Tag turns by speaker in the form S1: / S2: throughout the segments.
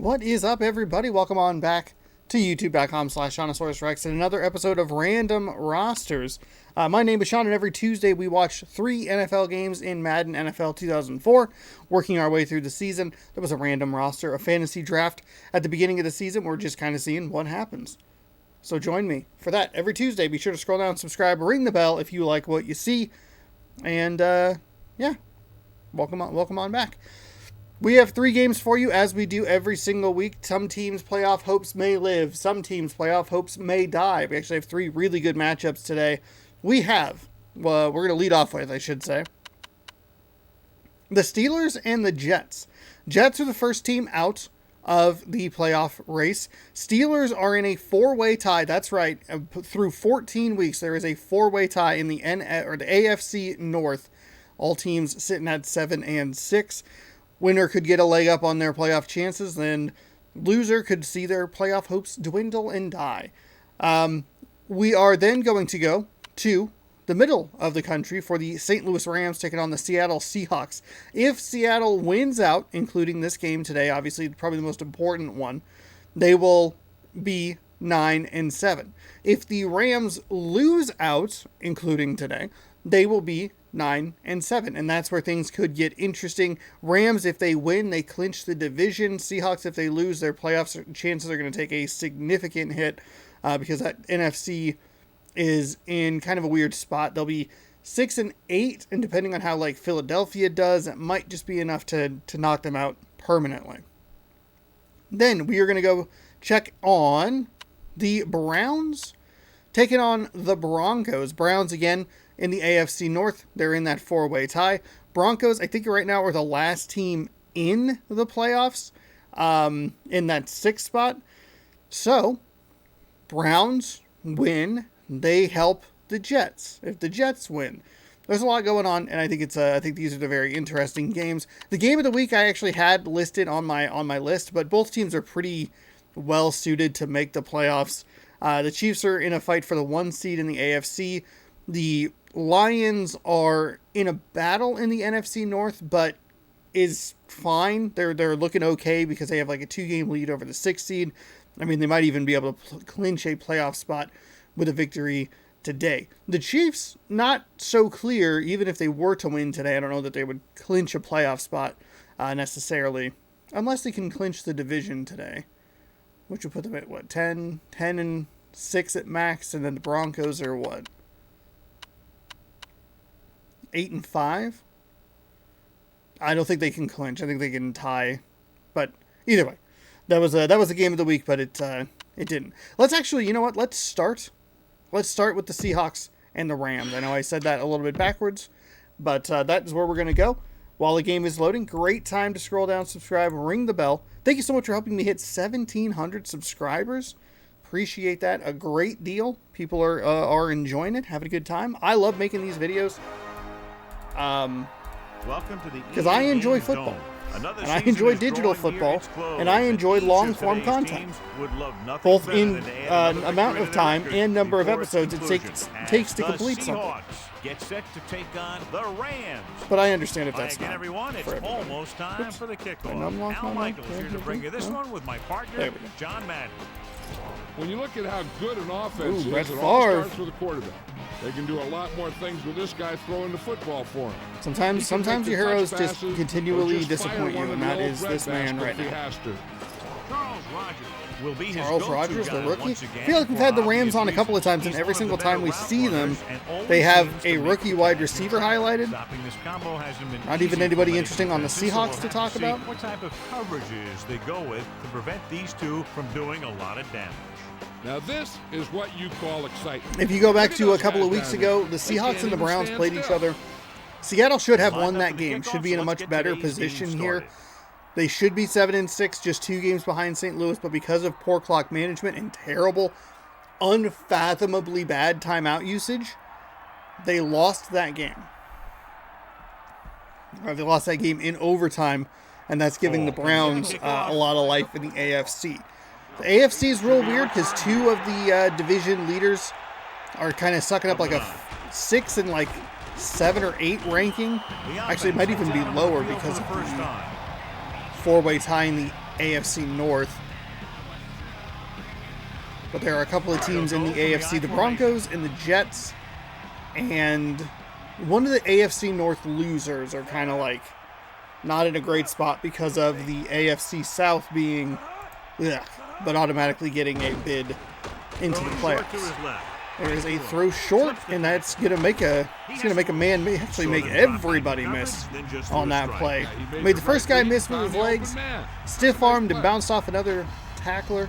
S1: What is up, everybody? Welcome on back to youtube.com/SeanOsaurusRex and another episode of Random Rosters. My name is Sean, and every Tuesday we watch 3 NFL games in Madden NFL 2004, working our way through the season. There was a random roster, a fantasy draft at the beginning of the season. We're just kind of seeing what happens. So join me for that every Tuesday. Be sure to scroll down, subscribe, ring the bell if you like what you see. And, yeah, welcome on back. We have 3 games for you, as we do every single week. Some teams' playoff hopes may live. Some teams' playoff hopes may die. We actually have 3 really good matchups today. We have, well, we're going to lead off with, I should say, the Steelers and the Jets. Jets are the first team out of the playoff race. Steelers are in a 4-way tie. That's right. Through 14 weeks, there is a 4-way tie in the AFC North. All teams sitting at 7-6. Winner could get a leg up on their playoff chances, then loser could see their playoff hopes dwindle and die. We are then going to go to the middle of the country for the St. Louis Rams taking on the Seattle Seahawks. If Seattle wins out, including this game today, obviously probably the most important one, they will be 9-7. If the Rams lose out, including today, they will be 9-7, and that's where things could get interesting. Rams, if they win, they clinch the division. Seahawks, if they lose, their playoff chances are going to take a significant hit because that NFC is in kind of a weird spot. They'll be 6-8, and depending on how like Philadelphia does, it might just be enough to knock them out permanently. Then we are going to go check on the Browns taking on the Broncos. Browns again in the AFC North. They're in that 4-way tie. Broncos, I think right now, are the last team in the playoffs in that 6th spot. So, Browns win. They help the Jets. If the Jets win, there's a lot going on, and I think I think these are the very interesting games. The game of the week I actually had listed on my list, but both teams are pretty well suited to make the playoffs. The Chiefs are in a fight for the 1 seed in the AFC. The Lions are in a battle in the NFC North, but is fine. They're looking okay because they have like a 2-game lead over the 6th seed. I mean, they might even be able to clinch a playoff spot with a victory today. The Chiefs, not so clear, even if they were to win today. I don't know that they would clinch a playoff spot necessarily, unless they can clinch the division today, which would put them at, what, 10-6 at max, and then the Broncos are, what, 8-5? I don't think they can clinch. I think they can tie. But either way, that was a game of the week, but it didn't. Let's actually, you know what? Let's start with the Seahawks and the Rams. I know I said that a little bit backwards, but that is where we're going to go. While the game is loading, great time to scroll down, subscribe, ring the bell. Thank you so much for helping me hit 1,700 subscribers. Appreciate that a great deal. People are enjoying it, having a good time. I love making these videos.
S2: Welcome to the
S1: because I enjoy football, and I enjoy digital football, and I enjoy long-form content, both in amount of time and number of episodes it takes to complete something.
S2: Get set to take on the Rams.
S1: But I understand if that's not
S2: everyone, it's almost time for the kickoff. Al Michaels here to bring you this one with my partner, John Madden.
S3: When you look at how good an offense is,
S1: Brett
S3: it all
S1: Favre.
S3: starts with a quarterback. They can do a lot more things with this guy throwing the football for him.
S1: Sometimes your heroes just continually disappoint you, and that is this man right now.
S2: Charles Rogers will be
S1: Charles Rogers, the rookie. I feel like we've had the Rams on a couple of times, and every single time we see them, they have a rookie wide receiver highlighted. Not even anybody interesting on the Seahawks to talk about.
S2: What type of coverages they go with to prevent these two from doing a lot of damage.
S3: Now this is what you call excitement.
S1: If you go back to a couple of weeks ago, the Seahawks and the Browns played each other. Seattle should have won that game. Should be in a much better position here. They should be 7-6, just 2 games behind St. Louis, but because of poor clock management and terrible, unfathomably bad timeout usage, they lost that game. They lost that game in overtime, and that's giving the Browns a lot of life in the AFC. The AFC is real weird because 2 of the division leaders are kind of sucking up like a 6 and like 7 or 8 ranking. Actually, it might even be lower because of the 4-way tie in the AFC North. But there are a couple of teams in the AFC, the Broncos and the Jets, and one of the AFC North losers are kind of like not in a great spot because of the AFC South being, but automatically getting a bid into the playoffs. There's a throw short, and that's gonna make a man actually make everybody miss on that play. Made the first guy miss with his legs, stiff armed and bounced off another tackler.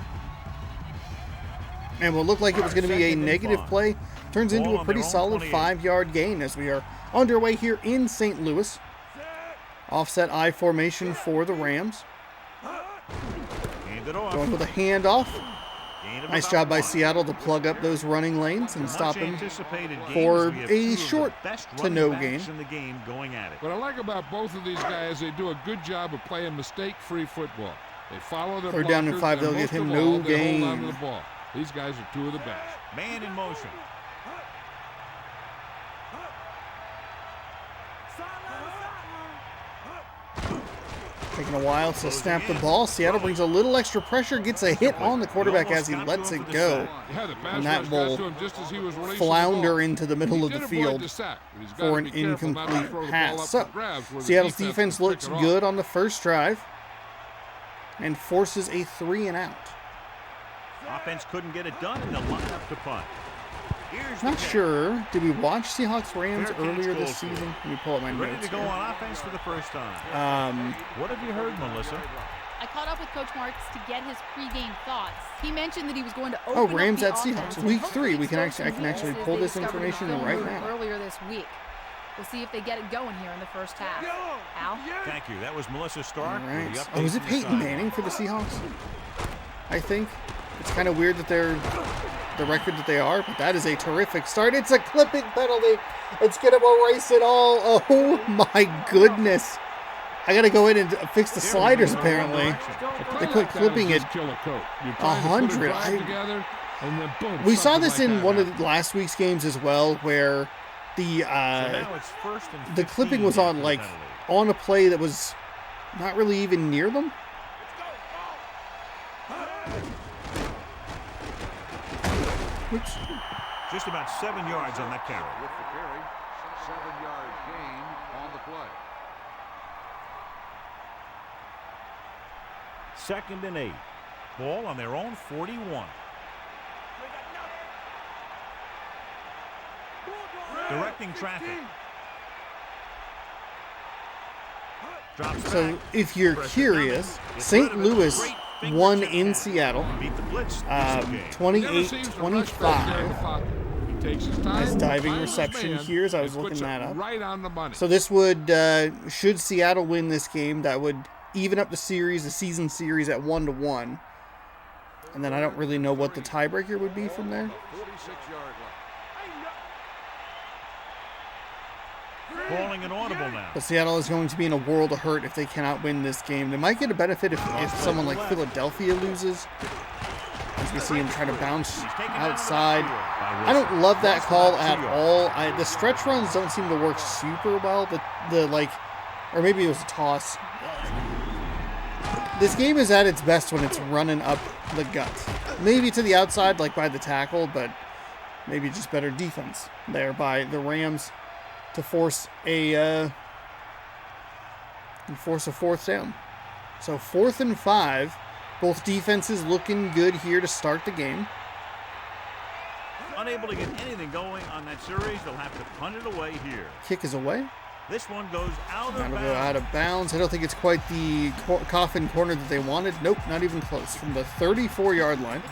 S1: And what looked like it was going to be a negative play turns into a pretty solid 5-yard gain as we are underway here in St. Louis. Offset I formation for the Rams. Going with a handoff. Nice job by Seattle to plug up those running lanes and stop him for a short to no gain.
S3: What I like about both of these guys, they do a good job of playing mistake-free football. They follow their
S1: blockers. 3rd down and 5, they'll give him no gain.
S3: These guys are two of the best.
S2: Man in motion.
S1: Taking a while to snap the ball. Seattle brings a little extra pressure, gets a hit on the quarterback as he lets it go. And that will flounder into the middle of the field for an incomplete pass. So, Seattle's defense looks good on the first drive and forces a 3-and-out.
S2: Offense couldn't get it done, and they'll line up to punt.
S1: Not sure. Did we watch Seahawks Rams earlier this season? Let me pull up my notes.
S2: Ready to go on offense for the first time. What have you heard, Melissa?
S4: I caught up with Coach Marks to get his pregame thoughts. He mentioned that he was going to open
S1: Rams
S4: up
S1: at Seahawks, week 3. I can actually pull this information right now.
S4: Earlier this week. We'll see if they get it going here in the first half. Al?
S2: Thank you. That was Melissa Stark.
S1: All right. Oh, is it Peyton Manning for the Seahawks? I think. It's kind of weird that they're the record that they are, but that is a terrific start. It's a clipping penalty. It's going to erase it all. Oh, my goodness. I got to go in and fix the sliders, apparently. They put clipping at 100. We saw this in one of last week's games as well, where the clipping was on, like, on a play that was not really even near them. Oops.
S2: Just about 7 yards on that carry.
S3: With the carry, 7-yard gain on the play.
S2: 2nd and 8. Ball on their own 41. Directing traffic.
S1: So, if you're curious, St. Louis won in Seattle, 28-25. Nice diving reception here as I was looking that up. So this would, should Seattle win this game, that would even up the season series at 1-1. And then I don't really know what the tiebreaker would be from there.
S2: Calling an audible now.
S1: But Seattle is going to be in a world of hurt if they cannot win this game. They might get a benefit if someone like Philadelphia loses. As we see him try to bounce outside. I don't love that call at all. The stretch runs don't seem to work super well. Or maybe it was a toss. This game is at its best when it's running up the gut. Maybe to the outside, like by the tackle, but maybe just better defense there by the Rams to force a 4th down. So 4th and 5. Both defenses looking good here to start the game.
S2: Unable to get anything going on that series, they'll have to punt it away here.
S1: Kick is away.
S2: This one goes out of bounds.
S1: That'll go out of bounds. I don't think it's quite the coffin corner that they wanted. Nope, not even close. From the 34-yard line.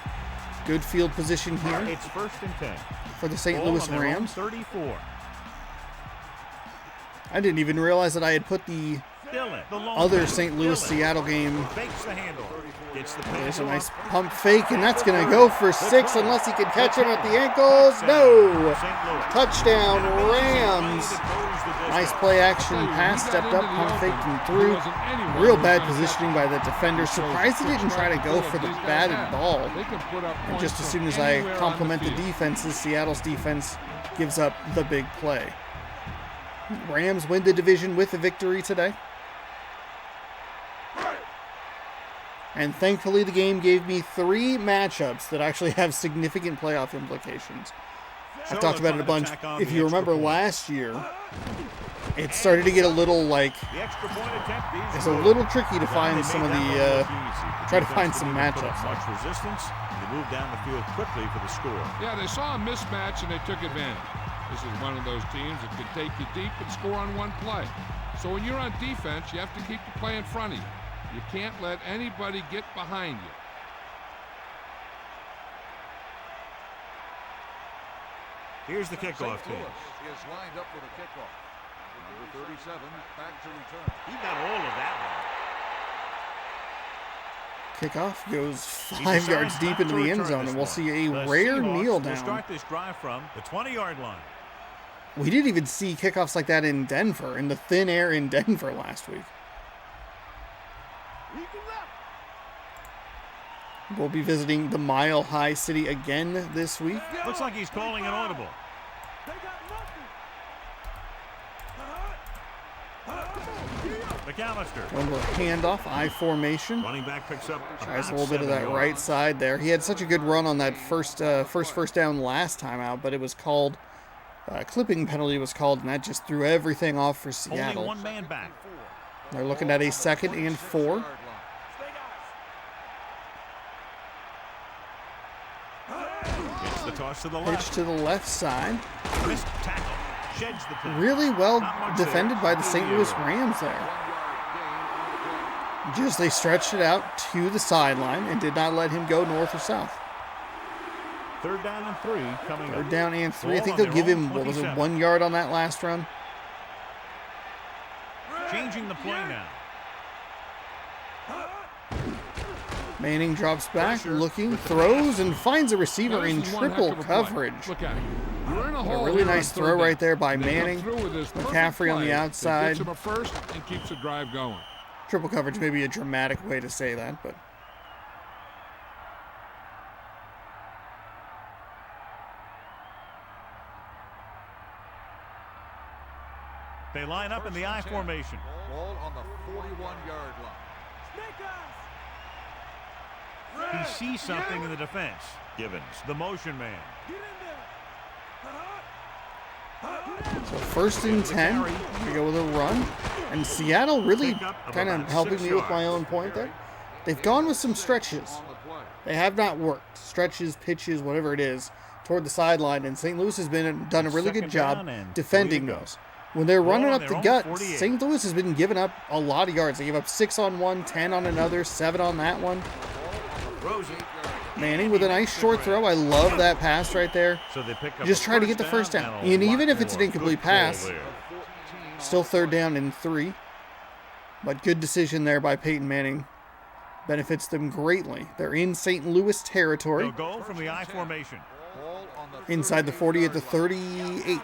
S1: Good field position here.
S2: It's 1st and 10.
S1: For the St. Louis Rams.
S2: 34.
S1: I didn't even realize that I had put the other St. Louis-Seattle game. There's a nice pump fake, and that's going to go for 6 unless he can catch him at the ankles. No! Touchdown, Rams. Nice play action pass, stepped up, pump faked and through. Real bad positioning by the defender. Surprised he didn't try to go for the batted ball. And just as soon as I compliment the defenses, Seattle's defense gives up the big play. Rams win the division with a victory today. And thankfully, the game gave me 3 matchups that actually have significant playoff implications. I've talked about it a bunch. If you remember last year, it started to get a little like, it's a little tricky to find some of the, try to find some matchups.
S2: Much resistance, and they moved down the field quickly for the score.
S3: Yeah, they saw a mismatch and they took advantage. This is one of those teams that can take you deep and score on one play. So when you're on defense, you have to keep the play in front of you. You can't let anybody get behind you.
S2: Here's the kickoff team.
S5: Is lined up for the kickoff. Number 37 back to return.
S2: He got all of that one.
S1: Kickoff goes 5 yards deep into the end zone, and we'll see a rare kneel down.
S2: Start this drive from the 20-yard line.
S1: We didn't even see kickoffs like that in Denver, in the thin air in Denver last week. We'll be visiting the Mile High City again this week.
S2: Looks like he's calling an audible. McAllister.
S1: One more handoff, I formation.
S2: Running back picks up.
S1: Tries a little bit of that right side there. He had such a good run on that first down last time out, but it was called, clipping penalty was called, and that just threw everything off for Seattle.
S2: Only one man back.
S1: They're looking at a 2nd and 4.
S2: Gets the toss to the left.
S1: Pitch to the left side.
S2: Missed tackle. Sheds the play.
S1: Really well defended by the St. Louis Rams there. Just they stretched it out to the sideline and did not let him go north or south.
S2: 3rd down and 3 coming up.
S1: 3rd down and 3. I think they'll give him, what was it, 1 yard on that last run?
S2: Changing the play now.
S1: Manning drops back, looking, throws, and finds a receiver in triple coverage.
S3: Look at it.
S1: A really nice throw right there by Manning. McCaffrey on the outside.
S3: Gets him a first and keeps the drive going.
S1: Triple coverage may be a dramatic way to say that, but
S2: they line up in the I formation.
S5: Ball on the 41-yard line.
S2: He sees something in the defense. Givens, the motion man.
S1: so 1st and 10. We go with a run. And Seattle really kind of helping me with my own point there. They've gone with some stretches. They have not worked. Stretches, pitches, whatever it is, toward the sideline. And St. Louis has done a really good job defending those. When they're running up the gut, St. Louis has been giving up a lot of yards. They gave up 6 on one, 10 on another, 7 on that one. Manning with a nice short throw. I love that pass right there.
S2: So they pick up
S1: just try to get the first down. And even if it's an incomplete pass, still 3rd down and 3. But good decision there by Peyton Manning. Benefits them greatly. They're in St. Louis territory.
S2: They'll go from the I formation.
S1: Inside the 40 at the 38.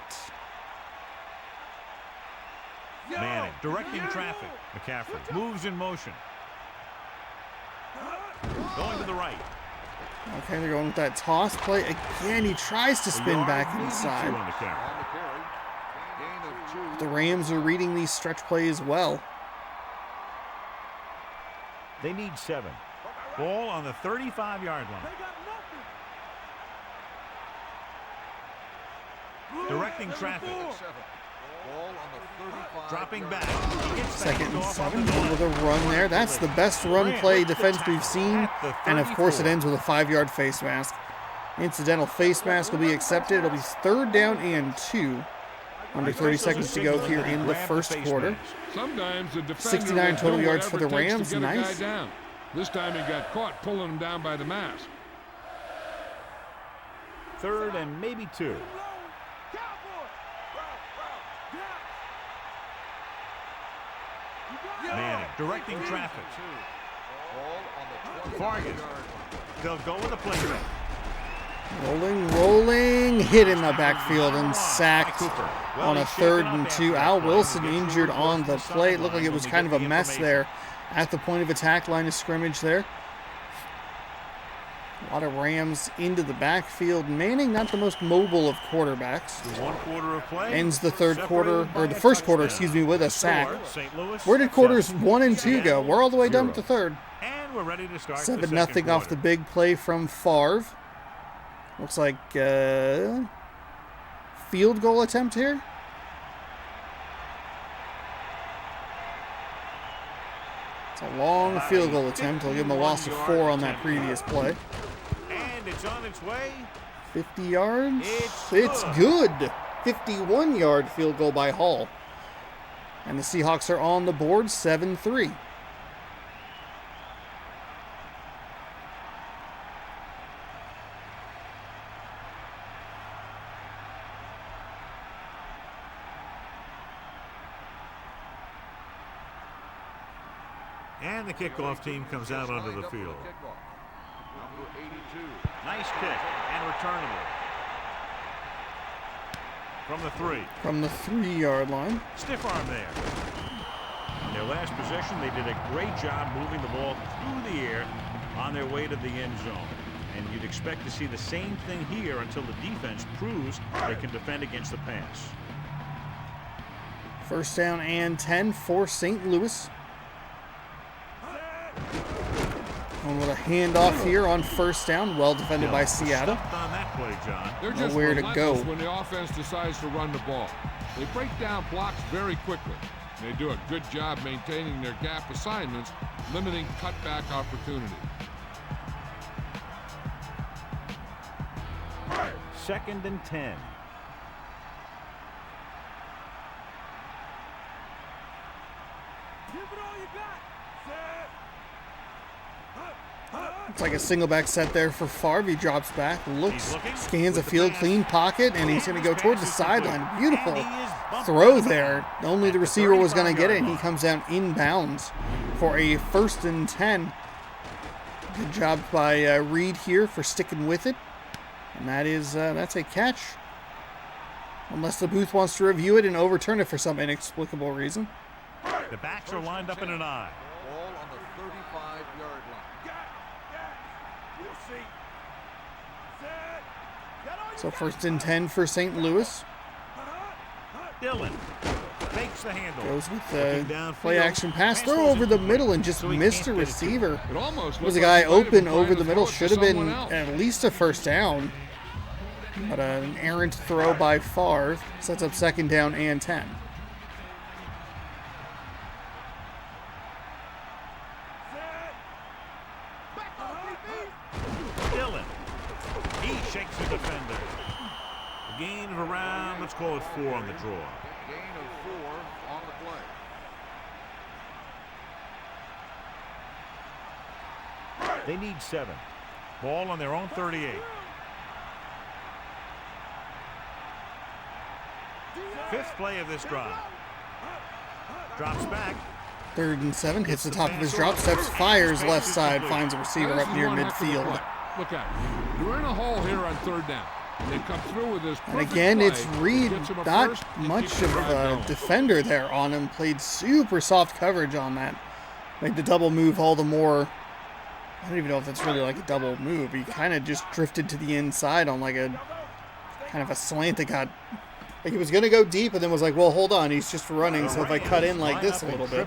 S2: Manning directing traffic. McCaffrey moves in motion. Going to the right.
S1: Okay, they're going with that toss play. Again, he tries to spin back inside. The Rams are reading these stretch plays well.
S2: They need 7. Ball on the 35-yard line. Directing traffic. Dropping back.
S1: 2nd and 7. Going with a run there. That's the best run play defense we've seen. And of course it ends with a 5-yard face mask. Incidental face mask will be accepted. It'll be 3rd down and 2. Under 30 seconds to go here in the first quarter. 69 total yards for the Rams. Nice.
S3: This time he got caught pulling him down by the mask.
S2: 3rd and maybe 2. Manning directing traffic. Vargas. They'll go with a playback.
S1: Rolling, hit in the backfield and sacked on a 3rd and 2. Al Wilson injured on the play. It looked like it was kind of a mess there at the point of attack, line of scrimmage there. A lot of Rams into the backfield. Manning, not the most mobile of quarterbacks.
S2: 1 quarter of play.
S1: Ends the first quarter, with a sack. Where did quarters 1 and 2 go? We're all the way done with the 3rd.
S2: And And we're ready to start
S1: 7-0 off the big play from Favre. Looks like field goal attempt here. It's a long field goal attempt. He'll give him a loss of 4 on that previous play.
S2: And it's on its way.
S1: 50 yards. It's good. 51-yard field goal by Hall. And the Seahawks are on the board, 7-3.
S2: And the kickoff team comes out onto the field.
S5: Number 82.
S2: Nice kick and returnable. From the 3.
S1: From the 3-yard line.
S2: Stiff arm there. In their last possession, they did a great job moving the ball through the air on their way to the end zone. And you'd expect to see the same thing here until the defense proves they can defend against the pass.
S1: First down and 10 for St. Louis. And with a handoff here on first down, well defended by Seattle.
S2: On that play, John.
S3: They're just
S1: Nowhere to go.
S3: when the offense decides to run the ball. They break down blocks very quickly. They do a good job maintaining their gap assignments, limiting cutback opportunity.
S2: 2nd and 10.
S1: It's like a single back set there for Favre. He drops back, looks, scans a field, clean pocket, and he's going to go toward the sideline. Beautiful throw there. Only the receiver was going to get it, and he comes down inbounds for a 1st and 10. Good job by Reed here for sticking with it. And that's a catch. Unless the booth wants to review it and overturn it for some inexplicable reason.
S2: The backs are lined up in an eye.
S5: Ball on the 35-yard line.
S1: So 1st and 10 for St. Louis.
S2: Dillon fakes the handle.
S1: Goes with the play action pass. Throw over the middle and just missed a receiver.
S3: It almost
S1: Was
S3: looked
S1: a guy
S3: like he might have
S1: open
S3: been
S1: over
S3: trying
S1: the
S3: to
S1: middle.
S3: throw it to
S1: Should have been
S3: someone else.
S1: at least a first down. But an errant throw by Favre sets up 2nd down and 10.
S2: Dillon. He shakes the defender. A gain of around, let's call it 4 on the draw.
S5: Gain of 4 on the play.
S2: They need 7. Ball on their own 38. 5th play of this drive. Drops back.
S1: 3rd and 7. Hits the top of his drop. Steps. Fires left side. Finds a receiver up near midfield.
S3: Look at it. You're in a hole here on 3rd down. They come through with this.
S1: And again,
S3: play.
S1: it's Reed.
S3: Gets him a
S1: Not
S3: first,
S1: much
S3: keeps the
S1: of
S3: drive
S1: a
S3: going.
S1: defender there on him. Played super soft coverage on that. Made the double move all the more. I don't even know if that's really like a double move. He kind of just drifted to the inside on like a kind of a slant that got. Like he was going to go deep and then was like, well, hold on. He's just running. So if I cut in like this a little bit.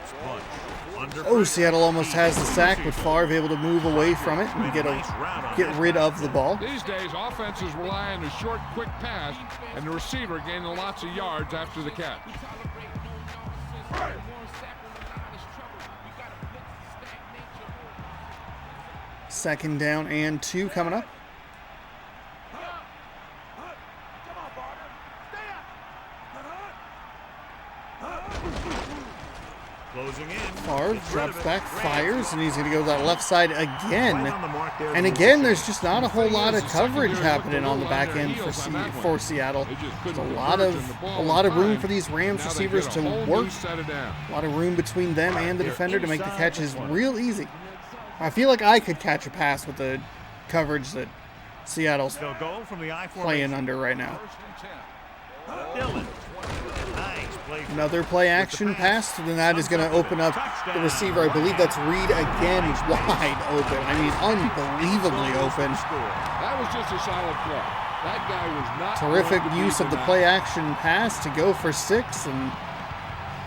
S1: Oh, Seattle almost has the sack, but Favre able to move away from it and get rid of the ball.
S3: These days, offenses rely on a short, quick pass, and the receiver gaining lots of yards after the catch.
S1: Second down and 2 coming up.
S2: Closing in.
S1: Favre drops back, fires, and he's going to go to that left side again. And again, there's just not a whole lot of coverage happening on the back end for Seattle. There's a lot of room for these Rams receivers to work. A lot of room between them and the defender to make the catches real easy. I feel like I could catch a pass with the coverage that Seattle's playing under right now.
S2: Dillon. Nice play.
S1: Another play action pass, and then that is going to open up the receiver. I believe that's Reed again, wide open. I mean, unbelievably open.
S3: That was just a solid play. That guy was not.
S1: Terrific use of the play action pass to go for 6, and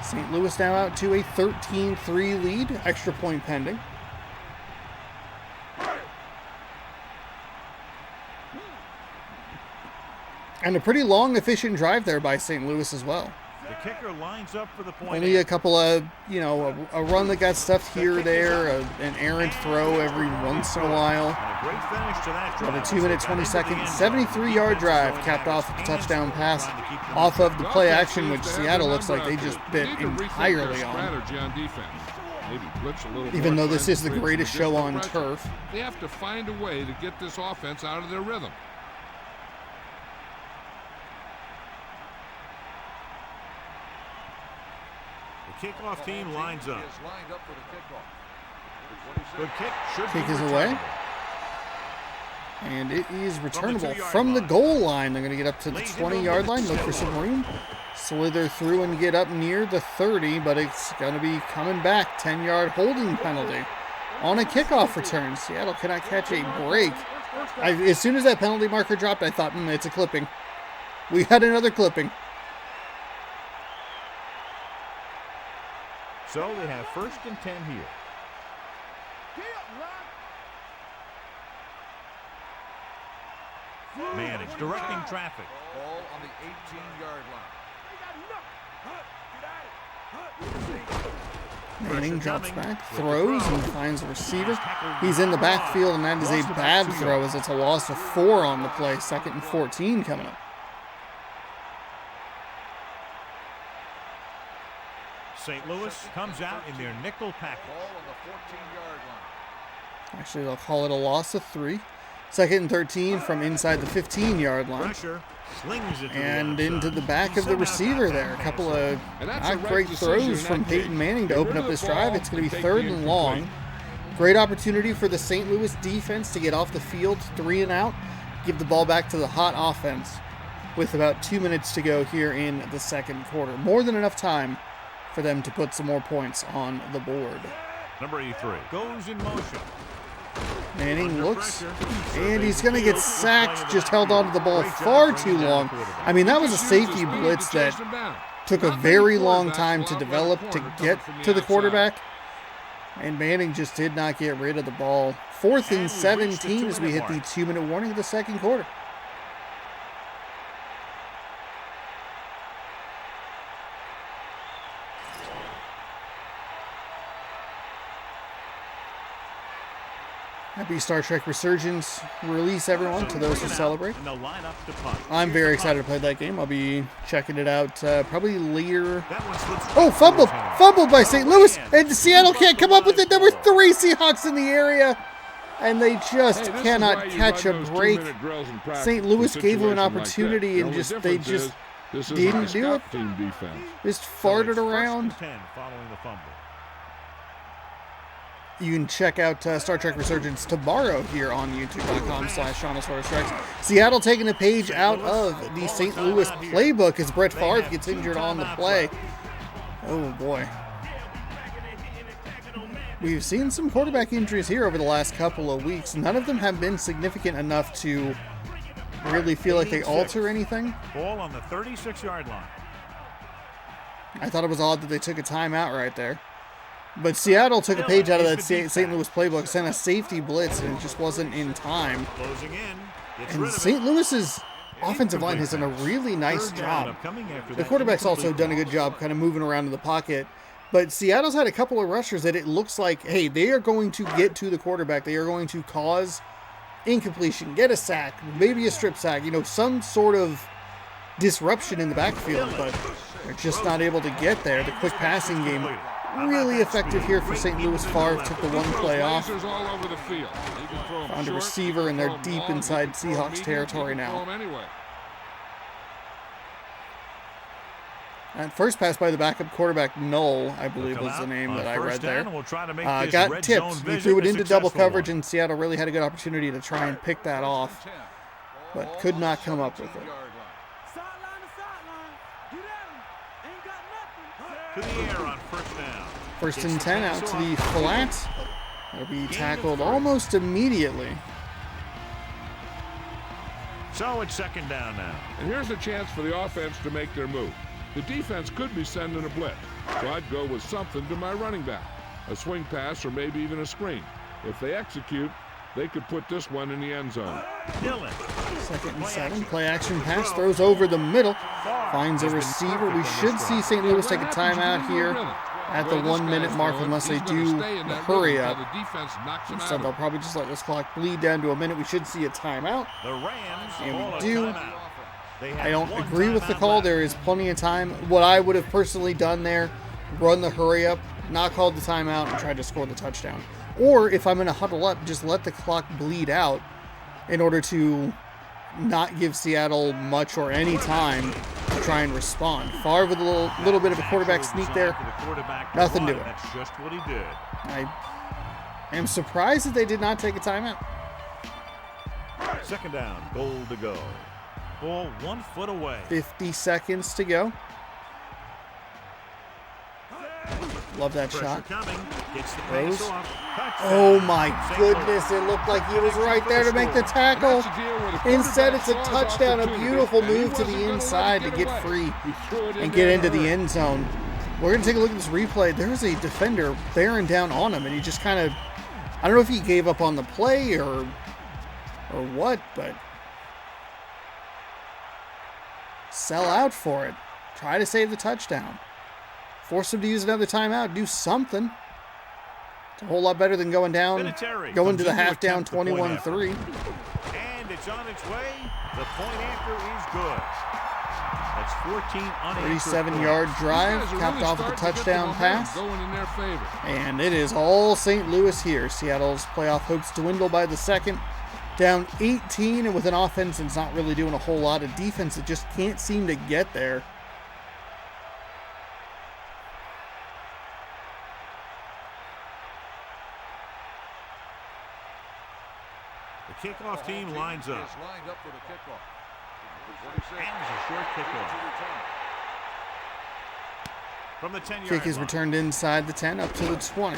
S1: St. Louis now out to a 13-3 lead. Extra point pending. And a pretty long, efficient drive there by St. Louis as well.
S2: The kicker lines up for the point.
S1: Only a couple of, a run that got stuffed here or there, an errant throw every once in a while.
S2: And a great finish to that drive.
S1: But a 2 minute, 20 second, 73-yard drive capped off with a touchdown pass off of the play action, which Seattle looks like they just bit entirely on. Even though this is the greatest show on turf.
S3: They have to find a way to get this offense out of their rhythm.
S2: The kickoff team lines up. Good kick.
S1: Kick is away. And it is returnable from the goal line. They're going to get up to the 20-yard line, look for some room, slither through and get up near the 30, but it's going to be coming back. 10-yard holding penalty on a kickoff return. Seattle cannot catch a break. As soon as that penalty marker dropped, I thought, it's a clipping. We had another clipping.
S2: So they have 1st and 10 here. Manage directing traffic.
S5: Ball on the 18-yard line.
S1: Manning drops back, throws, and finds a receiver. He's in the backfield, and that is a bad throw as it's a loss of 4 on the play. 2nd and 14 coming up.
S2: St. Louis comes out in their nickel package.
S5: Ball on the 14-yard line.
S1: Actually, they'll call it a loss of 3. 2nd and 13 from inside the 15-yard line.
S2: Pressure, slings it to
S1: And
S2: the
S1: into the back of the receiver there. A couple of not great throws from Peyton Manning to open up this drive. It's going to be 3rd and long. Great opportunity for the St. Louis defense to get off the field, 3 and out, give the ball back to the hot offense with about 2 minutes to go here in the second quarter. More than enough time for them to put some more points on the board.
S2: Number 83 goes in motion.
S1: Manning looks, and he's going to get sacked, just held onto the ball far too long. I mean, that was a safety blitz that took a very long time to develop to get to the quarterback, and Manning just did not get rid of the ball. 4th and 17 as we hit the 2-minute warning of the second quarter. Happy Star Trek Resurgence release, everyone, to those who celebrate. I'm very excited to play that game. I'll be checking it out probably later. Oh, fumbled! Fumbled by St. Louis, and Seattle can't come up with it. There were 3 Seahawks in the area, and they just cannot catch a break. St. Louis gave them an opportunity, and they just didn't do it. Just farted around. You can check out Star Trek Resurgence tomorrow here on youtube.com/SeanOsaurusRex. Seattle taking a page out of the St. Louis playbook as Brett Favre gets injured on the play. Oh, boy. We've seen some quarterback injuries here over the last couple of weeks. None of them have been significant enough to really feel like they alter anything.
S2: Ball on the 36-yard line.
S1: I thought it was odd that they took a timeout right there. But Seattle took a page out of that St. Louis playbook, sent a safety blitz, and it just wasn't in time. And St. Louis's offensive line has done a really nice job. The quarterback's also done a good job kind of moving around in the pocket. But Seattle's had a couple of rushers that it looks like, hey, they are going to get to the quarterback. They are going to cause incompletion, get a sack, maybe a strip sack, some sort of disruption in the backfield. But they're just not able to get there. The quick passing game really effective here for St. Louis. Favre took the one play off. Found a receiver, and they're deep inside Seahawks territory now. And first pass by the backup quarterback, Null, I believe was the name that I read there. Got tipped. He threw it into double coverage, and Seattle really had a good opportunity to try and pick that off, but could not come up with it.
S2: To the air on 1st down.
S1: 1st and 10 out to the flat. It'll be tackled almost immediately.
S2: So it's 2nd down now.
S3: And here's a chance for the offense to make their move. The defense could be sending a blitz, so I'd go with something to my running back. A swing pass or maybe even a screen. If they execute, They could put this one in the end zone.
S2: Dillon.
S1: 2nd and 7. Play action pass. Throws over the middle. Finds a receiver. We should see St. Louis take a timeout here at the 1 minute mark unless they do hurry up. Instead, they'll probably just let this clock bleed down to a minute. We should see a timeout.
S2: The Rams
S1: And we do.
S2: They
S1: I
S2: have
S1: don't
S2: one
S1: agree with the
S2: timeout
S1: call.
S2: left.
S1: There is plenty of time. What I would have personally done there, run the hurry up, not called the timeout, and tried to score the touchdown. Or if I'm going to huddle up, just let the clock bleed out in order to not give Seattle much or any time to try and respond. Favre with a little bit of a quarterback sneak there. Nothing to it.
S2: That's just what he did.
S1: I am surprised that they did not take a timeout.
S2: 2nd down, goal to go. Ball 1 foot away.
S1: 50 seconds to go. Love that
S2: Pressure
S1: shot.
S2: coming. Gets the
S1: Throws.
S2: pass off. Touchdown.
S1: Oh my
S2: St.
S1: goodness, it looked like he was right there to make the tackle. Instead, it's a touchdown, a beautiful move to the inside to get free and get into the end zone. We're going to take a look at this replay. There's a defender bearing down on him, and he just kind of, I don't know if he gave up on the play or what, but sell out for it. Try to save the touchdown. Force him to use another timeout. Do something. It's a whole lot better than going down,
S2: Vinatieri
S1: going to the
S2: comes in
S1: half down
S2: attempt the point
S1: 21-3.
S2: And it's on its way. The point after is good. That's 14 unanswered
S1: 37-yard drive,
S3: These guys are
S1: capped
S3: really
S1: off with a
S3: starting to get the
S1: touchdown
S3: momentum
S1: pass.
S3: going in their favor.
S1: And it is all St. Louis here. Seattle's playoff hopes dwindle by the second. Down 18, and with an offense that's not really doing a whole lot, of defense that just can't seem to get there.
S2: The kickoff team lines up.
S5: Is lined up for the kickoff.
S2: And it's a short kickoff. From the 10-yard
S1: Kick is
S2: line.
S1: returned inside the 10, up to the 20.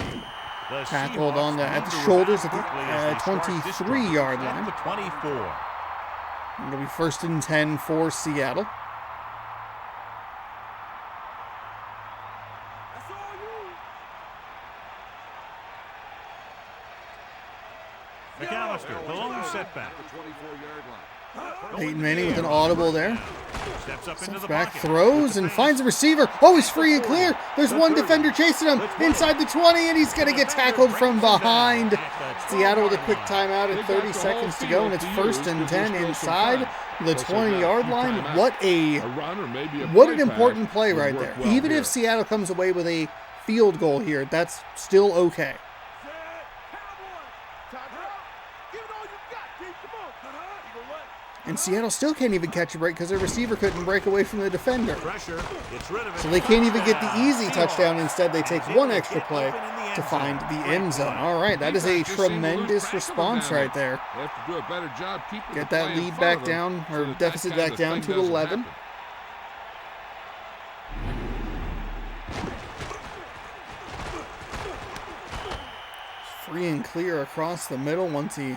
S2: The
S1: Tackled
S2: Seahawks
S1: on the at the
S2: move
S1: shoulders at
S2: quickly as they start this drive
S1: 23-yard
S2: at
S1: line.
S2: the 24.
S1: It'll be 1st and 10 for Seattle.
S2: McAllister, the lone setback.
S5: The 24-yard line.
S1: Peyton Manning with an audible there.
S2: Steps up into
S1: Steps
S2: the
S1: back,
S2: pocket.
S1: throws, and finds a receiver. Oh, he's free and clear. There's one defender chasing him inside the 20, and he's going to get tackled from behind. Seattle with a quick timeout at 30 seconds to go, and it's 1st and 10 inside the 20-yard line. What an important play right there. Even if Seattle comes away with a field goal here, that's still okay. And Seattle still can't even catch a break because their receiver couldn't break away from the defender.
S2: Pressure. Gets rid of it.
S1: So they can't even get the easy touchdown. Instead, they take one extra play to find the end zone. All right, that is a tremendous response right there.
S3: They have to do a better job keeping
S1: Get
S3: the
S1: that
S3: play in
S1: lead
S3: front
S1: back
S3: of them
S1: down,
S3: so
S1: or
S3: that
S1: deficit
S3: that kind
S1: back
S3: of
S1: down
S3: thing
S1: to
S3: doesn't
S1: 11.
S3: happen.
S1: Free and clear across the middle once he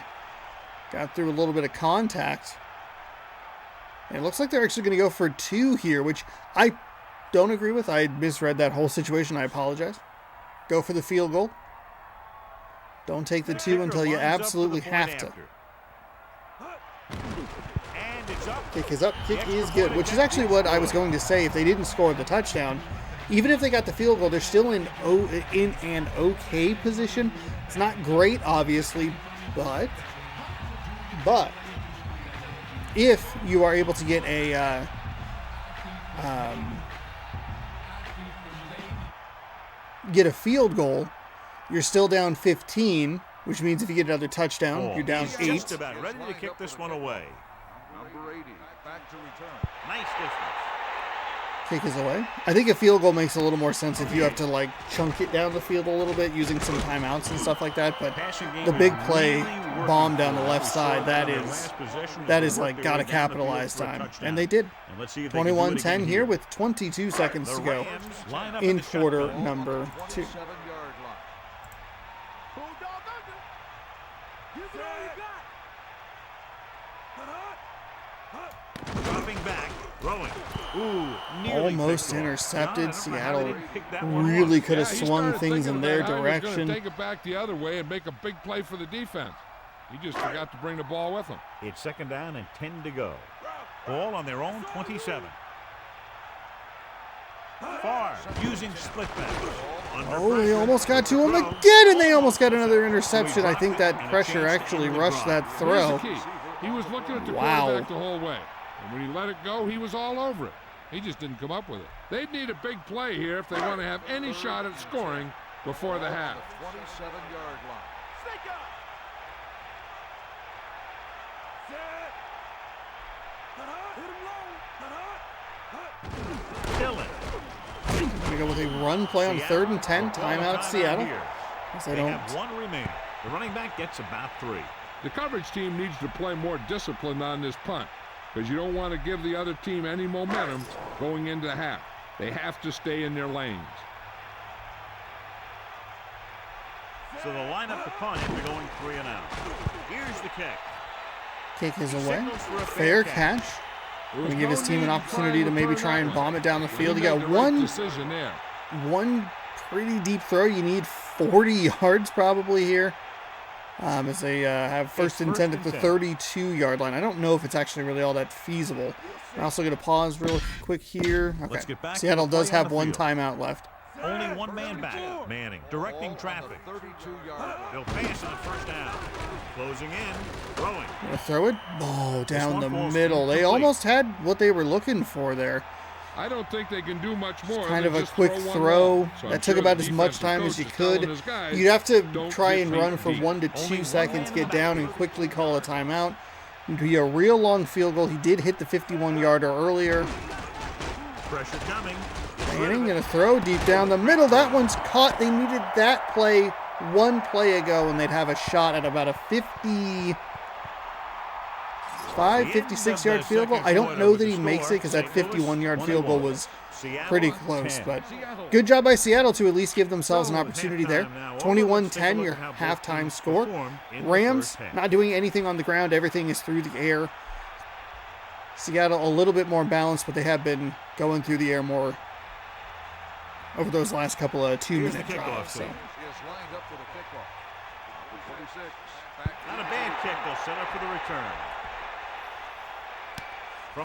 S1: got through a little bit of contact. And it looks like they're actually going to go for 2 here, which I don't agree with. I misread that whole situation. I apologize. Go for the field goal. Don't take the 2 until you absolutely have to.
S2: And it's up.
S1: Kick is up. Kick is good, which is actually what I was going to say. If they didn't score the touchdown, even if they got the field goal, they're still in an okay position. It's not great, obviously, but if you are able to get a field goal, you're still down 15, which means if you get another touchdown, you're down
S2: He's
S1: 8.
S2: just about ready to kick this one away.
S5: Number 80, back to return.
S2: Nice distance.
S1: Kick is away. I think a field goal makes a little more sense if you have to like chunk it down the field a little bit using some timeouts and stuff like that. But the big play bomb down the left side, that is like gotta capitalize time, and they did. 21-10 here with 22 seconds to go in quarter number 2.
S5: 27-yard line.
S2: Dropping back, throwing. Ooh,
S1: Almost intercepted. Seattle really could have swung things in their direction.
S3: Take it back the other way and make a big play for the defense. He just forgot to bring the ball with him.
S2: It's second down and 10 to go. Ball on their own 27. Favre using split back.
S1: Oh, they almost got to him again, and they almost got another interception. I think that pressure actually rushed that throw.
S3: He was looking at the quarterback the whole way. And when he let it go, he was all over it. He just didn't come up with it. They'd need a big play here if they want to have any shot at scoring before the half.
S5: 27-yard line.
S1: We go with a run play on 3rd and 10. Timeout Seattle.
S2: They have one remaining. The running back gets about 3.
S3: The coverage team needs to play more disciplined on this punt because you don't want to give the other team any momentum going into the half. They have to stay in their lanes.
S2: So the lineup to punt after going 3 and out. Here's the kick.
S1: Kick is away. Fair catch. Going to give his team an opportunity to maybe try and bomb it down the field. You got one pretty deep throw. You need 40 yards probably here. As they have first and 10 at the 32-yard line. I don't know if it's actually really all that feasible. I'm also going to pause real quick here. Okay. Seattle does have one timeout left.
S2: Only one man back. Manning directing traffic. They'll pass on first down. Closing in. Throwing.
S1: Gonna throw it. Oh, down the middle. They almost had what they were looking for there.
S3: I don't think they can do much more.
S1: Kind of a quick throw that took about as much time as you could. You'd have to try and run for 1 to 2 seconds, get down, and quickly call a timeout. It'd be a real long field goal. He did hit the 51-yarder earlier.
S2: Pressure coming.
S1: Manning gonna throw deep down the middle. That one's caught. They needed that play one play ago, and they'd have a shot at about a 56-yard field goal. I don't know that he makes it because that 51-yard field goal was pretty close, but good job by Seattle to at least give themselves an opportunity there. 21-10, your halftime score. Rams not doing anything on the ground. Everything is through the air. Seattle a little bit more balanced, but they have been going through the air more over those last couple of 2-minute drives. So.
S2: Not a bad kick. They'll set up for the return.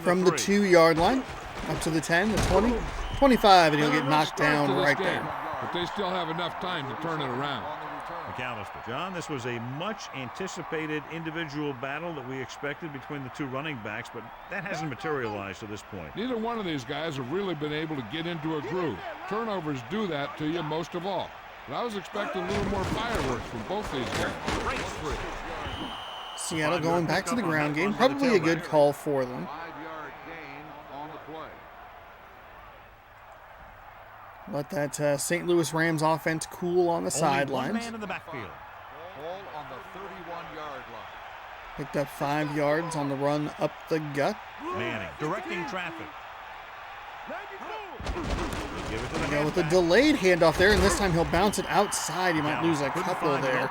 S1: From the 2-yard line up to the 10, the 20, 25, and he'll get knocked down right there.
S3: But they still have enough time to turn it around.
S2: McAllister. John, this was a much anticipated individual battle that we expected between the 2 running backs, but that hasn't materialized to this point.
S3: Neither one of these guys have really been able to get into a groove. Turnovers do that to you most of all. But I was expecting a little more fireworks from both these guys.
S1: Seattle going back to the ground game. Probably a good call for them.
S5: 5-yard gain on the play.
S1: Let that St. Louis Rams offense cool on the sidelines.
S2: Man in the backfield.
S5: Ball on the 31-yard line.
S1: Picked up 5 yards on the run up the gut.
S2: Manning directing traffic.
S1: Go with a delayed handoff there, and this time he'll bounce it outside. He might lose a couple there.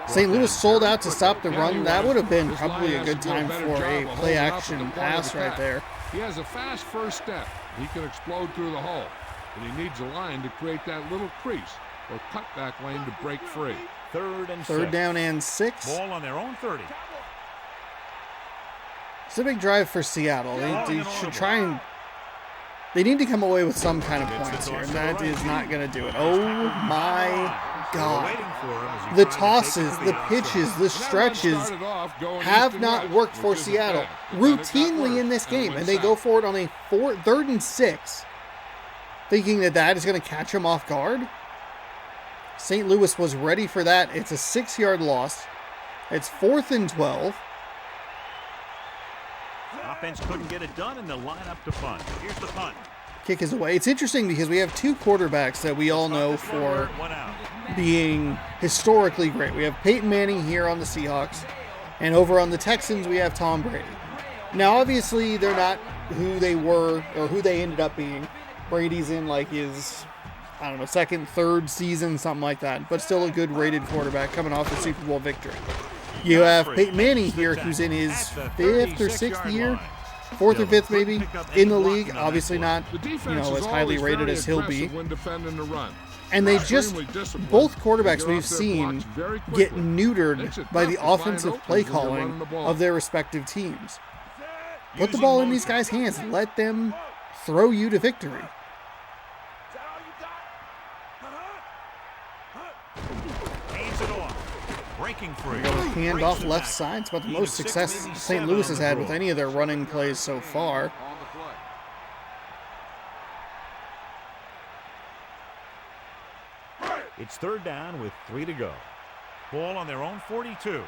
S1: St. Louis sold out to stop the run. That would have been probably a good time for a play-action pass right there.
S3: He has a fast first step. He can explode through the hole, but he needs a line to create that little crease or cutback lane to break free.
S1: Third down and 6.
S2: Ball on their own 30.
S1: It's a big drive for Seattle. They should try and... They need to come away with some kind of points here, and that is not going to do it. Oh, my God. The tosses, the pitches, the stretches have not worked for Seattle routinely in this game, and they go for it on a 3rd and 6, thinking that that is going to catch them off guard. St. Louis was ready for that. It's a 6-yard loss. It's 4th and 12.
S2: Offense couldn't get it done, and they'll line up to punt. Here's the punt.
S1: Kick is away. It's interesting because we have 2 quarterbacks that we all know for being historically great. We have Peyton Manning here on the Seahawks, and over on the Texans we have Tom Brady. Now, obviously, they're not who they were or who they ended up being. Brady's in like his, 2nd, 3rd season, something like that, but still a good rated quarterback coming off a Super Bowl victory. You have Peyton Manning here, who's in his 5th or 6th year, 4th or 5th maybe, in the league. Obviously not, as highly rated as he'll be.
S3: When defending the run.
S1: And they just,
S3: Extremely disciplined.
S1: both quarterbacks
S3: Get
S1: we've
S3: off their
S1: seen
S3: blocks very
S1: get
S3: quickly.
S1: neutered
S3: Makes it
S1: by
S3: tough
S1: the
S3: to find
S1: offensive
S3: openings
S1: play
S3: when you're running
S1: calling
S3: the ball.
S1: of their respective teams. Put the
S2: Using
S1: ball in these
S2: motion.
S1: guys' hands and let them throw you to victory.
S2: Hands it off. Breaking free.
S1: Hand
S2: Breaks
S1: off
S2: the
S1: left
S2: tackle.
S1: side. It's about the
S2: Gain of
S1: most
S2: 6,
S1: success
S2: maybe
S1: St.
S2: 7
S1: Louis
S2: on
S1: has
S2: the
S1: had with
S2: draw.
S1: any of their running plays so far.
S5: On the play.
S2: It's third down with 3 to go. Ball on their own 42.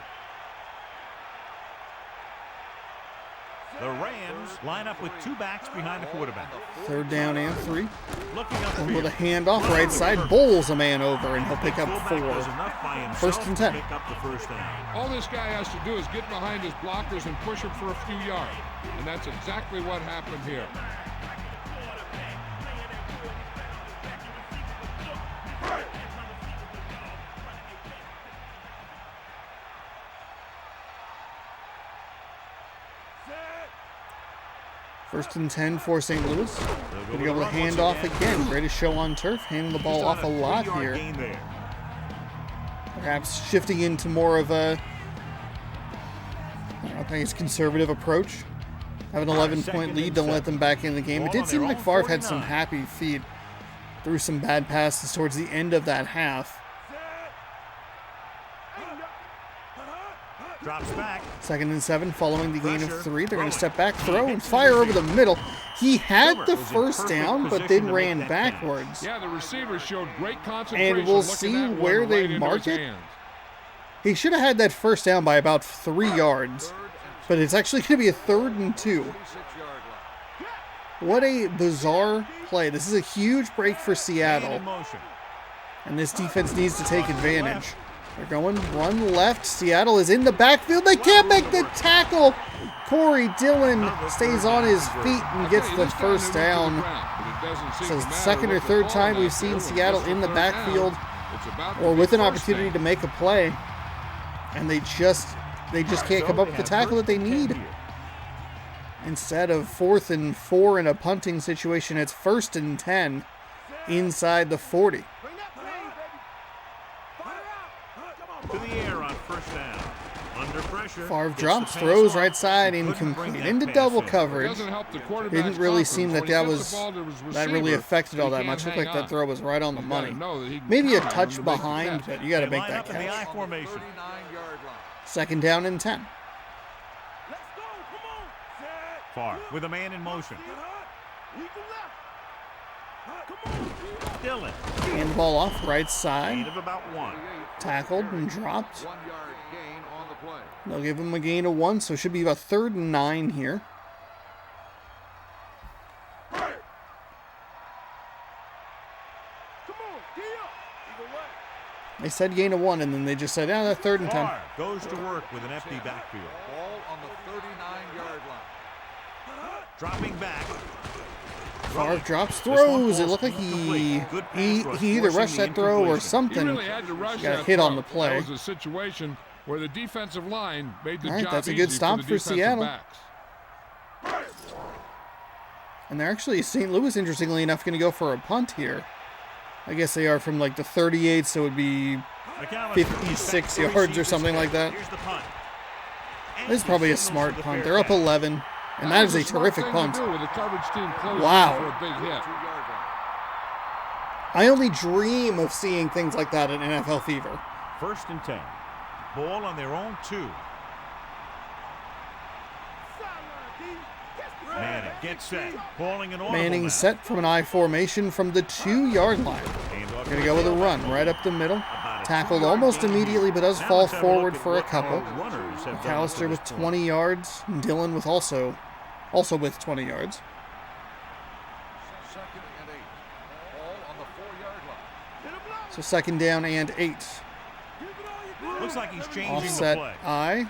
S2: The Rams line up with 2 backs behind the quarterback.
S1: Third down and 3.
S2: Looking up
S1: With a handoff right side, bowls a man over, and he'll pick up 4. First and 10.
S2: Pick up the first down.
S3: All this guy has to do is get behind his blockers and push him for a few yards. And that's exactly what happened here.
S1: First and 10 for St. Louis. Going to be able to hand off again. Greatest show on turf. Handing the ball off a lot here. Perhaps shifting into more of a, I think it's conservative approach. Have an 11-point lead, don't let them back in the game. It did seem like Favre had some happy feet. Threw some bad passes towards the end of that half.
S2: Drops back.
S1: Second and 7 following the gain of 3. They're going to step back, throw, and fire over the middle. He had the first down, but then ran backwards.
S3: Yeah, the receivers showed great concentration.
S1: And we'll
S3: looking
S1: see
S3: that one
S1: where they
S3: right into
S1: mark
S3: his
S1: it.
S3: hands.
S1: He should have had that first down by about 3 yards, but it's actually going to be a 3rd and 2.
S5: 6-yard line.
S1: What a bizarre play. This is a huge break for Seattle,
S2: Motion.
S1: and this defense needs to take advantage. They're going run left. Seattle is in the backfield. They can't make the tackle. Corey Dillon stays on his feet and gets the first down. So it's the second or third time we've seen Seattle in the backfield or with an opportunity to make a play, and they just can't come up with the tackle that they need. Instead of 4th and 4 in a punting situation, it's 1st and 10 inside the 40.
S2: To the air on first down. Under pressure.
S1: Favre
S2: Gets
S1: drops,
S2: the pass
S1: throws
S2: off.
S1: right side,
S2: Couldn't bring
S1: incomplete.
S2: that
S1: Into
S2: pass
S1: double
S2: in.
S1: coverage.
S3: Doesn't help the quarterback's
S1: Didn't really
S3: confidence.
S1: seem
S3: When
S1: that
S3: he
S1: that
S3: gets the
S1: was
S3: ball to his
S1: that really
S3: receiver,
S1: affected all
S3: he
S1: that
S3: can't
S1: much. Looked
S3: hang
S1: like that
S3: on.
S1: throw was right on the
S3: He's gotta
S1: money.
S3: know that he can
S1: Maybe a
S3: count on him
S1: touch
S3: to make the
S1: behind,
S3: catch.
S1: but you got to
S2: They
S1: make
S2: line
S1: that
S2: up in the
S1: catch.
S2: I formation.
S5: 39-yard line.
S1: Second down and 10.
S2: Favre with a man in motion. Dillon.
S1: Hand the ball off right
S2: Gain
S1: side.
S2: of about 1.
S1: Tackled and dropped.
S5: 1-yard gain on the play.
S1: They'll give him a gain of 1, so it should be about 3rd and 9 here. They said gain of 1, and then they just said, yeah, that's 3rd and 10.
S2: Favre goes to work with an empty backfield.
S5: Ball on the 39-yard line.
S2: Dropping back.
S1: Favre drops,
S2: This one
S1: throws. It
S2: falls
S1: looked like
S2: incomplete. Good pass
S1: he
S2: rush,
S1: either
S2: forcing
S1: rushed
S2: the
S1: that throw or
S2: incompletion.
S3: He
S1: something.
S3: really had to rush
S1: Got
S3: that
S1: hit on
S3: throw.
S1: the play.
S3: That was a situation where the defensive line made the
S1: All right,
S3: job
S1: that's a
S3: easy
S1: good stop
S3: the
S1: for
S3: defensive
S1: Seattle.
S3: backs.
S1: And they're actually, St. Louis, interestingly enough, going to go for a punt here. I guess they are from like the 38, so it would be
S2: McAllister
S1: 56
S2: gets back to
S1: yards or
S2: receive
S1: something
S2: this
S1: like that.
S2: Here's the punt.
S1: This is probably a smart punt. They're up 11, and that is a
S3: smart
S1: terrific
S3: thing
S1: punt.
S3: to do with the coverage team closing
S1: Wow.
S3: for a big hit.
S5: 2-yard line.
S1: I only dream of seeing things like that in NFL Fever.
S2: First and 10. Ball on their own 2. Manning gets set. Balling an audible
S1: Manning
S2: now.
S1: set from an I formation from the 2-yard line.
S2: Handoff
S1: Going to go with a run right up the middle. Tackled almost immediately, but does
S2: Now
S1: fall
S2: let's have a look
S1: forward
S2: at
S1: for a
S2: what
S1: couple.
S2: our runners have done
S1: McAllister
S2: to
S1: with
S2: this point.
S1: 20 yards. Dillon with also with 20 yards.
S5: 2nd and 8. Ball on the 4-yard line.
S1: So second down and 8.
S2: Looks like he's changing
S1: Offset
S2: the play.
S1: I.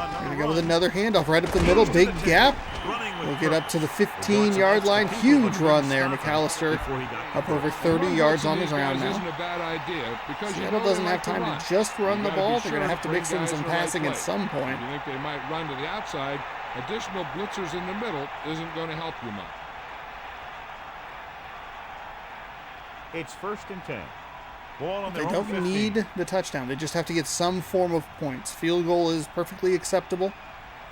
S2: Another
S1: Going to go with
S2: run.
S1: another handoff right up the middle. Big gap.
S2: Running with
S1: We'll get up to the
S2: purpose.
S1: 15-yard line. Huge run there.
S2: Stop him
S1: McAllister
S2: before he got
S1: up over
S3: Run
S1: 30 yards
S3: blocking
S1: on the
S3: these
S1: ground
S3: guys Isn't
S1: now.
S3: a bad idea because you
S1: Seattle
S3: know
S1: doesn't
S3: they
S1: have
S3: like to
S1: time
S3: run.
S1: to just run
S3: You
S1: the
S3: gotta
S1: ball.
S3: be
S1: They're going to
S3: sure
S1: have to
S3: bring
S1: mix in
S3: guys
S1: some
S3: in the right
S1: passing at
S3: place.
S1: some point.
S3: If you think they might run to the outside, additional blitzers in the middle isn't going to help you much.
S2: It's 1st and 10. Ball on
S1: They
S2: their own
S1: don't
S2: 15.
S1: need the touchdown. They just have to get some form of points. Field goal is perfectly acceptable.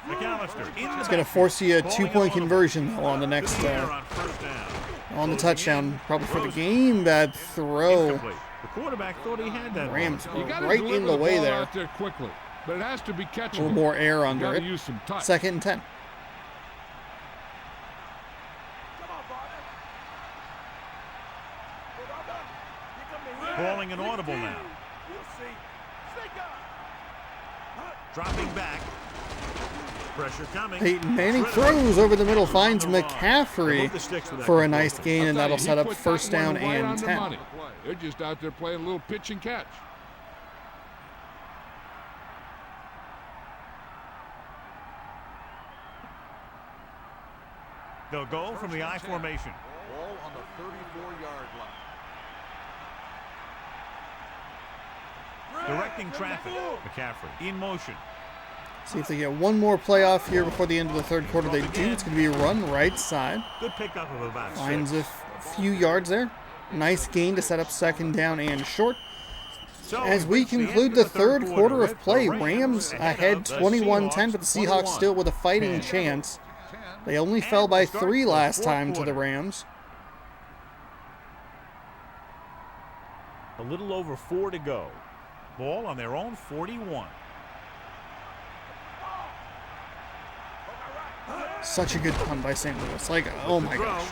S2: McAllister in
S1: It's going to force you a 2-point conversion though, on the next
S2: on first down.
S1: on the touchdown, probably for the game. Bad throw.
S2: Incomplete. The quarterback thought he had that.
S1: Rams
S3: You
S1: were
S3: gotta
S1: right
S3: deliver
S1: in the way
S3: ball
S1: there.
S3: out there quickly, but it has to be
S1: A
S3: catchable.
S1: little more air
S3: You
S1: under
S3: gotta
S1: it.
S3: use some touch.
S1: 2nd and 10.
S2: Calling an audible now. Dropping back. Pressure coming.
S1: Peyton Manning
S2: Gets rid of it.
S1: throws over the middle, finds
S2: On the run.
S1: McCaffrey
S2: Remove the sticks with that
S1: for a
S2: control.
S1: nice gain,
S3: I'll
S1: and
S3: tell
S1: that'll
S3: you, he
S1: set up
S3: put
S1: 1st
S3: that one
S1: down
S3: right on
S1: and
S3: the
S1: 10.
S3: money. They're just out there playing a little pitch and catch.
S2: They'll go from the I formation.
S5: Ball on the 34-yard line.
S2: Directing traffic. McCaffrey in motion.
S1: See if they get one more playoff here before the end of the 3rd quarter. They do. It's going to be a run right side.
S2: Good pickup of about
S1: Finds
S2: 6.
S1: a few yards there. Nice gain to set up 2nd down and short.
S2: So
S1: As we
S2: reach the
S1: conclude
S2: end
S1: the
S2: of the third
S1: 3rd quarter
S2: with
S1: of play,
S2: the
S1: Rams ahead
S2: of the
S1: 21-10, but the Seahawks
S2: 21.
S1: still with a fighting chance. They only fell by 3 last time to the Rams.
S2: A little over 4 to go. Ball on their own 41.
S1: Such a good punt by St. Louis. Like, oh my gosh.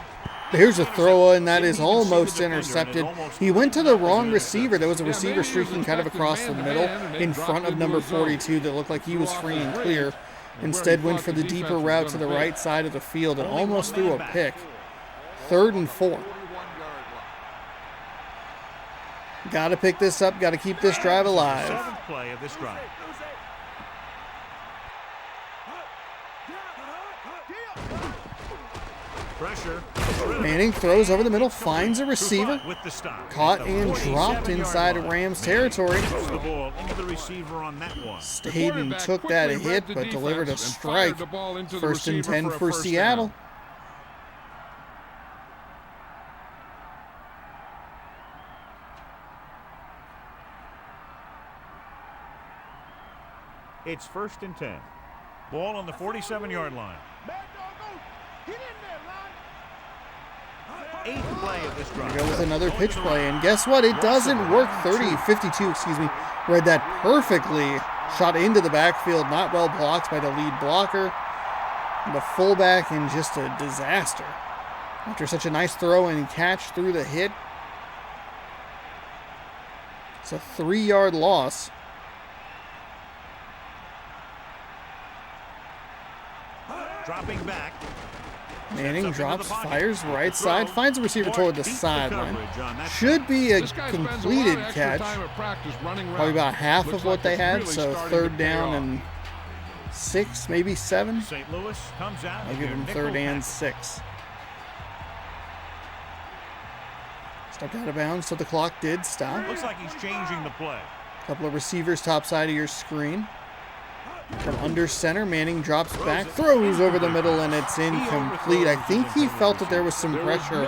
S1: Here's a throw, and that is almost intercepted. He went to the wrong receiver. There was a receiver streaking kind of across the middle in front of number 42 that looked like he was free and clear. Instead went for the deeper route to the right side of the field and almost threw a pick. 3rd and 4. Got to pick this up. Got to keep this drive alive.
S2: 7th play of this drive. Pressure.
S1: Manning throws over the middle, finds a receiver.
S2: With the stop.
S1: Caught
S2: The
S1: and
S2: 47
S1: dropped
S2: yard
S1: inside of
S2: line.
S1: Rams
S2: Manning
S1: territory.
S2: throws the ball into the receiver on that one.
S1: Hayden took that hit, but delivered a strike. 1st and 10 for Seattle.
S2: It's 1st and 10. Ball on the 47-yard line. 8th play of this drive.
S1: Go with another pitch play, and guess what? It doesn't work. 52, excuse me. Read that perfectly. Shot into the backfield, not well blocked by the lead blocker. The fullback, and just a disaster. After such a nice throw and catch through the hit. It's a 3-yard loss.
S2: Dropping back.
S1: Manning drops, fires right side, finds a receiver toward the sideline. Should be a completed catch. Probably about half of what they had, so 3rd down and 6, maybe 7.
S2: St. Louis comes out.
S1: I'll give them 3rd and 6. Stepped out of bounds, so the clock did stop.
S2: Looks like he's changing the play.
S1: Couple of receivers top side of your screen. From under center, Manning drops back, throws over the middle, and it's incomplete. I think he felt that there was some pressure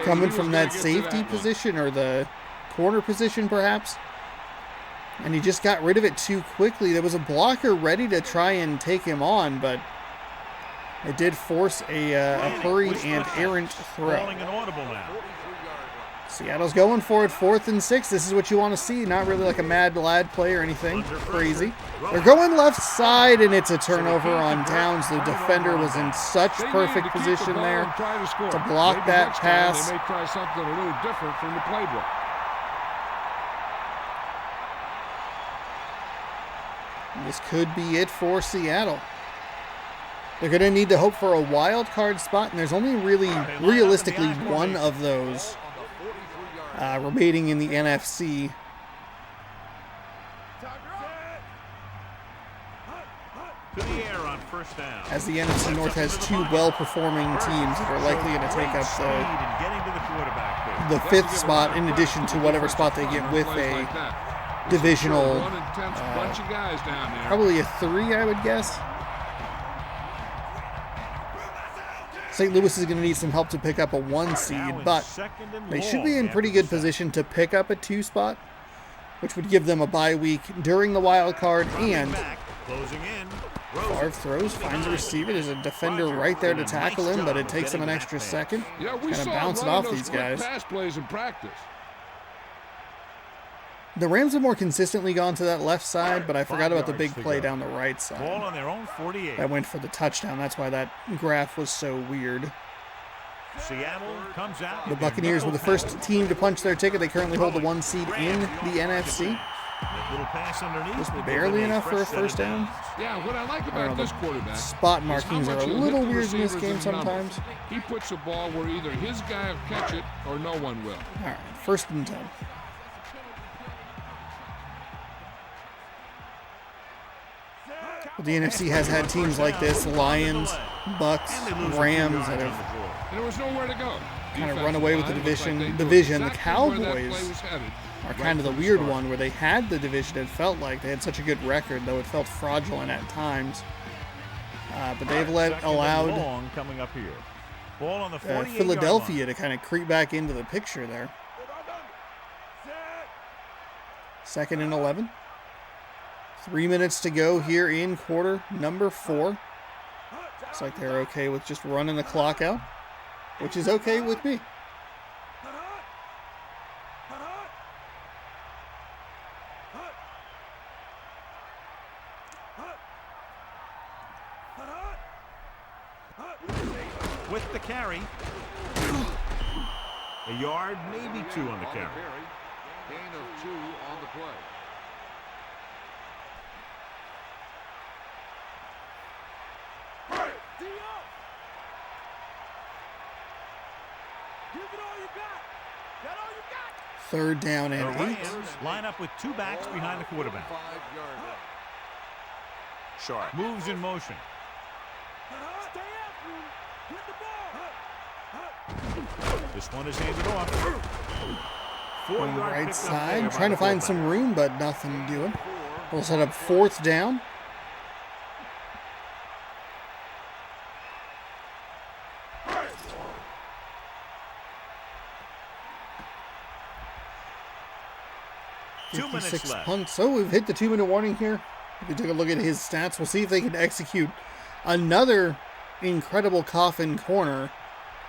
S1: coming from that safety position or the corner position, perhaps. And he just got rid of it too quickly. There was a blocker ready to try and take him on, but it did force a hurried and errant throw.
S2: Calling an audible now.
S1: Seattle's going for it, 4th and 6. This is what you want to see. Not really like a mad lad play or anything crazy. They're going left side, and it's a turnover on downs. The defender was in such perfect position there to block that pass.
S3: They may try something a little different from the playbook.
S1: This could be it for Seattle. They're going to need to hope for a wild card spot, and there's only really, realistically, one of those remaining in the NFC.
S2: To the air on 1st down.
S1: As the NFC North has 2 well-performing teams that are likely going to take up the 5th spot, in addition to whatever spot they get with a divisional, probably a 3, I would guess. St. Louis is going to need some help to pick up a 1 seed, but they should be in pretty good position to pick up a 2 spot, which would give them a bye week during the wild card. And Favre throws, finds a receiver. There's a defender right there to tackle him, but it takes him an extra second.
S3: Yeah, we
S1: kind of
S3: saw
S1: bounce it off these guys.
S3: Pass plays in practice.
S1: The Rams have more consistently gone to that left side, but I forgot about the big play down the right side.
S2: Ball on their own 48.
S1: That went for the touchdown. That's why that graph was so weird.
S2: Seattle comes out.
S1: The Buccaneers were the first team to punch their ticket. They currently hold the 1 seed in the NFC.
S2: Little pass underneath.
S1: Just barely enough for a first down.
S3: Yeah, what I like about this quarterback,
S1: spot markings are a little weird in this game sometimes.
S3: He puts the ball where either his guy will catch it or no one will.
S1: All right, 1st and 10. The NFC has had teams like this: Lions, Bucks, Rams, that have
S3: There was nowhere to go.
S1: kind of run away with the division. The Cowboys are kind of the weird one, where they had the division. It felt like they had such a good record, though it felt fraudulent at times. But they've allowed
S2: coming up here. Ball on the 48-yard
S1: Philadelphia to kind of creep back into the picture there. 2nd and 11. 3 minutes to go here in quarter number 4. Looks like they're okay with just running the clock out, which is okay with me.
S2: With the carry. A yard, maybe 2 on the carry.
S5: Gain of 2 on the play.
S1: Third down and 8.
S2: Rams line up with 2 backs behind the quarterback. Sharp moves in motion. This one is handed off.
S1: On the right side, trying to find some room, but nothing doing. We'll set up 4th down. Punts. So we've hit the 2-minute warning here. If we take a look at his stats, we'll see if they can execute another incredible coffin corner.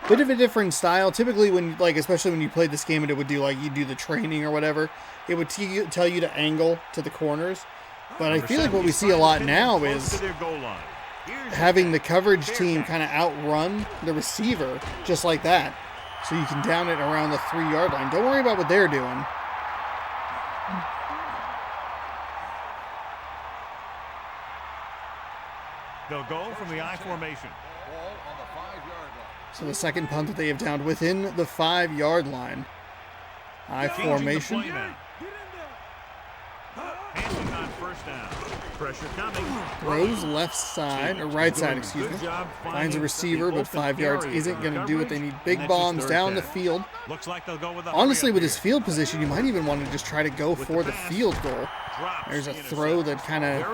S1: Bit of a different style. Typically, especially when you played this game and it would do you do the training or whatever, it would tell you to angle to the corners. But I feel like what we see a lot now is having the coverage team kind of outrun the receiver just like that, so you can down it around the 3-yard line. Don't worry about what they're doing.
S2: They'll go from the I formation.
S1: So the second punt that they have downed within the 5-yard line. I formation.
S2: Handling on 1st down. Pressure coming.
S1: Throws left side, or right side, excuse me. Finds a receiver, but 5 yards isn't going to do it. They need big bombs down the field.
S2: Looks like they'll go with
S1: Honestly, with his field position, you might even want to just try to go for the field goal. There's a throw that kind of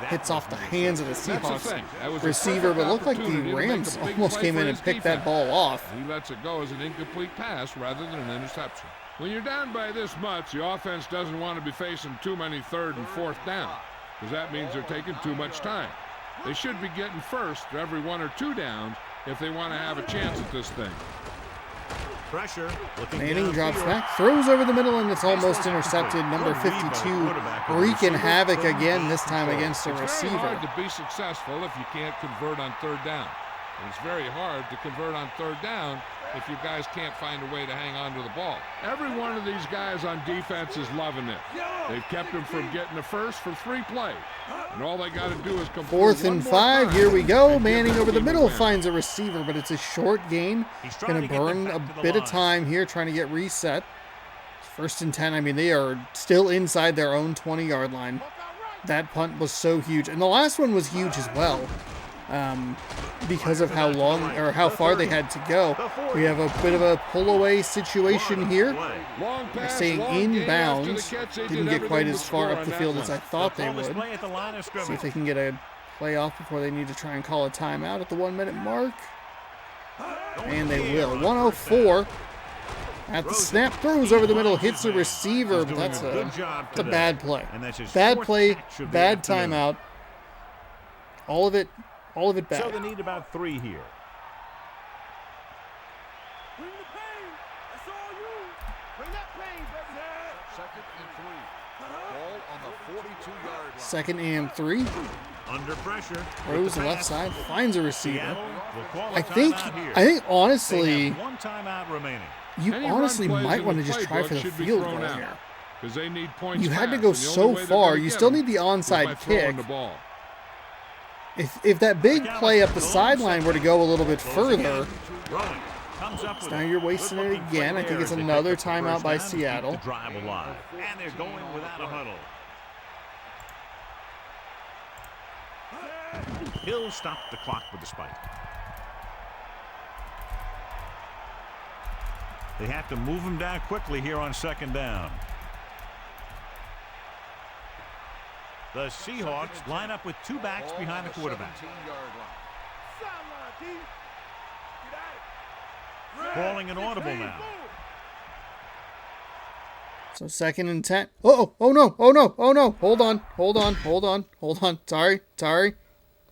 S1: hits off the hands of the Seahawks receiver, but looked like the Rams almost came in and picked that ball off.
S3: He lets it go as an incomplete pass rather than an interception. When you're down by this much, the offense doesn't want to be facing too many 3rd and 4th down, because that means they're taking too much time. They should be getting first every 1 or 2 downs if they want to have a chance at this thing.
S2: Pressure.
S1: Manning drops back, throws over the middle, and it's almost intercepted. Number 52 wreaking havoc again, this time against a receiver.
S3: It's very hard to be successful if you can't convert on 3rd down. And it's very hard to convert on 3rd down if you guys can't find a way to hang on to the ball. Every one of these guys on defense is loving it. They've kept them from getting a first for 3 plays. And all they got to do is complete
S1: 4th and 5. Here we go. Manning over the middle finds a receiver, but it's a short gain. Going to burn a bit of time here trying to get reset. 1st and 10. I mean, they are still inside their own 20-yard line. That punt was so huge. And the last one was huge as well. Because of how long or how far they had to go. We have a bit of a pull-away situation here. They're staying inbounds. Didn't get quite as far up the field as I thought they would. See if they can get a play off before they need to try and call a timeout at the 1-minute mark. And they will. 104 at the snap. Throws over the middle. Hits the receiver. But that's a bad play. Bad play. Bad timeout. All of it bad.
S2: So they need about 3 here.
S1: Second and 3.
S2: Under pressure.
S1: Throws the left side. Finds a receiver.
S2: I
S1: think honestly,
S2: one timeout remaining.
S1: you
S3: Any
S1: honestly
S3: run plays
S1: might
S3: in
S1: want
S3: the
S1: to just try for the
S3: playbook should be
S1: field
S3: thrown
S1: goal
S3: out,
S1: here.
S3: 'cause they need points
S1: You had to
S3: fast,
S1: go
S3: and the
S1: so
S3: only way they're
S1: far.
S3: gonna
S1: You
S3: get
S1: still
S3: them
S1: need the
S3: is by
S1: onside
S3: throwing
S1: kick.
S3: the ball.
S1: If that big play up the sideline were to go a little bit further,
S2: Rowing. Comes up with
S1: now you're wasting it again. I think it's another timeout by Seattle.
S2: The drive alive. And they're going without a huddle. Hill stopped the clock with the spike. They have to move him down quickly here on second down. The Seahawks line up with 2 backs behind the quarterback. Calling an audible now.
S1: So second and 10. Oh no. Hold on. Sorry.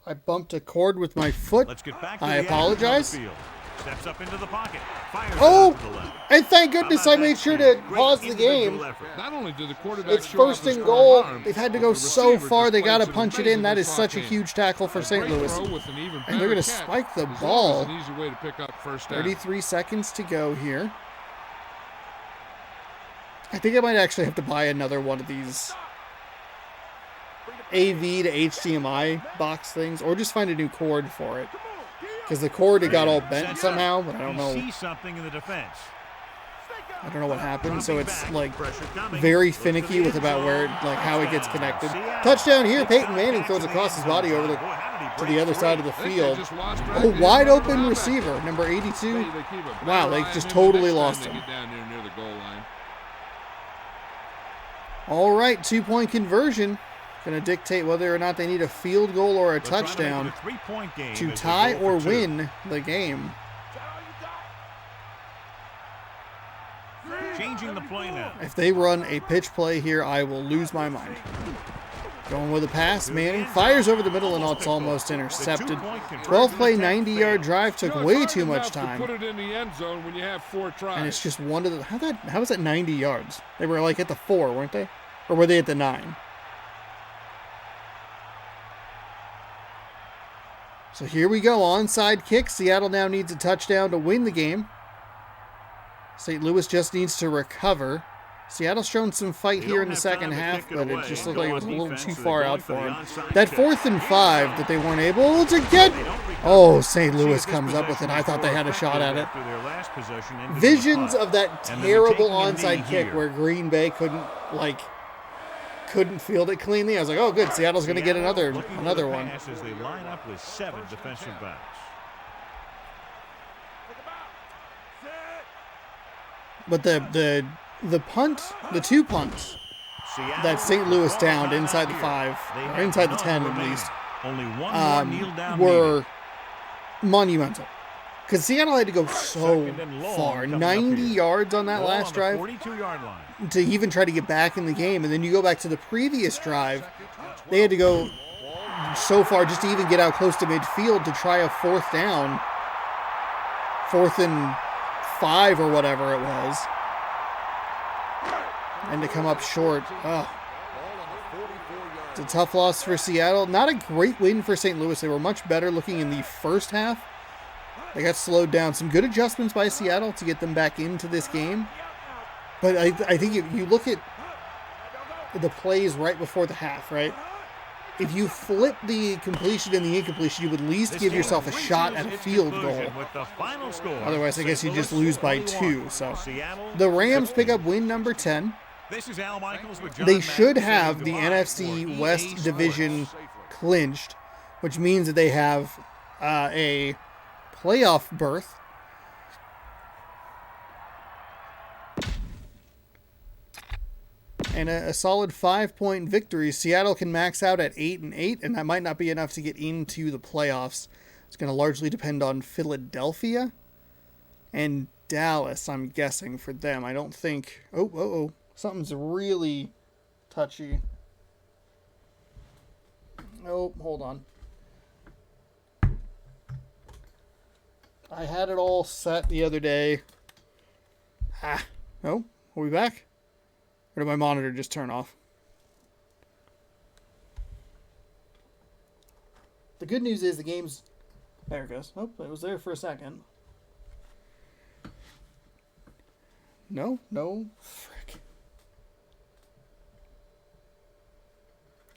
S1: I bumped a cord with my foot.
S2: Let's get back to
S1: I
S2: the
S1: apologize.
S2: field. Steps up into the pocket. Fires
S1: Oh,
S2: it to the left.
S1: and thank goodness
S2: How
S1: I
S2: about
S1: made
S2: that
S1: sure
S2: speed?
S1: to
S2: Great
S1: pause the
S2: individual
S1: game.
S2: effort.
S3: Not only did the quarterback
S1: It's
S3: show off
S1: first
S3: his
S1: and
S3: strong
S1: goal.
S3: arm,
S1: They've had to
S3: but
S1: go
S3: the
S1: so
S3: receiver
S1: far. They
S3: just
S1: got to
S3: plays
S1: punch it
S3: amazing
S1: in. That is
S3: soft
S1: such a
S3: hand.
S1: huge tackle for
S3: A
S1: St.
S3: great
S1: Louis.
S3: throw with an even
S1: And they're going to
S3: better catch.
S1: spike the
S3: As long as
S1: ball.
S3: it's an easy way to pick up first down.
S1: 33 seconds to go here. I think I might actually have to buy another one of these AV to HDMI box things, or just find a new cord for it. Because the cord, it got all bent somehow, but I don't know.
S2: See something in the defense.
S1: I don't know what happened. So it's like very finicky with about where, how it gets connected. Touchdown here. Peyton Manning throws across his body over to the other side of the
S3: I think they
S1: field.
S3: just lost
S1: A
S3: Bradley.
S1: wide
S3: Another
S1: open
S3: linebacker.
S1: receiver, number 82.
S3: They keep a better
S1: Wow, they
S3: eye on
S1: just
S3: him
S1: totally
S3: the next
S1: lost
S3: time
S1: him.
S3: they get down there near the goal line.
S1: All right, 2-point conversion. Going to dictate whether or not they need a field goal or a touchdown to tie or win the game.
S2: Changing the play now.
S1: If they run a pitch play here, I will lose my mind. Going with a pass, Manning fires over the middle and it's almost intercepted. 12-play, 90-yard drive took way
S3: It's
S1: too
S3: hard
S1: much
S3: enough to
S1: time.
S3: put it in the end zone when you have 4 tries.
S1: And it's just one of the... How was that 90 yards? They were at the 4, weren't they? Or were they at the 9? So here we go, onside kick. Seattle now needs a touchdown to win the game. St. Louis just needs to recover. Seattle's shown some fight here in the second half, but it just looked like it was a little too far out for him. That 4th and 5 that they weren't able to get. Oh, St. Louis comes up with it. I thought they had a shot at it. Visions of that terrible onside kick where Green Bay couldn't field it cleanly. I was like, oh, good. Seattle's going to get another one.
S2: As they line up with 7 defensive backs.
S1: But the punt, the 2 punts that St. Louis downed inside the 5, or inside the 10 at least,
S2: Only one more kneel down
S1: were monumental. Because Seattle had to go so far, 90 yards on that last drive,
S2: 42-yard line.
S1: to even try to get back in the game. And then you go back to the previous drive, they had to go so far just to even get out close to midfield to try a 4th down, 4th and 5 or whatever it was, and to come up short. It's a tough loss for Seattle. Not a great win for St. Louis. They were much better looking in the first half. They got slowed down. Some good adjustments by Seattle to get them back into this game. But I think if you look at the plays right before the half, right? If you flip the completion and the incompletion, you would at least give yourself a shot at a field goal. Otherwise, I guess you just lose by 2. So the Rams pick up win number 10. They should have the NFC West division clinched, which means that they have a playoff berth. And a solid 5-point victory. Seattle can max out at 8-8, and that might not be enough to get into the playoffs. It's going to largely depend on Philadelphia and Dallas, I'm guessing, for them. I don't think... Oh. Something's really touchy. Oh, hold on. I had it all set the other day. Oh, are we back? Or did my monitor just turn off? The good news is the game's... There it goes. Oh, it was there for a second. No. Frick.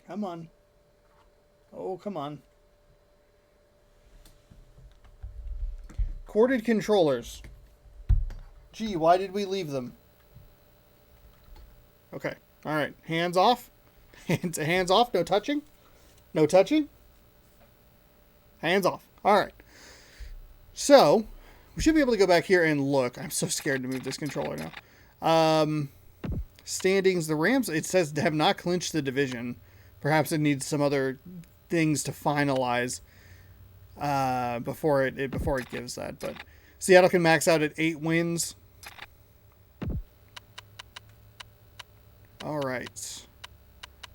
S1: Come on. Oh, come on. Corded controllers. Gee, why did we leave them? Okay. All right. Hands off. Hands off. No touching. No touching. Hands off. All right. So, we should be able to go back here and look. I'm so scared to move this controller now. Standings. The Rams, it says, have not clinched the division. Perhaps it needs some other things to finalize before it gives that. But Seattle can max out at 8 wins. All right.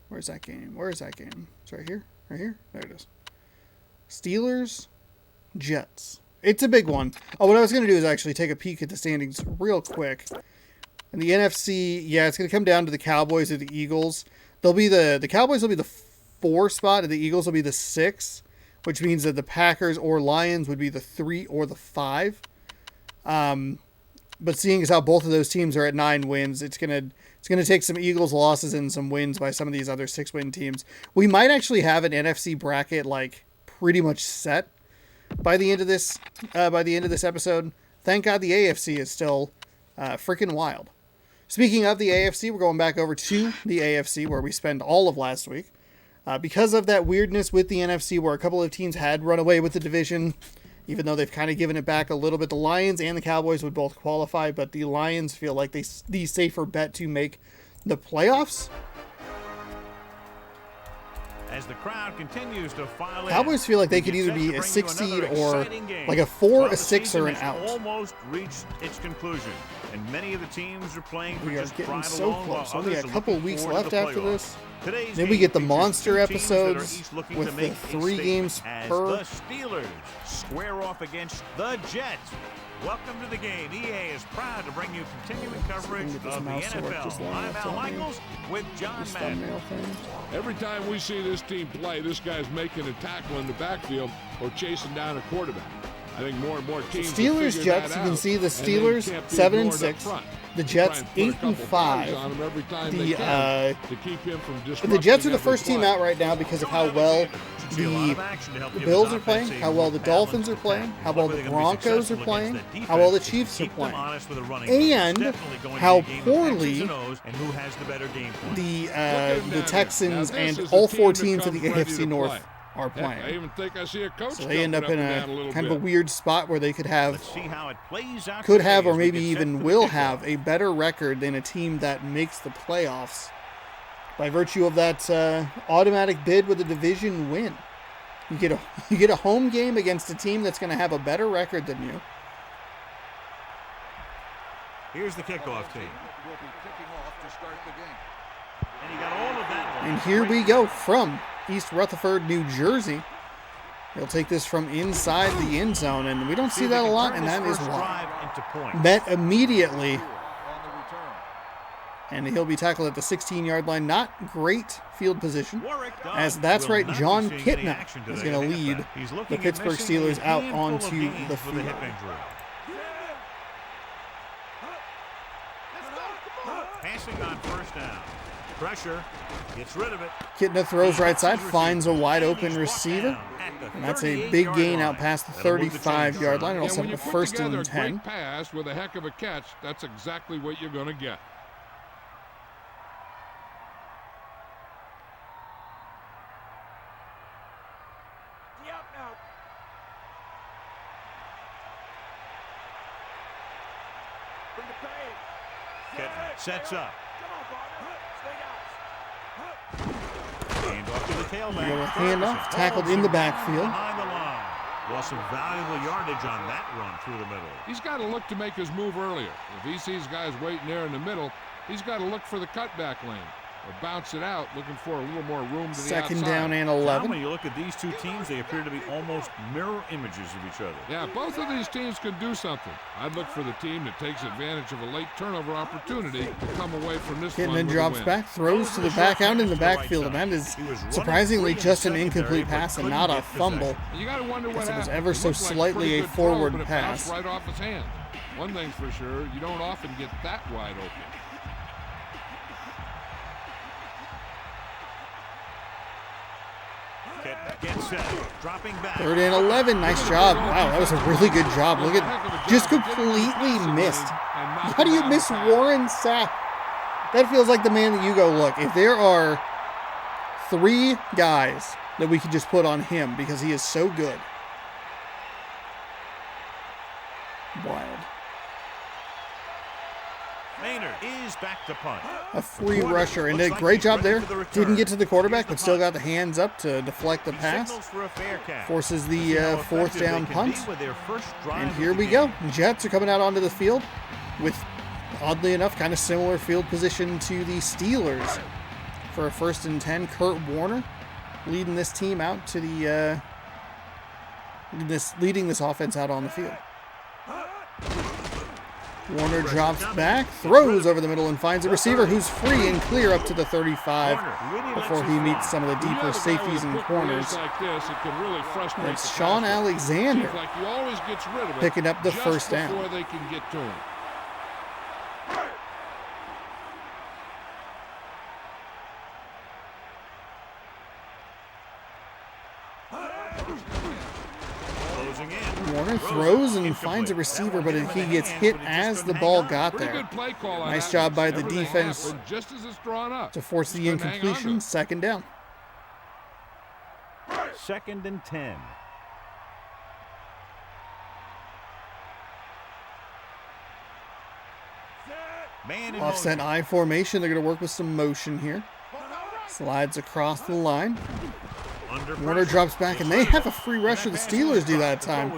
S1: Where's that game? It's right here. Right here. There it is. Steelers, Jets. It's a big one. Oh, what I was going to do is actually take a peek at the standings real quick. In the NFC, yeah, it's going to come down to the Cowboys or the Eagles. The Cowboys will be the 4 spot, and the Eagles will be the 6, which means that the Packers or Lions would be the 3 or the 5. But seeing as how both of those teams are at 9 wins, it's gonna take some Eagles losses and some wins by some of these other 6-win teams. We might actually have an NFC bracket like pretty much set by the end of this episode. Thank God the AFC is still freaking wild. Speaking of the AFC, we're going back over to the AFC where we spent all of last week. Because of that weirdness with the NFC where a couple of teams had run away with the division, even though they've kind of given it back a little bit. The Lions and the Cowboys would both qualify, but the Lions feel like the safer bet to make the playoffs.
S2: As the crowd continues to file in,
S1: Cowboys feel like they could either be a 6 seed or like a 4, a 6, or an out.
S2: Almost reached its conclusion, and many of the teams are playing for
S1: We are
S2: just
S1: getting
S2: pride
S1: so
S2: alone,
S1: close.
S2: while
S1: Only a
S2: others are
S1: couple
S2: looking
S1: weeks
S2: forward to
S1: left
S2: the
S1: after
S2: playoffs.
S1: this.
S2: Today's
S1: Then we
S2: game
S1: get the
S2: features
S1: monster
S2: two teams that are
S1: episodes
S2: each looking
S1: with
S2: to
S1: the
S2: make a
S1: 3
S2: statement
S1: games
S2: as
S1: per.
S2: the Steelers square off against the Jets. Welcome to the game. EA is proud to bring you continuing coverage of the NFL. I'm Al Michaels with John Madden.
S3: Every time we see this team play, this guy's making a tackle in the backfield or chasing down a quarterback. I think more and more teams.
S1: Steelers, Jets. You can see the Steelers 7-6. The Jets 8-5. The Jets are the first team out right now because of how well the Bills are playing, how well the Dolphins are playing, how well the Broncos are playing, how well the Chiefs are playing, and how poorly the Texans and all 4 teams of the AFC North are playing.
S3: I even think I see a coach.
S1: So they end up in a kind of a weird spot where they could have, or maybe even will have a better record than a team that makes the playoffs by virtue of that automatic bid with a division win. You get a home game against a team that's going to have a better record than you.
S2: Here's the kickoff team.
S5: Will be kicking off to start the game.
S2: And he got all of that.
S1: And here we go from East Rutherford, New Jersey. He'll take this from inside the end zone, and we don't see that a lot, and that is why. Met immediately. And he'll be tackled at the 16-yard line. Not great field position, as that's right, John Kitna is going to lead the Pittsburgh Steelers out onto the field.
S2: Passing on first down. Pressure. Gets rid of it.
S1: Kitna throws right side, finds a wide open receiver. And that's a big gain out past the 35-yard line. It'll set up a first and 10.
S3: Great pass with a heck of a catch, that's exactly what you're going to get.
S2: Sets up. Hand off to the tailback.
S1: Handoff, tackled in the backfield.
S2: Behind the line. Lost some valuable yardage on that run through the middle.
S3: He's got to look to make his move earlier. If he sees guys waiting there in the middle, he's got to look for the cutback lane or bounce it out, looking for a little more room to the outside.
S1: Second down and 11.
S2: When you look at these two teams, they appear to be almost mirror images of each other.
S3: Yeah, both of these teams can do something. I'd look for the team that takes advantage of a late turnover opportunity to come away from this one
S1: Kidman
S3: with
S1: drops
S3: a win.
S1: back, throws to the back out in the backfield, and that is surprisingly just an incomplete pass and not a fumble.
S3: You got to wonder what
S1: It was
S3: happened.
S1: ever so
S3: It looked like
S1: slightly
S3: pretty
S1: a
S3: good throw,
S1: forward
S3: but it
S1: pass.
S3: bounced right off his hand. One thing's for sure, you don't often get that wide open.
S2: Gets set, dropping back.
S1: 3rd and 11. Nice job. Wow, that was a really good job. Look at, just completely missed. How do you miss Warren Sapp? That feels like the man that you go, look, if there are 3 guys that we could just put on him because he is so good. Wild.
S2: Maynard is back to punt.
S1: A free rusher, and did a great job there. Didn't get to the quarterback, but still got the hands up to deflect the pass. Forces the 4th down punt. And here we go. Jets are coming out onto the field with, oddly enough, kind of similar field position to the Steelers. For a 1st and 10, Kurt Warner leading this team out to the leading this offense out on the field. Warner drops back, throws over the middle, and finds a receiver who's free and clear up to the 35 before he meets some of the deeper safeties and corners. It's Sean Alexander picking up the 1st down. Warner throws and finds a receiver, but he gets hit as the ball got there. Nice job by the defense to force the incompletion. 2nd down.
S2: 2nd and 10.
S1: Offset I formation. They're going to work with some motion here. Slides across the line. Warner drops back, and they have a free rusher. The Steelers do that time.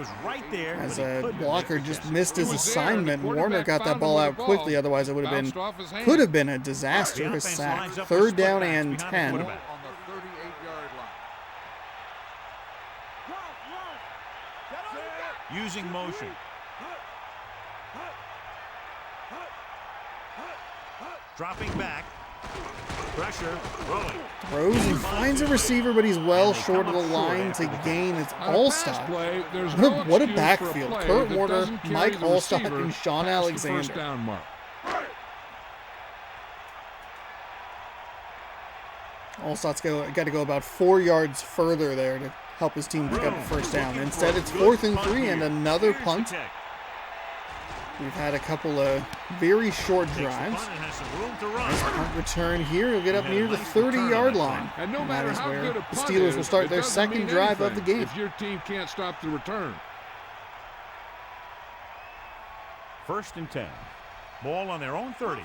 S1: As a blocker just missed his assignment, Warner got that ball out quickly. Otherwise, it would have been, could have been a disastrous sack. 3rd down and 10.
S2: Using motion. Dropping back. Pressure, rolling.
S1: Throws and finds a receiver, but he's well short of the line to gain. It's Allstott. What a backfield. Kurt Warner, Mike Allstott, and Sean Alexander. Allstott's got to go about 4 yards further there to help his team pick up a 1st down. Instead, it's 4th and 3 and another punt. We've had a couple of very short drives. Nice punt return here. He'll get up near the 30-yard line. And that is where the Steelers will start their 2nd drive of the game.
S3: If your team can't stop the return.
S2: 1st and 10. Ball on their own 30.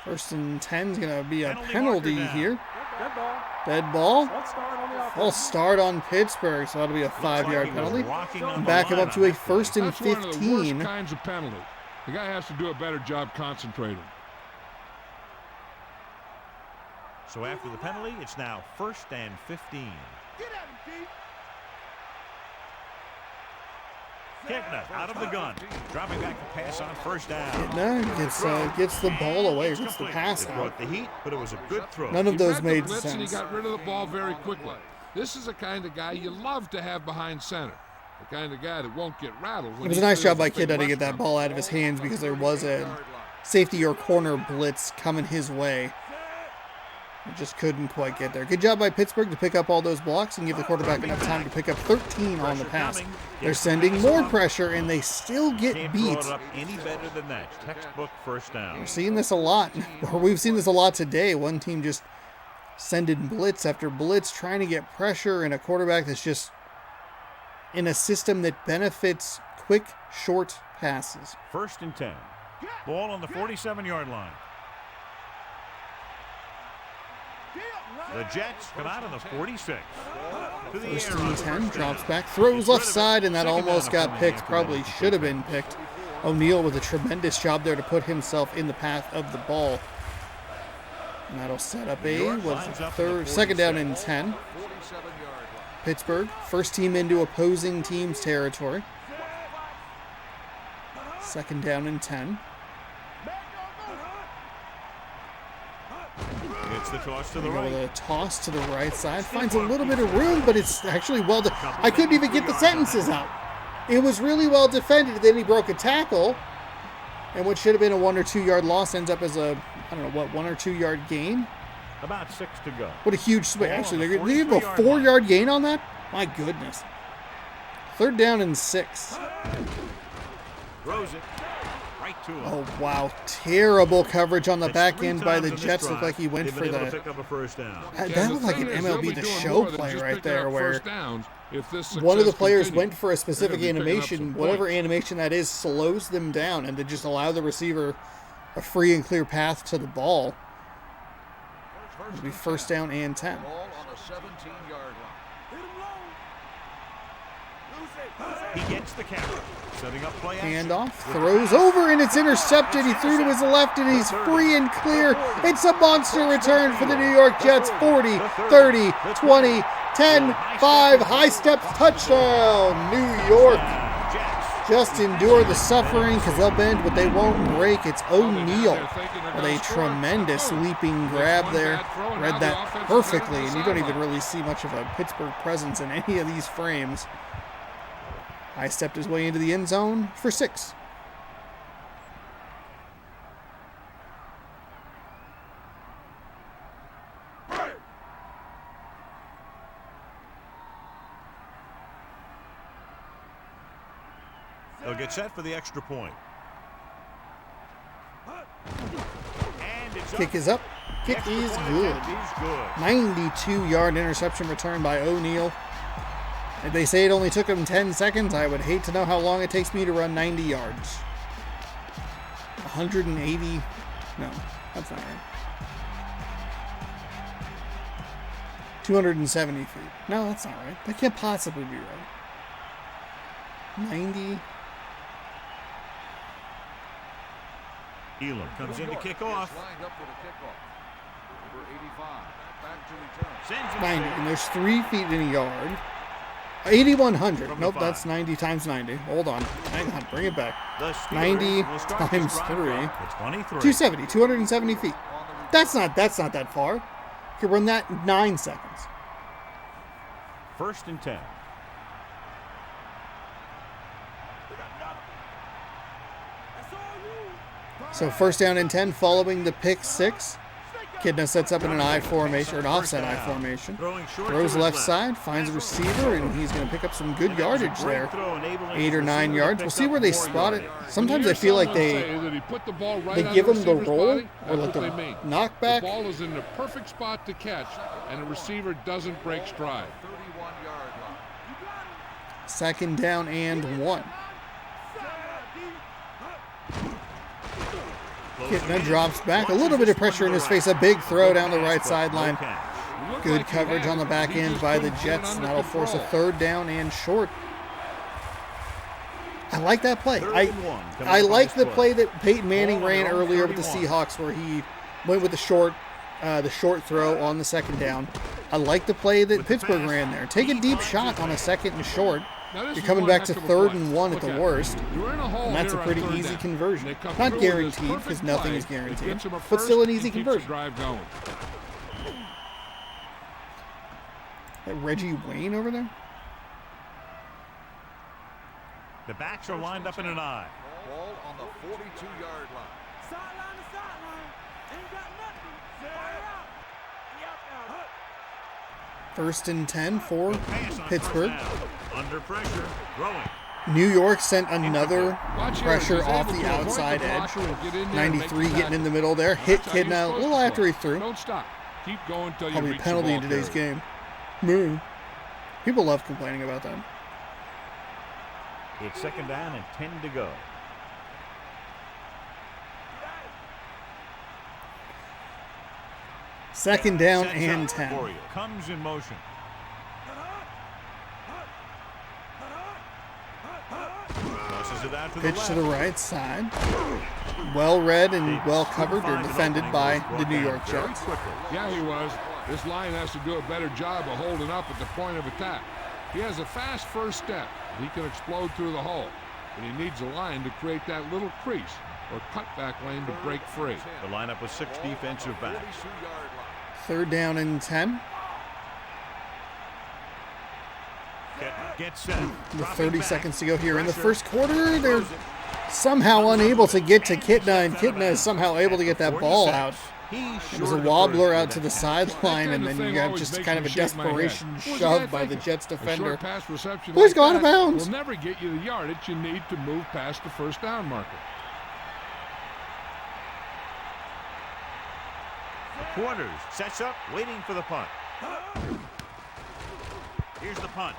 S1: First and 10 is going to be a penalty here. Dead ball. False start on Pittsburgh, so that'll be a 5-yard penalty. Back him up to a 1st and 15.
S3: That's one of the worst kinds of penalty. The guy has to do a better job concentrating.
S2: So after the penalty, it's now 1st and 15. Kipna out of the gun, dropping back to pass on 1st down.
S1: Kipna gets the ball away, gets the pass out.
S2: The heat, but it was a good throw.
S1: None of those made
S3: sense.
S1: sense.
S3: And he got rid of the ball very quickly. This is the kind of guy you love to have behind center. The kind of guy that won't get rattled.
S1: It was a nice job by Kidda to get that ball out of his hands because there was a safety or corner blitz coming his way. It just couldn't quite get there. Good job by Pittsburgh to pick up all those blocks and give the quarterback enough time to pick up 13 on the pass. They're sending more pressure, and they still get beat.
S2: Any better than that. Textbook 1st down.
S1: We're seeing this a lot. We've seen this a lot today. One team just sending blitz after blitz, trying to get pressure, and a quarterback that's just in a system that benefits quick, short passes.
S2: 1st and 10. Ball on the 47-yard line. The Jets come out on the 46. To the
S1: First
S2: air
S1: and
S2: on
S1: 10,
S2: first
S1: drops
S2: down.
S1: back, throws
S2: Gets
S1: left
S2: rid of it.
S1: side, and that
S2: Second
S1: almost
S2: down
S1: got
S2: and
S1: picked.
S2: 49
S1: Probably
S2: for
S1: should have
S2: Pittsburgh.
S1: been picked. O'Neal with a tremendous job there to put himself in the path of the ball. And that'll set up
S2: New York
S1: a
S2: lines up in the
S1: second down
S2: 46.
S1: and 10.
S5: 47-yard line.
S1: Pittsburgh, first team into opposing team's territory. Second down and 10.
S2: It's the toss to the
S1: With
S2: right.
S1: a toss to the right side. Finds a little bit of room, but it's actually well done. I couldn't even get the sentences out. It was really well defended. Then he broke a tackle. And what should have been a 1 or 2 yard loss ends up as a, I don't know, what, 1 or 2 yard gain?
S2: About 6 to go.
S1: What a huge swing.
S2: Ball on
S1: Actually,
S2: the
S1: they're going to go
S2: 43-yard
S1: 4
S2: line.
S1: yard gain on that? My goodness. Third down and 6.
S2: Throws it right to him.
S1: Oh, wow. Terrible coverage on the
S2: That's
S1: back
S2: 3
S1: end by the
S2: times in this
S1: Jets. Looked
S2: drive.
S1: like he went
S2: They've
S1: for
S2: been able to
S1: the...
S2: pick up a first down.
S1: That looked like an MLB The Show play right there where one of the players went for a specific animation. Whatever animation that is slows them down and they just allow the receiver a free and clear path to the ball. It'll be first down and 10.
S5: Ball on the 17-yard line.
S2: He gets the camera. Setting up play action.
S1: Handoff, throws over, and it's intercepted. He threw to his left, and he's free and clear. It's a monster return for the New York Jets. 40, 30, 20, 10, 5, high step touchdown, New York. Just endure the suffering because they'll bend, but they won't break. It's O'Neal with a tremendous leaping grab there. Read that perfectly, and you don't even really see much of a Pittsburgh presence in any of these frames. High stepped his way into the end zone for 6.
S2: They'll get set for the extra point. And it's
S1: Kick is up. Kick
S2: Extra
S1: is
S2: point
S1: good.
S2: attempt is good.
S1: 92-yard interception return by O'Neal. If they say it only took him 10 seconds, I would hate to know how long it takes me to run 90 yards. 180. No, that's not right. 270 feet. No, that's not right. That can't possibly be right. 90.
S2: Elam comes in to kick off.
S5: Lined up for the kickoff. Number 85. Back to return.
S2: Sends it
S1: 90.
S2: straight.
S1: And there's 3 feet in a yard. 8,100.
S2: From the
S1: Nope,
S2: 5.
S1: that's 90 times 90. Hold on. Hang on. Bring it back.
S2: The Steelers
S1: 90
S2: will start this
S1: times
S2: drive
S1: 3.
S2: off at 23.
S1: 270. 270 feet. That's not that far. You can run that in 9 seconds.
S2: First and 10.
S1: So first down and 10 following the pick 6. Kidna sets up in an I formation, or an offset I formation.
S2: Throwing short
S1: Throws
S2: to his
S1: left side, finds a receiver, and he's going to pick up some good yardage there. 8 or 9 yards. We'll see where they spot it. Sometimes I feel like they give him the roll or like the
S3: The
S1: knockback.
S3: ball is in the perfect spot to catch, and the receiver doesn't break stride.
S5: 31-yard line.
S1: Second down and 1. Kidna drops back. A little bit of pressure in his face. A big throw down the right sideline. Good coverage on the back end by the Jets, and that'll force a third down and short. I like that play. I like the play that Peyton Manning ran earlier with the Seahawks where he went with the short throw on the second down. I like the play that Pittsburgh ran there. Take a deep shot on a second and short. You're coming back to third and 1 at the worst. And that's a pretty easy conversion. Not guaranteed because nothing is guaranteed, but still an easy conversion. That Reggie Wayne over there?
S2: The backs are lined up in an I.
S5: Ball on the 42-yard line.
S1: First and 10 for
S2: Pass on
S1: Pittsburgh.
S2: first down. Under pressure. Throwing.
S1: New York sent another pressure off the outside edge. 93 getting in the middle there. Hit Kidna a little after he threw.
S3: Don't stop. Keep going till you
S1: Probably
S3: reach the
S1: penalty
S3: ball
S1: in today's
S3: carrier.
S1: game. Moo. People love complaining about that.
S2: It's second down and 10 to go.
S1: Second down
S2: Sets
S1: and
S2: up
S1: 10.
S2: for you. Comes in motion. Tosses it out to the
S1: Pitch
S2: left.
S1: to the right side. Well read and well covered or defended by the New York
S2: Very
S1: Jets.
S2: quickly.
S3: Yeah, he was. This line has to do a better job of holding up at the point of attack. He has a fast first step. He can explode through the hole. But he needs a line to create that little crease or cutback lane to break free.
S2: The lineup with 6 defensive backs.
S1: Third down and 10.
S2: Get set.
S1: With 30 seconds to go here in the first quarter. They're somehow unable to get to Kitna, and Kitna is somehow able to get that ball out. It was a wobbler out to the sideline, and then you have just kind of a desperation shove by the Jets defender. Who's gone out of bounds?
S3: Will never get you the yardage you need to move past the first down marker.
S2: Quarters sets up, waiting for the punt. Here's the punt.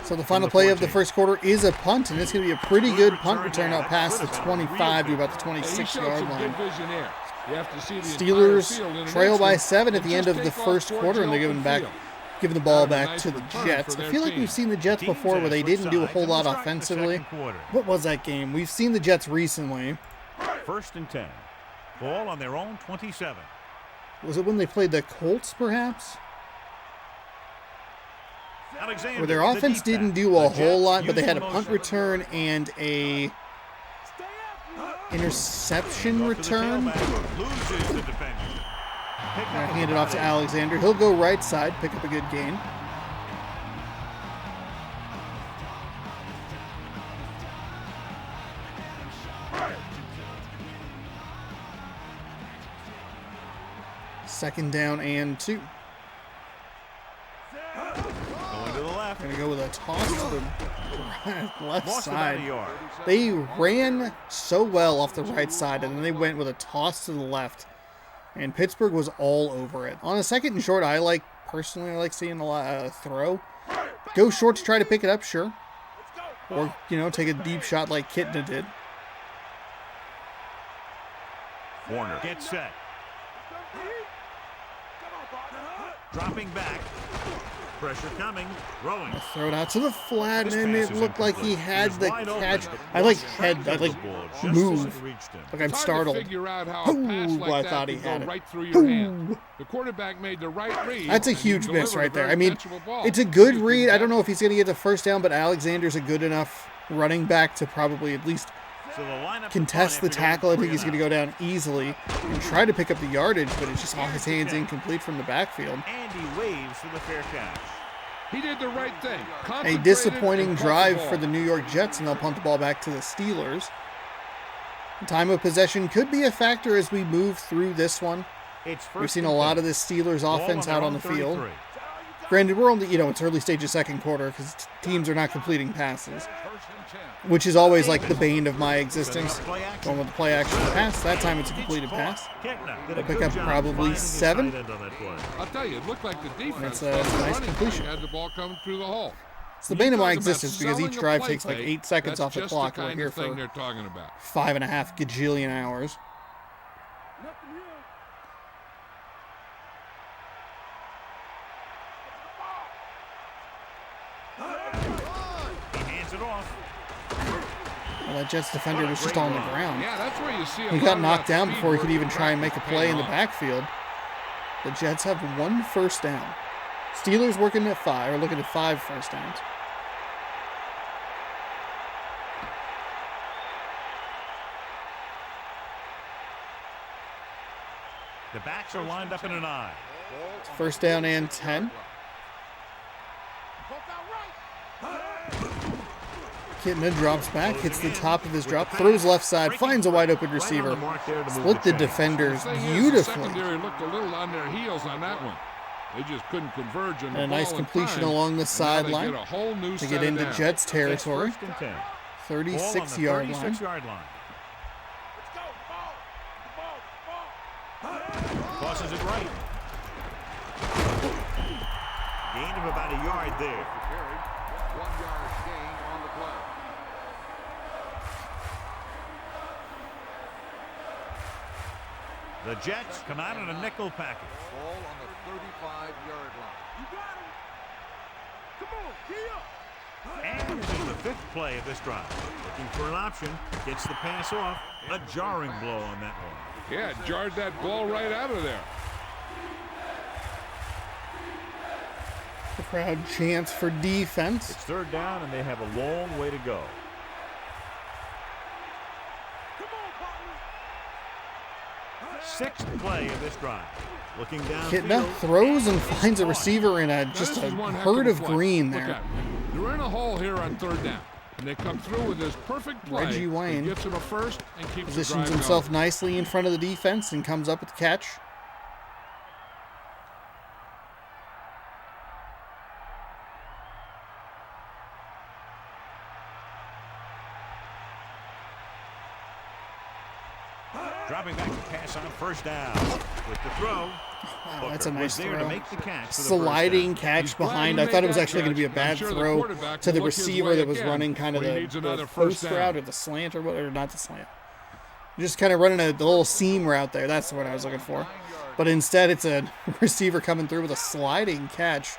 S1: So the final play of the first quarter is a punt, and it's going to be a pretty good punt return out past the 25 to about the 26-yard line. Steelers trail by 7 at the end of the first quarter, and they're giving the ball back to the Jets. I feel like we've seen the Jets before where they didn't do a whole lot offensively. What was that game? We've seen the Jets recently.
S2: First and 10. Ball on their own 27.
S1: Was it when they played the Colts, perhaps?
S2: Alexander,
S1: Where their offense didn't do a whole lot, but they had a punt return and a interception return.
S2: Loses the defender.
S1: Gonna hand it off to Alexander. He'll go right side, pick up a good gain. Second down and 2.
S2: Going to the left.
S1: Gonna go with a toss to the left
S2: Lost about a
S1: side.
S2: yard.
S1: They ran so well off the right side, and then they went with a toss to the left. And Pittsburgh was all over it. On a second and short, personally I like seeing a throw. Go short to try to pick it up, sure. Or, take a deep shot like Kitna did.
S2: Warner gets set. Dropping back. Pressure coming. Throwing.
S1: Throw it out to the flat, and it looked like he had the catch. I move. Like I'm startled. I thought he had it.
S3: Right through your hand. The quarterback made the right read.
S1: That's a huge miss right there. I mean, it's a good read. I don't know if he's going to get the first down, but Alexander's a good enough running back to probably at least contest the tackle. I think he's going to go down easily and try to pick up the yardage, but it's just off his hands incomplete from the backfield.
S2: And he waves for the fair catch.
S3: He did the right thing.
S1: A disappointing drive for the New York Jets, and they'll punt the ball back to the Steelers. Time of possession could be a factor as we move through this one. We've seen a lot of this Steelers offense out on the field. Granted, we're only, it's early stages second quarter because teams are not completing passes, which is always like the bane of my existence. Going with the play action pass. That time it's a completed pass. They'll pick up probably 7.
S3: I'll tell you, it looked like the defense.
S1: That's a nice completion.
S3: Had the ball coming through the hole.
S1: It's the bane of my existence because each drive takes like 8 seconds off the clock. We're here for 5.5 gajillion hours. Well, that Jets defender was just on the ground.
S3: Yeah, that's where you see
S1: he got knocked down before he could even try and make a play in the backfield. The Jets have 1 first down. Steelers looking at 5 first downs.
S2: The backs are lined up in an eye.
S1: First down and 10. Kitna drops back, hits the top of his drop, throws left side, finds a wide open receiver. Split the defenders beautifully.
S3: Secondary looked a little on their heels on that one. They just couldn't converge on the
S1: And a nice completion along the sideline to get into Jets territory. 36-yard line.
S2: Tosses it right. Gain of about a yard there.
S5: 1 yard gain on the play.
S2: The Jets come out in a nickel package.
S5: Ball on the 35-yard line. You got him. Come on, gee up.
S2: And this is the 5th play of this drive. Looking for an option. Gets the pass off. A jarring blow on that one.
S3: Yeah, jarred that ball right out of there.
S1: The crowd chants for defense.
S2: It's 3rd down, and they have a long way to go.
S5: Come on, partner.
S2: 6th play of this drive. Looking down.
S1: Kitna throws and finds a receiver in just a herd of green there.
S3: They're in a hole here on 3rd down, and they come through with this perfect play.
S1: Reggie Wayne
S3: He gets him a first and keeps
S1: positions himself nicely in front of the defense and comes up with the catch.
S2: Dropping back to pass on 1st down. With the throw.
S1: Wow, that's a nice
S2: there
S1: throw.
S2: to make the catch for the
S1: Sliding
S2: first down.
S1: catch behind. I thought it was actually going to be a bad throw to the receiver that was running kind of the post route or the slant or whatever. Not the slant. Just kind of running the little seam route there. That's what I was looking for. But instead, it's a receiver coming through with a sliding catch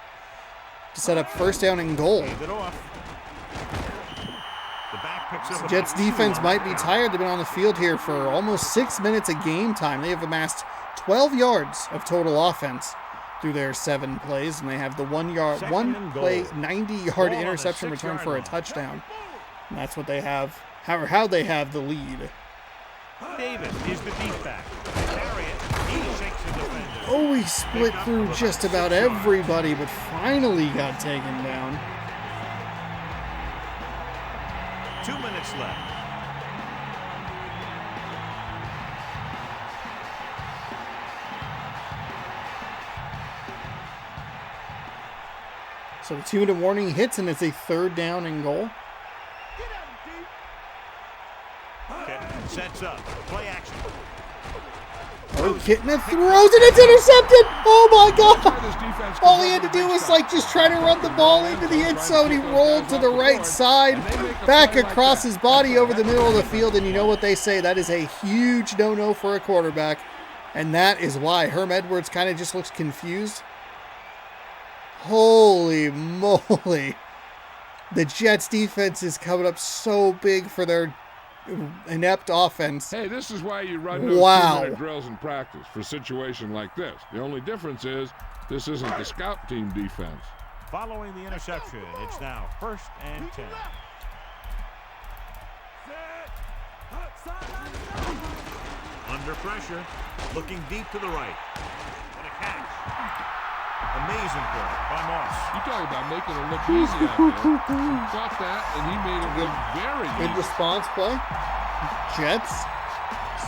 S1: to set up 1st down and goal.
S2: Gave it off. The back picks up
S1: Jets
S2: about 2
S1: defense
S2: yards.
S1: might be tired. They've been on the field here for almost 6 minutes of game time. They have amassed 12 yards of total offense through their 7 plays, and they have the 1 play, 90-yard interception return for a touchdown. And that's what they have, how they have the lead.
S2: Davis is the deep back. Carry it. He shakes the defender.
S1: Oh, he split through just about everybody, but finally got taken down.
S2: 2 minutes left.
S1: So the 2-minute warning hits, and it's a 3rd down and goal.
S2: Kitna sets up. Play action.
S1: Oh, Kitna throws it. It's intercepted. Oh, my God. All he had to do was just try to run the ball into the end zone. He rolled to the right side, back across his body over the middle of the field. And you know what they say? That is a huge no-no for a quarterback. And that is why Herm Edwards kind of just looks confused. Holy moly. The Jets defense is coming up so big for their inept offense.
S3: Hey, this is why you run those 2-minute drills in practice for a situation like this. The only difference is this isn't the scout team defense.
S2: Following the interception, it's now 1st and 10. Under pressure, looking deep to the right. What a catch. Amazing play by Moss.
S3: You talk about making it look easy out there. He caught that, and he made it look very
S1: Good
S3: easy.
S1: response play. Jets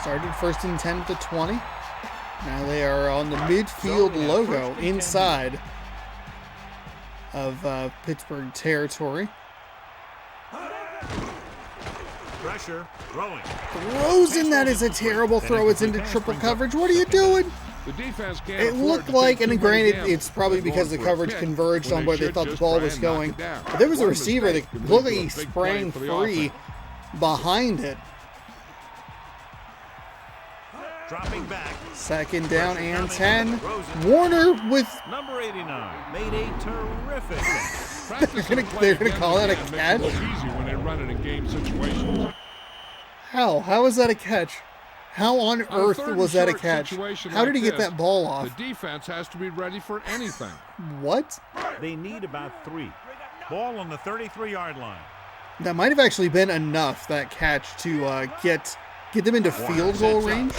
S1: started 1st and 10 at the 20. Now they are on the midfield logo inside of Pittsburgh territory.
S2: Pressure, throwing.
S1: Throws in. That is a terrible throw. It's into triple coverage. What are you doing?
S3: The defense can't
S1: It
S3: afford
S1: looked
S3: to
S1: like,
S3: take
S1: and
S3: too many
S1: granted,
S3: gambles
S1: it's probably
S3: by
S1: because the
S3: going for a
S1: coverage
S3: pick
S1: converged
S3: when
S1: on where they
S3: should
S1: thought the
S3: just
S1: ball
S3: try
S1: was
S3: and knock
S1: going.
S3: it down.
S1: But there was a
S3: One
S1: receiver
S3: mistake
S1: that
S3: could
S1: looked
S3: lead
S1: like
S3: to
S1: he
S3: a big play
S1: sprang
S3: for the
S1: free
S3: offense.
S1: behind it.
S2: Dropping back.
S1: 2nd down and 10. Warner with.
S2: Number 89 made a terrific catch.
S3: Practice
S1: They're
S3: and
S1: gonna
S3: play
S1: call
S3: again
S1: that a
S3: and
S1: catch?
S3: make it look easy when they run it in game situations.
S1: How is that a catch? How on
S3: On a
S1: earth
S3: third
S1: was
S3: and
S1: that a
S3: short
S1: catch?
S3: situation
S1: How did he
S3: like
S1: get
S3: this,
S1: that ball off?
S3: The defense has to be ready for anything.
S1: What?
S2: They need about 3. Ball on the 33-yard line.
S1: That might have actually been enough, that catch, to get them into field goal range.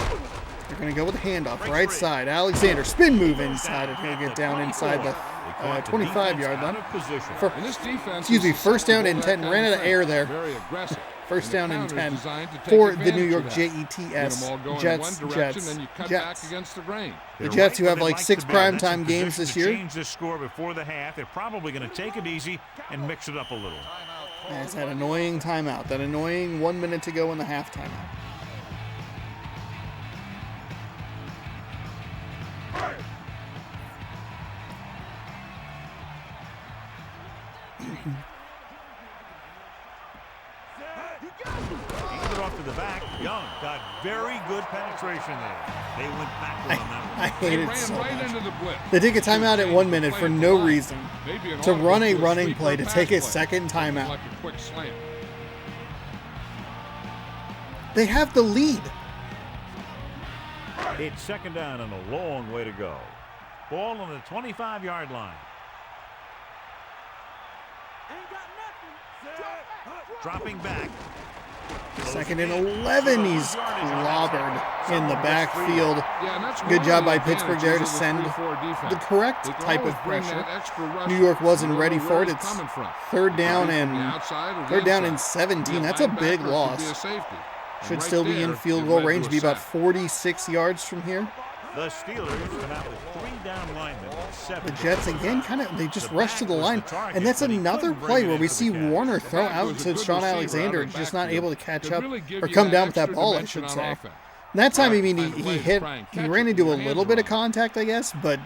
S1: They're going to go with a handoff, right side. Alexander, spin move inside, and he'll get down inside the 25-yard line.
S3: And this defense
S1: Excuse me,
S3: is
S1: 1st down
S3: susceptible
S1: and
S3: to
S1: 10.
S3: that kind
S1: Ran
S3: of
S1: out of
S3: thing.
S1: air there.
S3: Very aggressive.
S1: 1st down and
S3: the
S1: 10
S3: counter is designed to take
S1: for the
S3: advantage
S1: New York
S3: of that.
S1: Jets.
S3: Get them all going in
S1: Jets,
S3: one direction,
S1: Jets,
S3: then you cut
S1: Jets.
S3: back against the grain.
S1: The Jets, who have like 6 primetime games this year.
S2: Change this score before the half. They're probably going to take it easy and mix it up a little.
S1: That's that annoying timeout. That annoying 1 minute to go in the half timeout.
S2: Handed it off to the back. Young got very good penetration there. They went backward on that one.
S1: I hate
S3: They
S1: it
S3: ran
S1: so
S3: right
S1: much.
S3: into the blitz.
S1: They take a timeout at 1 minute for no reason.
S3: Maybe an
S1: To run a
S3: audible
S1: running
S3: sweep or
S1: play, to
S3: pass
S1: take a
S3: play.
S1: second timeout.
S3: Like a quick slant.
S1: They have the lead.
S2: It's second down and a long way to go. Ball on the 25-yard line. Dropping back.
S1: Second and 11. He's clobbered in the backfield.
S3: Yeah, and that's
S1: Good
S3: one
S1: job
S3: of
S1: by
S3: the
S1: Pittsburgh
S3: advantages
S1: there to
S3: of the
S1: send
S3: 3-4 defense.
S1: the correct
S3: They can
S1: type
S3: always
S1: of
S3: bring
S1: pressure.
S3: that extra rush.
S1: New York wasn't
S3: You know
S1: ready
S3: where
S1: for it.
S3: he's
S1: It's
S3: coming from.
S1: third down
S3: From the
S1: and
S3: outside or the
S1: third down and
S3: inside.
S1: 17.
S3: Be a
S1: That's a big
S3: linebacker, could be
S1: loss.
S3: a safety. And
S1: Should
S3: right
S1: still be
S3: there,
S1: in field
S3: it
S1: goal
S3: led to
S1: range.
S3: a
S1: Be about
S3: sack.
S1: 46 yards from here.
S2: The Steelers come out with 3 down linemen.
S1: The Jets again they just rush to the line. And that's another play where we see Warner throw out to Sean Alexander, just not able to catch up or come down with that ball, I should say. And that time, I mean, he ran into a little bit of contact, I guess, but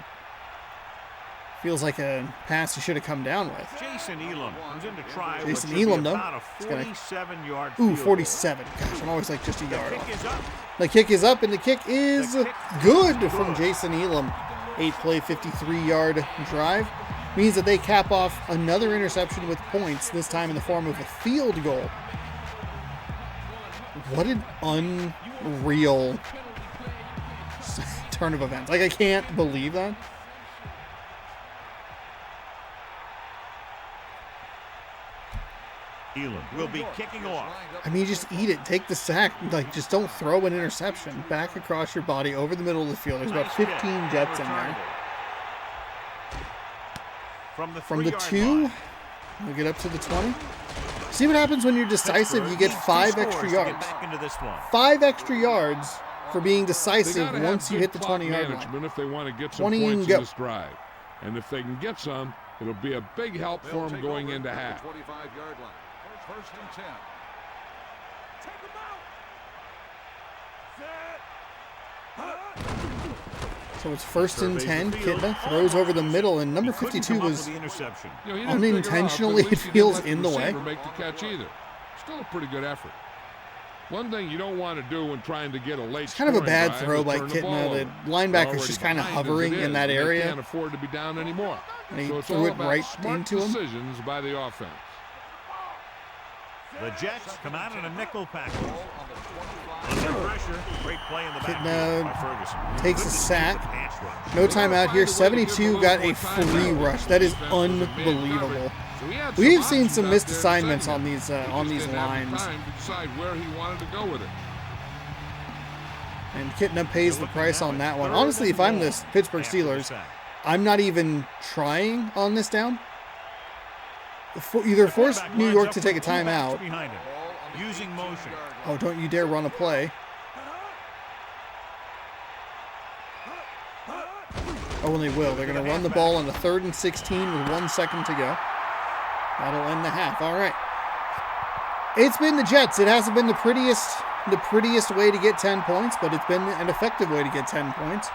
S1: feels like a pass he should have come down with.
S2: Jason Elam comes in to try.
S1: Jason
S2: what should be
S1: Elam, though.
S2: about a
S1: He's gonna-
S2: 47-yard
S1: Ooh,
S2: field goal.
S1: 47. Gosh, I'm always like just a
S2: The
S1: yard
S2: kick
S1: off.
S2: is up.
S1: The kick is up, and the kick is good from Jason Elam. 8-play, 53-yard drive. Means that they cap off another interception with points, this time in the form of a field goal. What an unreal turn of events. Like, I can't believe that.
S2: Elam will be kicking off.
S1: I mean, just eat it. Take the sack. Like, just don't throw an interception back across your body over the middle of the field. There's about 15 Jets in there.
S2: From the
S1: From the
S2: 3-yard
S1: 2,
S2: line.
S1: we'll get up to the 20. See what happens when you're decisive? You get 5 extra yards.
S2: Back into this one.
S1: 5 extra yards for being
S3: They
S1: decisive
S3: gotta
S1: once
S3: have
S1: you
S3: good
S1: hit the
S3: clock
S1: 20-yard line.
S3: management if they want to get some
S1: 20 and
S3: points
S1: go.
S3: in this drive. And if they can get some, it'll be a big help for them going into half.
S5: 25-yard line. First and 10.
S1: So it's first and
S2: Surveys
S1: 10.
S2: the field.
S1: Kitna throws over the middle, and number
S2: He couldn't
S1: 52
S2: come up
S1: was
S2: with the interception.
S3: You know, he didn't pick it up, but
S1: unintentionally,
S3: at least
S1: it
S3: he didn't
S1: feels
S3: let
S1: in the way.
S3: receiver make the catch either. Still a pretty good effort. One thing you don't want to do when trying to get a late
S1: It's kind of a
S3: scoring
S1: bad
S3: drive
S1: throw
S3: is
S1: by
S3: turn the ball
S1: Kitna.
S3: over.
S1: The
S3: They're
S1: linebacker's
S3: already
S1: just kind of
S3: behind as
S1: hovering
S3: it
S1: in
S3: is,
S1: that
S3: and they
S1: area.
S3: can't afford to be down anymore.
S1: And he
S3: So it's
S1: threw
S3: all
S1: it
S3: about
S1: right
S3: smart
S1: into him.
S3: decisions by the offense.
S2: The Jets come out in a nickel package. Under pressure. Great play in the back
S1: Kitna
S2: by Ferguson.
S1: takes
S2: Good
S1: a
S2: to see
S1: sack.
S2: the pass rush.
S1: No timeout here. 72 got a free rush. That is unbelievable.
S3: So he had
S1: We've
S3: some
S1: seen some
S3: options
S1: missed
S3: out there to
S1: assignments
S3: send
S1: on
S3: him.
S1: these
S3: He just didn't have the
S1: lines.
S3: time to decide where he wanted to go with it.
S1: And Kitna pays the price on that one. Honestly, if I'm the Pittsburgh Steelers, I'm not even trying on this down. Either force New York to take a timeout.
S2: Behind him. Using motion.
S1: Oh, don't you dare run a play. Oh, and they will. They're going to run the ball on the 3rd and 16 with 1 second to go. That'll end the half. All right. It's been the Jets. It hasn't been the prettiest way to get 10 points, but it's been an effective way to get 10 points.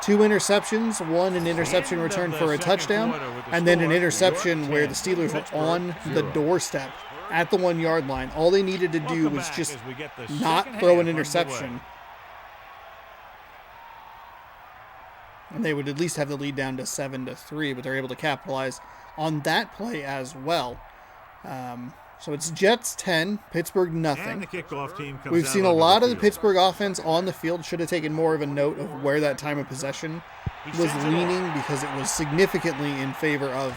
S1: 2 interceptions, 1 an interception return for a touchdown, and then an interception where the Steelers were on the doorstep at the 1-yard line. All they needed to do was just not throw an interception, and they would at least have the lead down to 7-3, but they're able to capitalize on that play as well. So it's Jets 10, Pittsburgh
S2: And
S1: nothing.
S2: the kickoff team comes
S1: We've
S2: out
S1: seen a
S2: onto
S1: lot of the
S2: field.
S1: Pittsburgh offense on the field. Should have taken more of a note of where that time of possession was
S2: sends it
S1: leaning, because it was significantly in favor of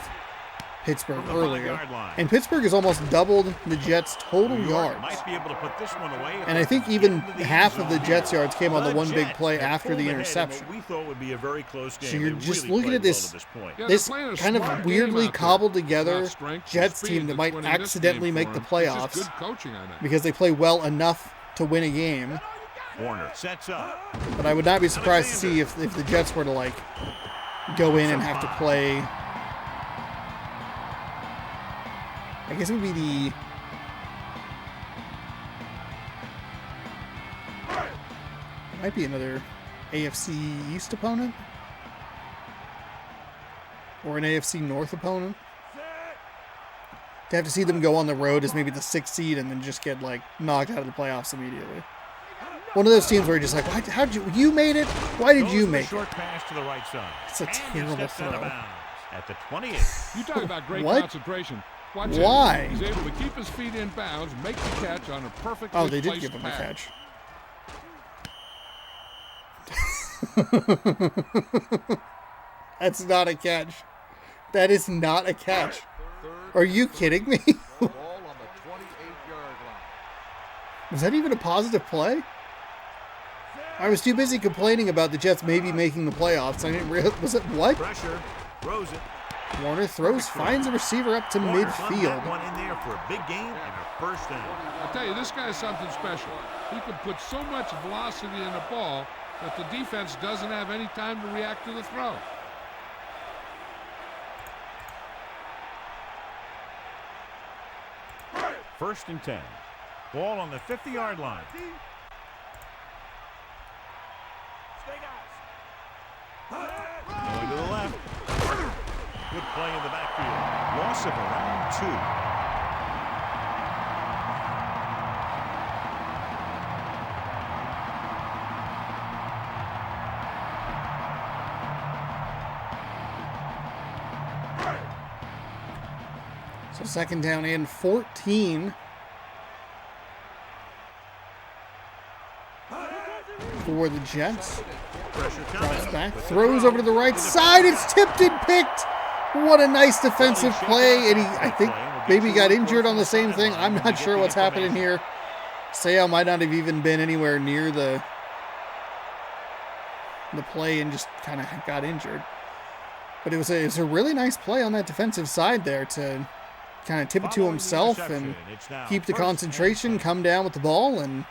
S1: Pittsburgh
S2: From the
S1: earlier.
S2: 5-yard line.
S1: And Pittsburgh has almost doubled the Jets' total
S2: New York
S1: yards.
S2: might be able to put this one away if
S1: And I
S2: they
S1: think
S2: can
S1: even
S2: get into the
S1: half
S2: end
S1: of the
S2: zone.
S1: Jets' yards came on the one big
S2: Jets
S1: play
S2: have
S1: after
S2: pulled
S1: the
S2: ahead in
S1: interception.
S2: what we thought would be a very close game.
S1: So you're
S2: They
S1: just
S2: really
S1: looking at
S2: played
S1: this-
S2: well to this point.
S3: Yeah,
S1: This
S3: they're playing a
S1: kind
S3: smart
S1: of
S3: game
S1: weirdly
S3: out there.
S1: cobbled
S3: Not
S1: together
S3: strength,
S1: Jets
S3: speed
S1: team that
S3: that's
S1: might
S3: winning this
S1: accidentally
S3: game
S1: make
S3: for
S1: the
S3: them. It's
S1: playoffs
S3: just good coaching on it.
S1: because they play well enough to win a game.
S2: Warner sets up.
S1: But I would not be surprised to see if the Jets were to like go in and have to play. I guess it would be the. It might be another AFC East opponent or an AFC North opponent. To have to see them go on the road as maybe the 6th seed and then just get like knocked out of the playoffs immediately. One of those teams where you're just like, how'd you made it? Why did you make it?
S2: Short pass to the right side.
S1: It's a terrible throw.
S2: At the 28.
S3: You talk about great
S1: What?
S3: concentration. Watch
S1: Why?
S3: him. He's able to keep his feet in bounds, make the catch on a perfectly
S1: Oh, they did
S3: placed
S1: give him a
S3: pass.
S1: catch. That's not a catch. That is not a catch. Are you kidding me?
S5: Ball on the 28-yard line.
S1: Was that even a positive play? I was too busy complaining about the Jets maybe making the playoffs. I didn't realize. Was it what?
S2: Pressure. Throws it.
S1: Warner throws, finds a receiver up to
S2: Warner slung that
S1: midfield.
S2: one in there for a big gain and a first down.
S3: I tell you, this guy's something special. He can put so much velocity in the ball that the defense doesn't have any time to react to the throw.
S2: First and 10. Ball on the 50-yard line. Going to the left. Good play in the backfield. Loss of around 2.
S1: So second down and 14 for the Jets.
S2: Pressure
S1: Drops
S2: coming.
S1: back, throws over to the right side. It's tipped and picked. What a nice defensive play. And I think maybe got injured on the same thing. I'm not sure what's happening here. Seau might not have even been anywhere near the play and just kind of got injured. But it was a really nice play on that defensive side there to kind of tip it to himself and keep the concentration, come down with the ball, and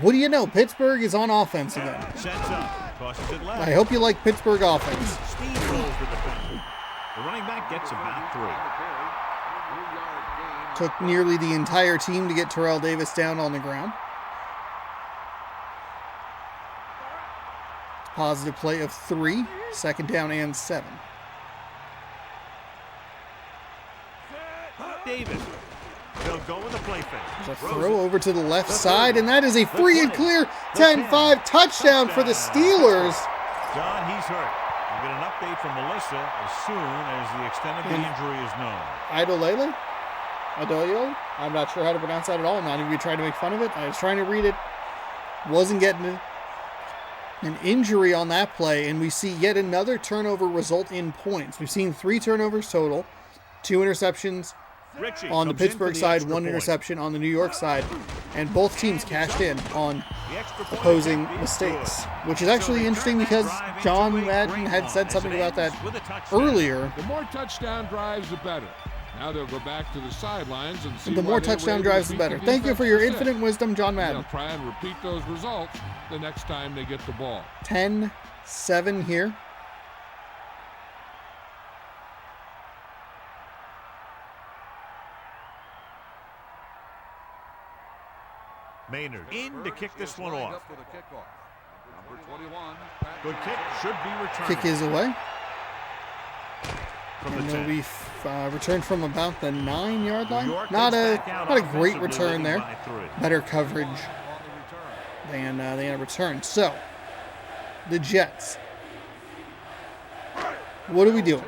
S1: what do you know? Pittsburgh is on offense again.
S2: Sets up. Tosses it left.
S1: I hope you like Pittsburgh offense.
S2: Steamrolls the defender. The running back gets about 3.
S1: Took nearly the entire team to get Terrell Davis down on the ground. Positive play of 3. Second down and 7.
S2: Davis. They'll go with the play fake.
S1: There's a throw over to the left side, and that is a free and clear 10-5 touchdown for the Steelers.
S2: John, he's hurt. We'll get an update from Melissa as soon as the extent of the injury is known.
S1: Idolele? I'm not sure how to pronounce that at all. I'm not even trying to make fun of it. I was trying to read it. Wasn't getting it. An injury on that play, and we see yet another turnover result in points. We've seen 3 turnovers total, 2 interceptions
S2: Richie
S1: on the
S2: comes in
S1: Pittsburgh
S2: for the
S1: side,
S2: extra
S1: 1
S2: point.
S1: interception on the New York side, and both teams cashed in on
S2: The extra point
S1: opposing
S2: is
S1: mistakes,
S2: good.
S1: which is
S2: So
S1: actually
S2: they
S1: interesting
S2: turn that
S1: because
S2: drive into
S1: John
S2: a
S1: Madden
S2: great
S1: had
S2: one
S1: said
S2: as
S1: something
S2: it
S1: about that
S2: ends with a touchdown.
S1: earlier.
S3: The more touchdown drives, the better. Now they'll go back to the sidelines and see
S1: The more
S3: why they were
S1: touchdown
S3: able to
S1: drives, the
S3: beat
S1: better.
S3: the
S1: Thank you
S3: defense
S1: for your
S3: to 6.
S1: infinite wisdom, John
S3: They'll
S1: Madden.
S3: try and repeat those results the next time they get the ball.
S1: 10-7 here.
S2: Maynard in to kick this one off.
S5: For the kickoff. Number 21.
S2: Good kick. Should be returned.
S1: Kick is away.
S2: from
S1: And
S2: the
S1: they'll
S2: 10.
S1: be returned from about the 9-yard
S2: New
S1: line.
S2: York
S1: Not
S2: gets
S1: a
S2: back out
S1: great
S2: offensively,
S1: return
S2: leading
S1: there.
S2: by 3.
S1: Better coverage than a return. So, the Jets. What are we doing?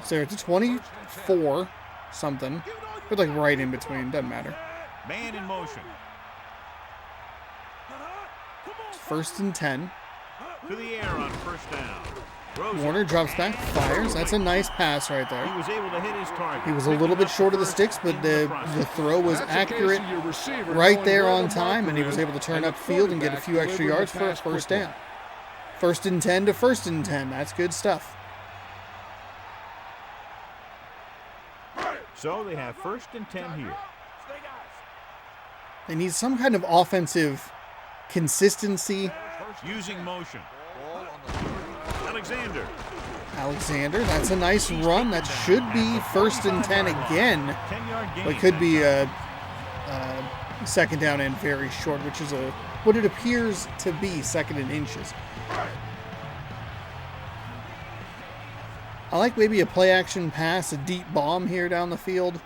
S1: So they're at the 24 something. We're like right in between. Doesn't matter.
S2: Man in motion.
S1: First and 10.
S2: To the air on first down. Throws
S1: Warner
S2: it.
S1: drops back, fires. That's a nice pass right
S2: He
S1: there.
S2: was able to hit his target.
S1: He was a little bit short of the sticks, but the throw was
S3: That's a case
S1: accurate
S3: of your receiver
S1: right
S3: knowing
S1: there
S3: where
S1: on
S3: the
S1: time, and he
S3: marker
S1: was
S3: is
S1: able to turn
S3: and the
S1: upfield and get a few
S3: quarterback
S1: extra
S3: delivering
S1: yards
S3: the
S1: for a
S3: pass
S1: first
S3: quickly.
S1: down. First and 10 to first and 10. That's good stuff.
S2: So they have first and 10 here.
S1: They need some kind of offensive consistency.
S2: Using motion. Alexander.
S1: Alexander, that's a nice run. That should be first and 10 again.
S2: 10-yard gain.
S1: But could be a second down and very short, which is what it appears to be second and inches. I like maybe a play action pass, a deep bomb here down the field.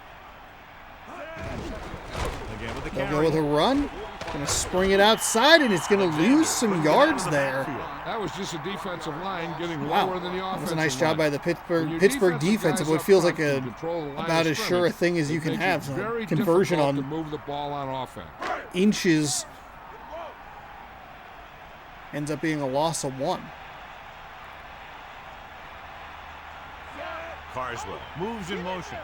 S2: Again with the
S1: They'll
S2: carry.
S1: go with a run. Gonna spring it outside, and it's gonna lose some yards there.
S3: That was just a defensive line getting
S1: Wow,
S3: lower than the offensive
S1: that was a nice job by the Pittsburgh
S3: defensive
S1: defense of
S3: guys
S1: what
S3: up
S1: feels
S3: front
S1: like
S3: can control the line
S1: about
S3: of
S1: as sure a
S3: scrimmage.
S1: thing as you
S3: It
S1: can
S3: makes
S1: have.
S3: it
S1: So
S3: very
S1: conversion
S3: difficult to
S1: on
S3: move the ball on offense.
S1: inches ends up being a loss of 1.
S2: Carswell moves in motion.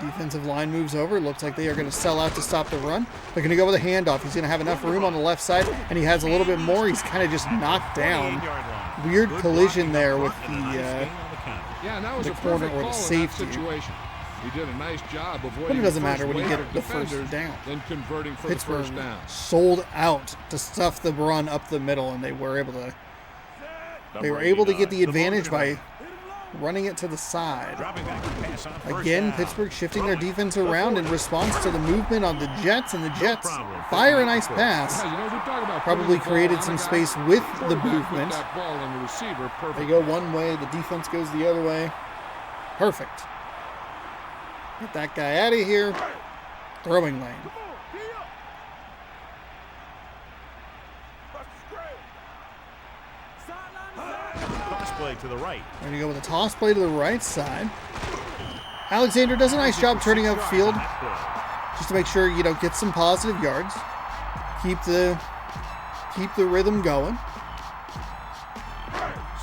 S1: Defensive line moves over. Looks like they are going to sell out to stop the run. They're going to go with a handoff. He's going to have enough room on the left side, and he has a little bit more. He's kind of just knocked down. Weird collision there with the
S3: that was a
S1: corner
S3: perfect
S1: or the
S3: call in that
S1: safety.
S3: situation. He did a nice job avoiding
S1: But it doesn't
S3: the
S1: matter when you
S3: wave
S1: get
S3: of
S1: the first
S3: defenders,
S1: down.
S3: Then converting for
S1: Pittsburgh
S3: the first down.
S1: sold out to stuff the run up the middle, and they were able to get the advantage by running it to the side. Again, Pittsburgh shifting their defense around in response to the movement on the Jets, and the Jets fire a nice pass. Probably created some space with the movement. They go one way, the defense goes the other way. Perfect. Get that guy out of here. Throwing lane.
S2: Play to the right.
S1: We're going to go with a toss play to the right side. Alexander does a nice job turning upfield just to make sure you don't get some positive yards. Keep the rhythm going.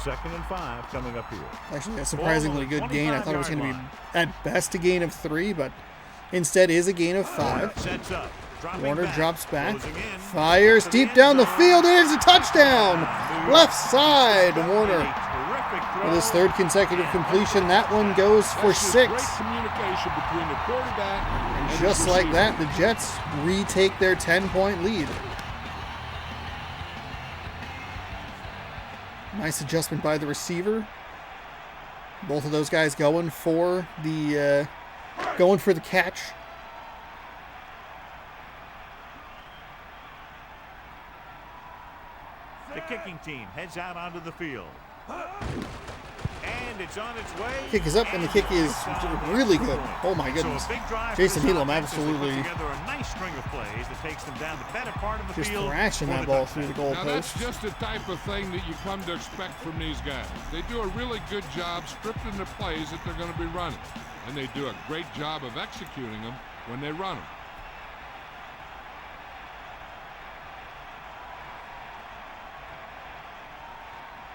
S2: 2nd and 5 coming up here.
S1: Actually, a surprisingly good gain. I thought it was going to be at best a gain of 3, but instead is a gain of 5.
S2: Sets up.
S1: Warner drops back, fires deep down the field. It is a touchdown! Left side, Warner with his 3rd consecutive completion. That one goes for 6. And just like that, the Jets retake their 10-point lead. Nice adjustment by the receiver. Both of those guys going for the catch.
S2: The kicking team heads out onto the field. And it's on its way.
S1: Kick is up, and the kick is really good. Oh my goodness. Jason Elam absolutely
S2: a nice string of plays that takes them down the better part of the
S1: just
S2: field.
S1: thrashing that ball through the
S3: Now that's
S1: goalpost.
S3: just the type of thing that you come to expect from these guys. They do a really good job scripting the plays that they're going to be running. And they do a great job of executing them when they run them.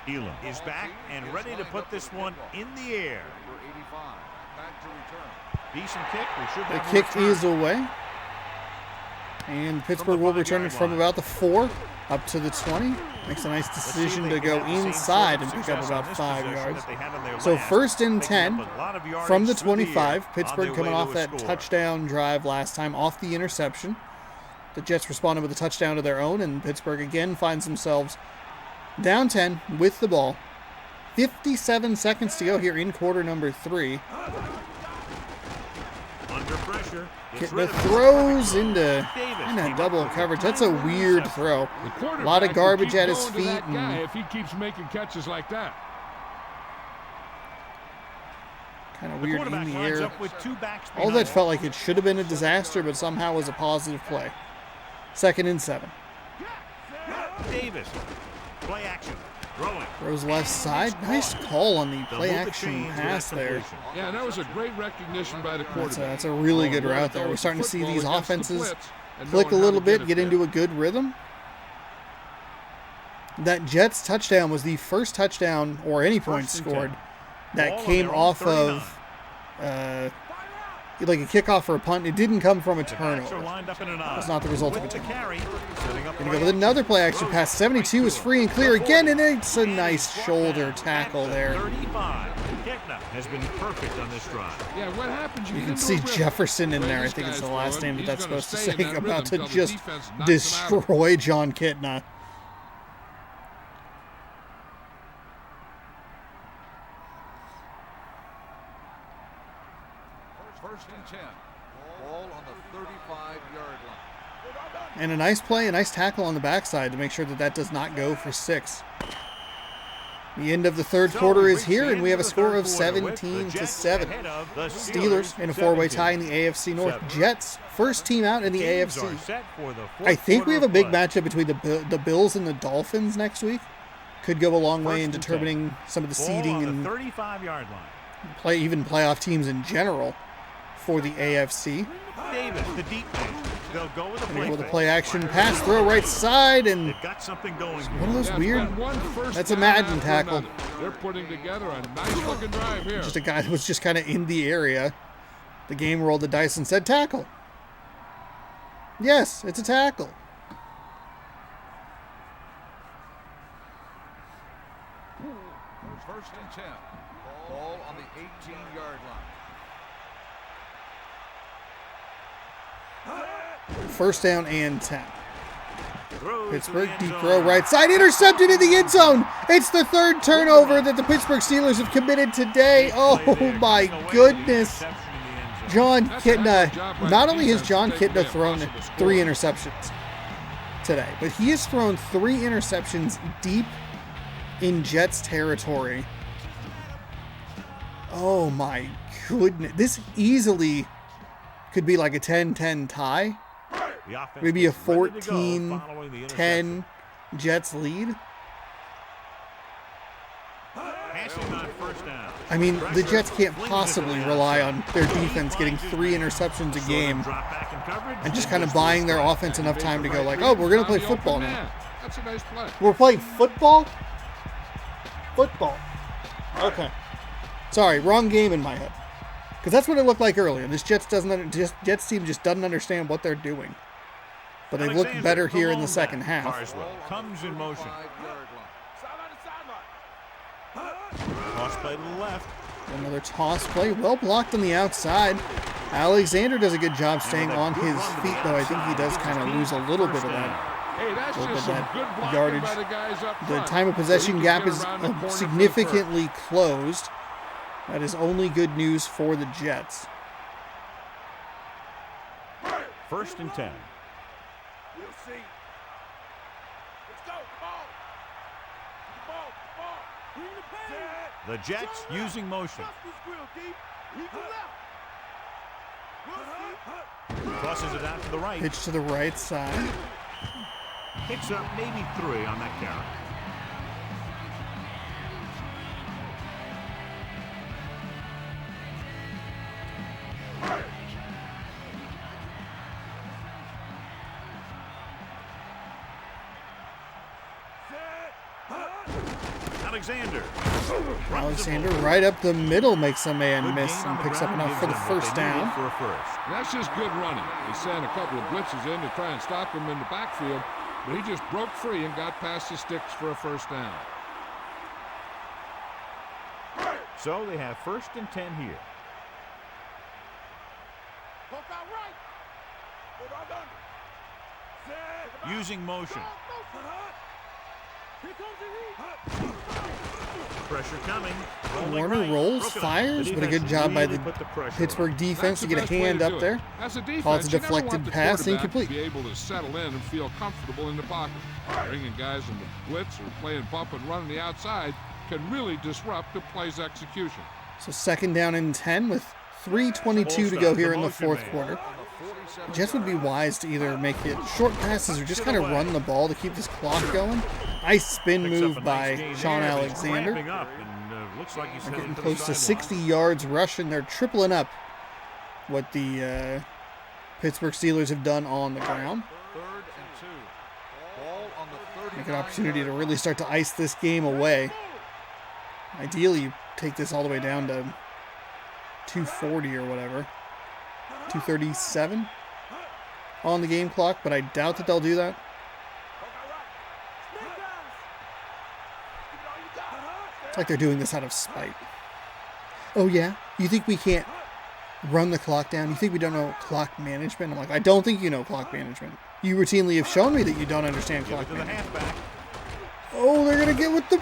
S2: Elam is back and ready to put this one in the air. Decent kick. We should
S1: The
S2: have
S1: kick
S2: a return.
S1: is away. And Pittsburgh will return it from about the 4 up to the 20. Makes a nice decision to go inside and pick up about 5 yards. So 1st and 10 from the 25. Pittsburgh coming off that touchdown drive last time off the interception. The Jets responded with a touchdown of their own, and Pittsburgh again finds themselves down 10 with the ball. 57 seconds to go here in quarter number 3.
S2: Under pressure.
S1: The throws into double coverage. That's a weird throw. A lot of garbage at his feet.
S3: If he keeps making catches like that.
S1: Kind of weird in the air.
S2: All
S1: All that felt like it should have been a disaster, but somehow was a positive play. 2nd and 7.
S2: Davis. Play action. Throwing.
S1: Throws left side. Nice call on the play action pass there.
S3: Yeah, that was a great recognition by the quarterback.
S1: That's a really good route there. We're starting to see these offenses click a little bit, get into a good rhythm. That Jets touchdown was the first touchdown or any points scored that came off of like a kickoff or a punt. It didn't come from a turnover. It's not the result of a turnover. Gonna go with another play action pass. 72 is free and clear again, and it's a nice shoulder tackle there.
S2: 35. Has been perfect on this drive.
S3: Yeah, what happens?
S1: You can see Jefferson in there. I think it's the last name that that's supposed to say. About to just destroy John Kitna.
S5: First and 10. Ball on the 35-yard line.
S1: And a nice play, a nice tackle on the backside to make sure that that does not go for 6. The end of the third quarter is here, and we have a score of 17-7. Steelers in a four-way tie in the AFC North. Jets, first team out in the AFC. I think we have a big matchup between the Bills and the Dolphins next week. Could go a long way in determining some of the seeding and
S2: 35-yard line.
S1: Even playoff teams in general for the AFC.
S2: Davis, the deep man. They'll go with the play.
S1: Able to play action pass, throw right side, and
S2: They've got something going.
S1: one of those weird. That's a Madden tackle.
S3: They're putting together a nice looking drive here.
S1: Just a guy that was just kind of in the area. The game rolled the dice and said tackle. Yes, it's a tackle.
S5: First and 10. Ball on the 18-yard line.
S1: First down and 10. Pittsburgh, deep throw, right side, intercepted in the end zone. It's the third turnover that the Pittsburgh Steelers have committed today. Oh my goodness. John Kitna, not only has John Kitna thrown 3 interceptions today, but he has thrown 3 interceptions deep in Jets territory. Oh my goodness. This easily could be like a 10-10 tie. Maybe a 14-10 Jets lead. I mean, the Jets can't possibly rely on their defense getting 3 interceptions a game and just kind of buying their offense enough time to go like, oh, we're going to play football now.
S3: That's a nice play.
S1: We're playing football? Football. Okay. Sorry, wrong game in my head. Because that's what it looked like earlier. This Jets team just doesn't understand what they're doing. But they look better here in the second half.
S2: Comes in motion. Toss play to the left.
S1: Another toss play, well blocked on the outside. Alexander does a good job staying on his feet, though I think he does kind of lose a little bit of that.
S3: Hey, that's just some good blocking
S1: yardage.
S3: by the guys up
S1: The
S3: front.
S1: time of possession gap is significantly closed. That is only good news for the Jets.
S2: First and 10.
S5: We'll see. Let's go. Come on. Come on. Come on. Bring the pain.
S2: The Jets using motion. Crosses it out to the right.
S1: Pitch to the right side.
S2: Picks up maybe 3 on that carry.
S1: Alexander right up the middle makes a man miss and picks up enough for the first down.
S3: That's just good running. They sent a couple of blitzes in to try and stop him in the backfield, but he just broke free and got past the sticks for a first down.
S2: So they have first and 10 here. Using motion. Pressure coming.
S1: Warner rolls, fires, but a good job by the Pittsburgh defense to get a hand up there.
S3: As a defense,
S1: Calls a deflected pass, incomplete.
S3: Be able to settle in and feel comfortable in the pocket. Bringing guys in the blitz or playing bump and run on the outside can really disrupt the play's execution.
S1: So second down and 10 with 3:22 to go here in the fourth quarter. The Jets would be wise to either make it short passes or just kind of run the ball to keep this clock going. Nice spin move by Sean Alexander. They're getting close to 60 yards rushing. They're tripling up what the Pittsburgh Steelers have done on the ground. Make an opportunity to really start to ice this game away. Ideally, you take this all the way down to 240 or whatever. 237 on the game clock, but I doubt that they'll do that. It's like they're doing this out of spite. Oh yeah? You think we can't run the clock down? You think we don't know clock management? I'm like, I don't think you know clock management. You routinely have shown me that you don't understand clock management. Oh, they're going to get with the...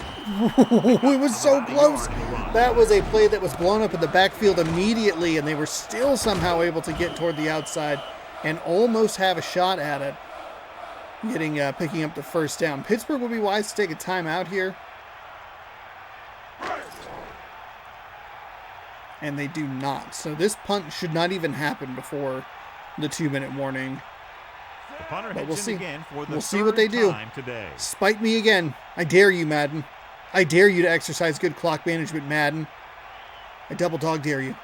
S1: It was so close. That was a play that was blown up in the backfield immediately, and they were still somehow able to get toward the outside and almost have a shot at it, picking up the first down. Pittsburgh will be wise to take a timeout here. and they do not. So this punt should not even happen before the 2-minute warning.
S2: The punter
S1: But we'll
S2: heads in
S1: see.
S2: again for the
S1: We'll see what they
S2: third
S1: do.
S2: time today.
S1: Spite me again. I dare you, Madden. I dare you to exercise good clock management, Madden. I double dog dare you.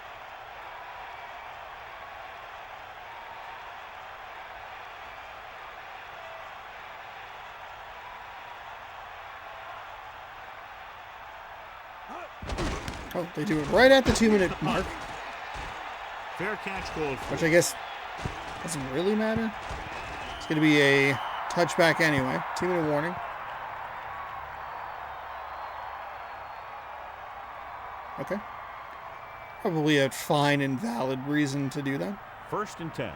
S1: Oh, they do it right at the 2-minute mark,
S2: Fair catch called for.
S1: which I guess doesn't really matter. It's going to be a touchback anyway. 2-minute warning. Okay. Probably a fine and valid reason to do that.
S2: 1st and 10.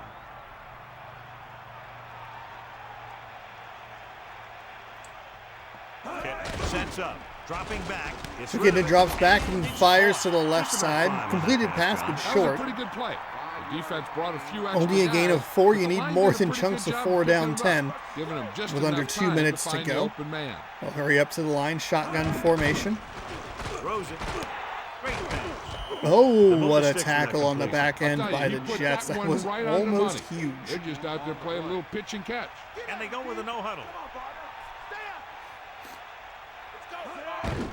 S2: Sets up. Dropping back. It's
S1: Again, it drops back and fires to the left side. Completed pass, but
S3: That was a
S1: short.
S3: pretty good play. The defense brought a few extra
S1: Only a gain
S3: guys,
S1: of 4.
S3: but
S1: You
S3: the
S1: need
S3: line
S1: more
S3: did a
S1: than
S3: pretty
S1: chunks
S3: good
S1: of
S3: job
S1: 4
S3: picking
S1: down
S3: it up,
S1: 10.
S3: giving them just
S1: with under
S3: enough
S1: 2
S3: time
S1: minutes to
S3: find the
S1: go.
S3: open man.
S1: They'll hurry up to the line. Shotgun formation.
S2: throws it. Great pass.
S1: Oh, what a
S2: sticks with that
S1: tackle on the
S2: completion.
S1: back end
S3: I'll tell
S1: by
S3: you,
S1: the
S3: he put
S1: Jets.
S3: that
S1: That
S3: one
S1: was
S3: right on the
S1: almost
S3: money.
S1: huge.
S3: They're just out there playing a little pitch and catch.
S2: And they go with a no huddle.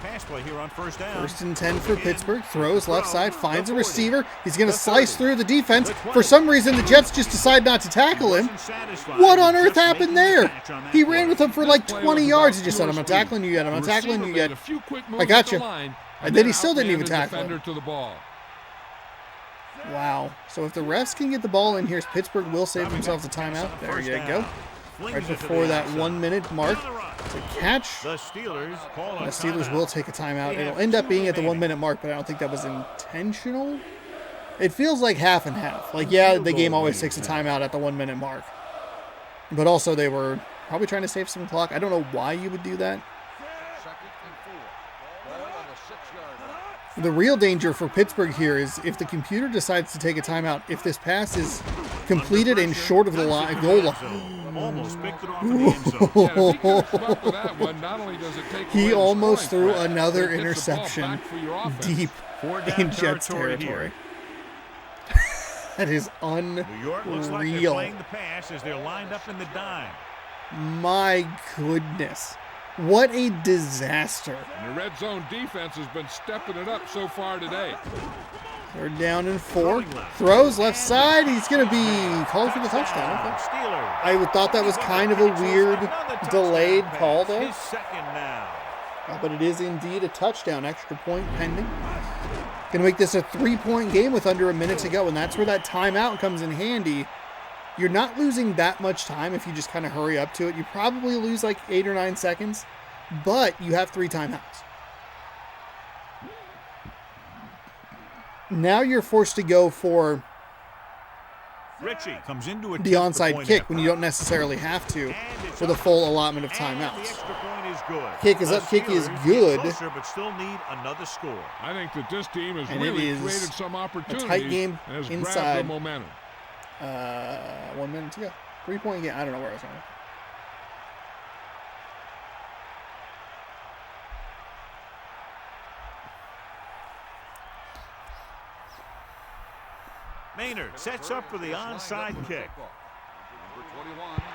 S2: Pass play here on 1st down.
S1: 1st and 10 for Pittsburgh. Throws left side, finds a receiver. He's going to slice through the defense. For some reason, the Jets just decide not to tackle him. What on earth happened there? He ran with him for like 20 yards. He just said, I'm not tackling you yet. I'm not tackling you yet. I got you. And then he still didn't even tackle him.
S3: To the ball.
S1: Wow. So if the refs can get the ball in here, Pittsburgh will save themselves a timeout. There you go. Right before that 1 minute mark. To catch.
S2: The Steelers call
S1: The Steelers will take a timeout. It'll end up being at the 1 minute mark, but I don't think that was intentional. It feels like half and half. Like, yeah, the game always takes a timeout at the 1 minute mark. But also they were probably trying to save some clock. I don't know why you would do that. The real danger for Pittsburgh here is if the computer decides to take a timeout, if this pass is completed and short of the line, goal line.
S2: Almost picked it off in the end zone.
S1: He almost threw another interception deep in Jets territory. That is
S2: New York looks like they're
S1: unreal.
S2: playing the pass as they're lined up in the dime.
S1: My goodness. What a disaster.
S3: And the red zone defense has been stepping it up so far today.
S1: 3rd down and 4. Throws left side. He's going to be called for the touchdown. Okay.
S2: Steelers.
S1: I thought that was kind of a weird delayed call there.
S2: His 2nd now.
S1: But it is indeed a touchdown. Extra point pending. Going to make this a 3-point game with under a minute to go, and that's where that timeout comes in handy. You're not losing that much time if you just kind of hurry up to it. You probably lose like 8 or 9 seconds, but you have 3 timeouts. Now you're forced to go for
S2: Ritchie comes into
S1: the onside kick when you don't necessarily have to for the full allotment of
S2: The
S1: timeouts.
S2: extra point is good.
S1: Kick is up, kick is
S2: Steelers get
S1: good.
S2: Closer, but still need another score.
S3: I think that this team has
S1: And it
S3: really
S1: is
S3: created some opportunities.
S1: tight game
S3: and has
S1: inside.
S3: grabbed the momentum.
S1: 1 minute to go. 3-point game. I don't know where I was going.
S2: Maynard sets up for the onside kick.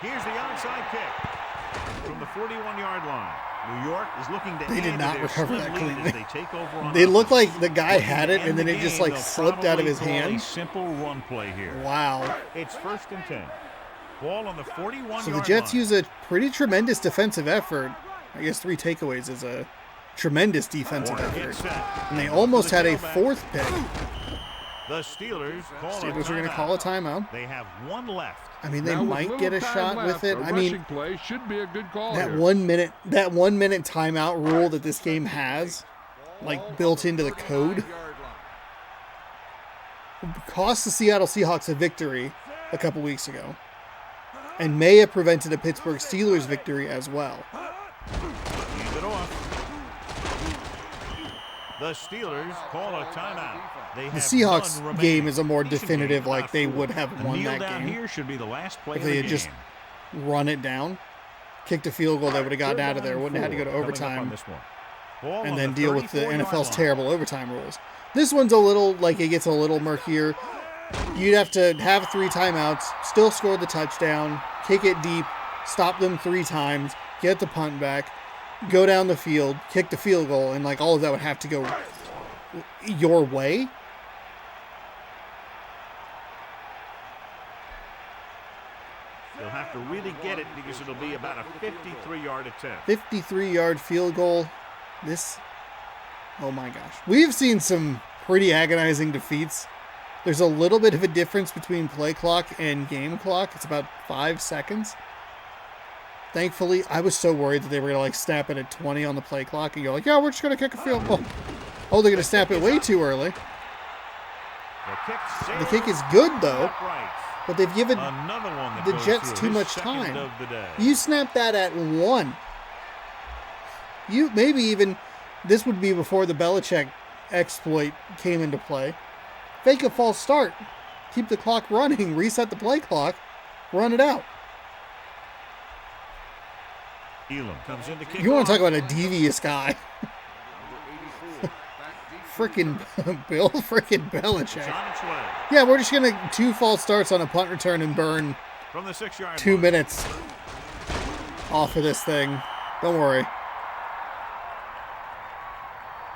S2: Here's the onside kick from the 41-yard line. New York is looking to
S1: They did
S2: add
S1: not
S2: to their
S1: recover
S2: slim
S1: that
S2: lead
S1: cleanly.
S2: as they take over on
S1: They look
S2: offense.
S1: like the guy had it, and then it just like slipped out of his
S2: They'll probably call a
S1: hand.
S2: simple run play here.
S1: Wow.
S2: It's 1st and 10. Ball on the 41-yard
S1: So the Jets
S2: line.
S1: use a pretty tremendous defensive effort. I guess 3 takeaways is a tremendous defensive
S2: Warner
S1: effort.
S2: gets set.
S1: And they almost had a
S2: Tailback.
S1: 4th pick.
S2: The Steelers call
S1: Steelers are going to
S2: timeout.
S1: call a timeout.
S2: They have 1 left.
S1: I mean, they
S3: Now, with
S1: might
S3: little
S1: get a
S3: time
S1: shot
S3: left,
S1: with it.
S3: a
S1: I mean,
S3: rushing play should be a good call
S1: that
S3: here.
S1: 1 minute timeout rule that this game has, like built into the code, cost the Seattle Seahawks a victory a couple weeks ago, and may have prevented a Pittsburgh Steelers victory as well.
S2: Hand it off. The Steelers call a timeout. They
S1: The
S2: have
S1: Seahawks
S2: none
S1: game
S2: remaining.
S1: is a more
S2: Decent
S1: definitive,
S2: game,
S1: like
S2: not
S1: they
S2: four.
S1: would have
S2: A
S1: won
S2: kneel
S1: that
S2: down
S1: game.
S2: here should be the last play
S1: If
S2: of
S1: they
S2: the
S1: had just
S2: game.
S1: run it down, kicked a field goal, they would have gotten out of there. Wouldn't have had to go to
S2: Coming up on
S1: overtime.
S2: this one. Ball
S1: and
S2: on
S1: then
S2: the
S1: deal with the
S2: 34-yard
S1: NFL's
S2: line.
S1: terrible overtime rules. This one's a little, like, it gets a little murkier. You'd have to have 3 timeouts, still score the touchdown, kick it deep, stop them 3 times, get the punt back, go down the field, kick the field goal, and, like, all of that would have to go your way.
S2: They'll have to really get it because it'll be about a 53-yard attempt.
S1: 53-yard field goal. This, oh my gosh. We've seen some pretty agonizing defeats. There's a little bit of a difference between play clock and game clock. It's about 5 seconds. Thankfully, I was so worried that they were going to like snap it at 20 on the play clock and go like, yeah, we're just going to kick a field goal. Oh, they're going to snap it way too early. The kick is good though, but they've given the Jets too much time. You snap that at 1. You maybe even, this would be before the Belichick exploit came into play. Fake a false start. Keep the clock running. Reset the play clock. Run it out.
S2: Elam comes in to kick
S1: You want to
S2: off.
S1: talk about a devious guy. Frickin' Bill frickin' Belichick.
S2: On its way.
S1: Yeah, we're just going to 2 false starts on a punt return and burn
S2: From the 6-yard
S1: 2
S2: line.
S1: minutes off of this thing. Don't worry.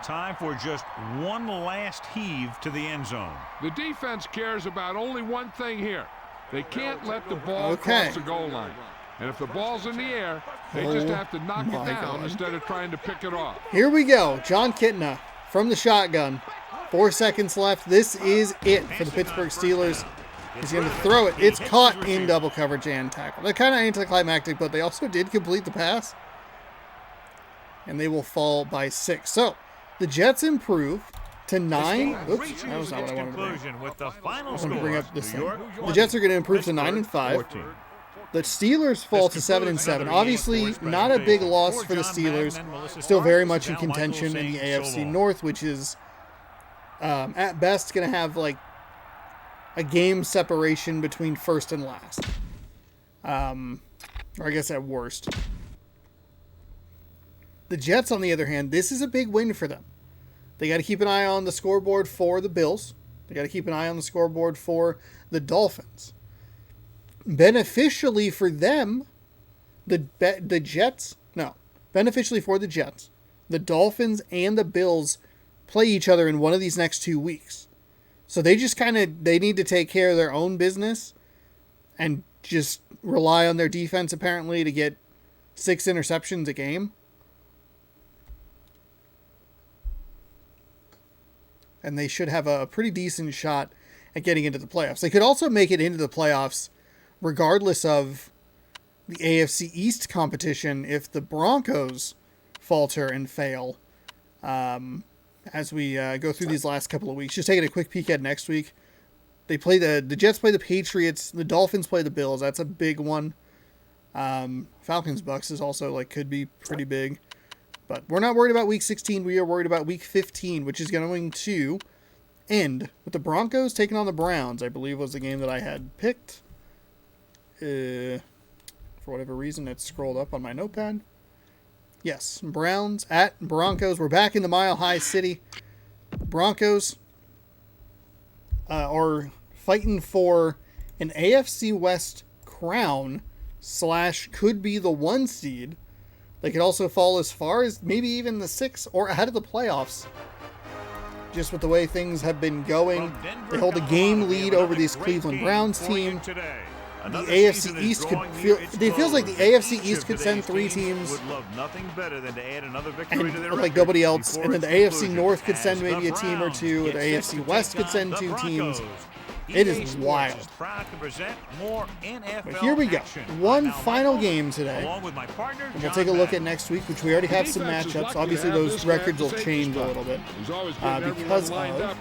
S2: Time for just one last heave to the end zone.
S3: The defense cares about only one thing here. They can't let the ball
S1: Okay.
S3: cross the goal line. And if the ball's in the air, they just have to knock it
S1: my
S3: down
S1: God.
S3: instead of trying to pick it off.
S1: Here we go. John Kitna from the shotgun. 4 seconds left. This is it for the Pittsburgh Steelers. He's going to throw it. It's caught in double coverage and tackle. They're kind of anticlimactic, but they also did complete the pass. And they will fall by 6. So, the Jets improve to 9. Oops, that was not what I wanted to bring.
S2: With the final
S1: I wanted to bring
S2: score,
S1: up this
S2: New
S1: thing.
S2: York
S1: The Jets are going to improve to 9 and 5.
S2: 14.
S1: The Steelers fall to 7 and 7. Obviously, not a big loss for the Steelers. Still very much in contention in the AFC North, which is at best going to have like a game separation between first and last. Or I guess at worst. The Jets, on the other hand, this is a big win for them. They got to keep an eye on the scoreboard for the Bills. They got to keep an eye on the scoreboard for the Dolphins. Beneficially for them, the Jets, no, beneficially for the Jets, the Dolphins and the Bills play each other in one of these next 2 weeks. So they just they need to take care of their own business and just rely on their defense apparently to get 6 interceptions a game. And they should have a pretty decent shot at getting into the playoffs. They could also make it into the playoffs regardless of the AFC East competition if the Broncos falter and fail as we go through these last couple of weeks. Just taking a quick peek at next week. They play the Jets play the Patriots. The Dolphins play the Bills. That's a big one. Falcons Bucks is also could be pretty big. But we're not worried about Week 16. We are worried about Week 15, which is going to end with the Broncos taking on the Browns, I believe was the game that I had picked. For whatever reason, it scrolled up on my notepad. Yes, Browns at Broncos. We're back in the Mile High City. Broncos are fighting for an AFC West crown / could be the 1 seed. They could also fall as far as maybe even the 6 or ahead of the playoffs. Just with the way things have been going. They hold a game lead over this Cleveland Browns team. The AFC East could feel. It feels like the AFC East could send 3 teams, and like nobody else. And then the AFC North could send maybe a team or 2. The AFC West could send 2 teams. It is wild. But here we go. One final game today. And we'll take a look at next week, which we already have some matchups. Obviously, those records will change a little bit because of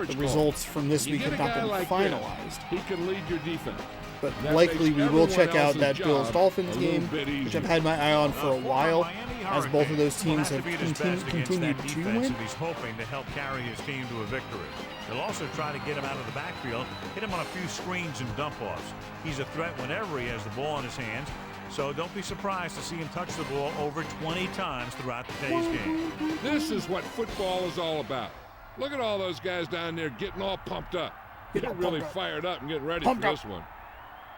S1: the results from this week have not been finalized.
S3: He can lead your defense.
S1: But likely we will check out that Bills-Dolphins game, which I've had my eye on for a while, as both of those teams have continued to win.
S2: He's hoping to help carry his team to a victory. They'll also try to get him out of the backfield, hit him on a few screens and dump-offs. He's a threat whenever he has the ball in his hands. So don't be surprised to see him touch the ball over 20 times throughout today's game.
S3: This is what football is all about. Look at all those guys down there getting all pumped up. Getting really fired up and getting ready for this one.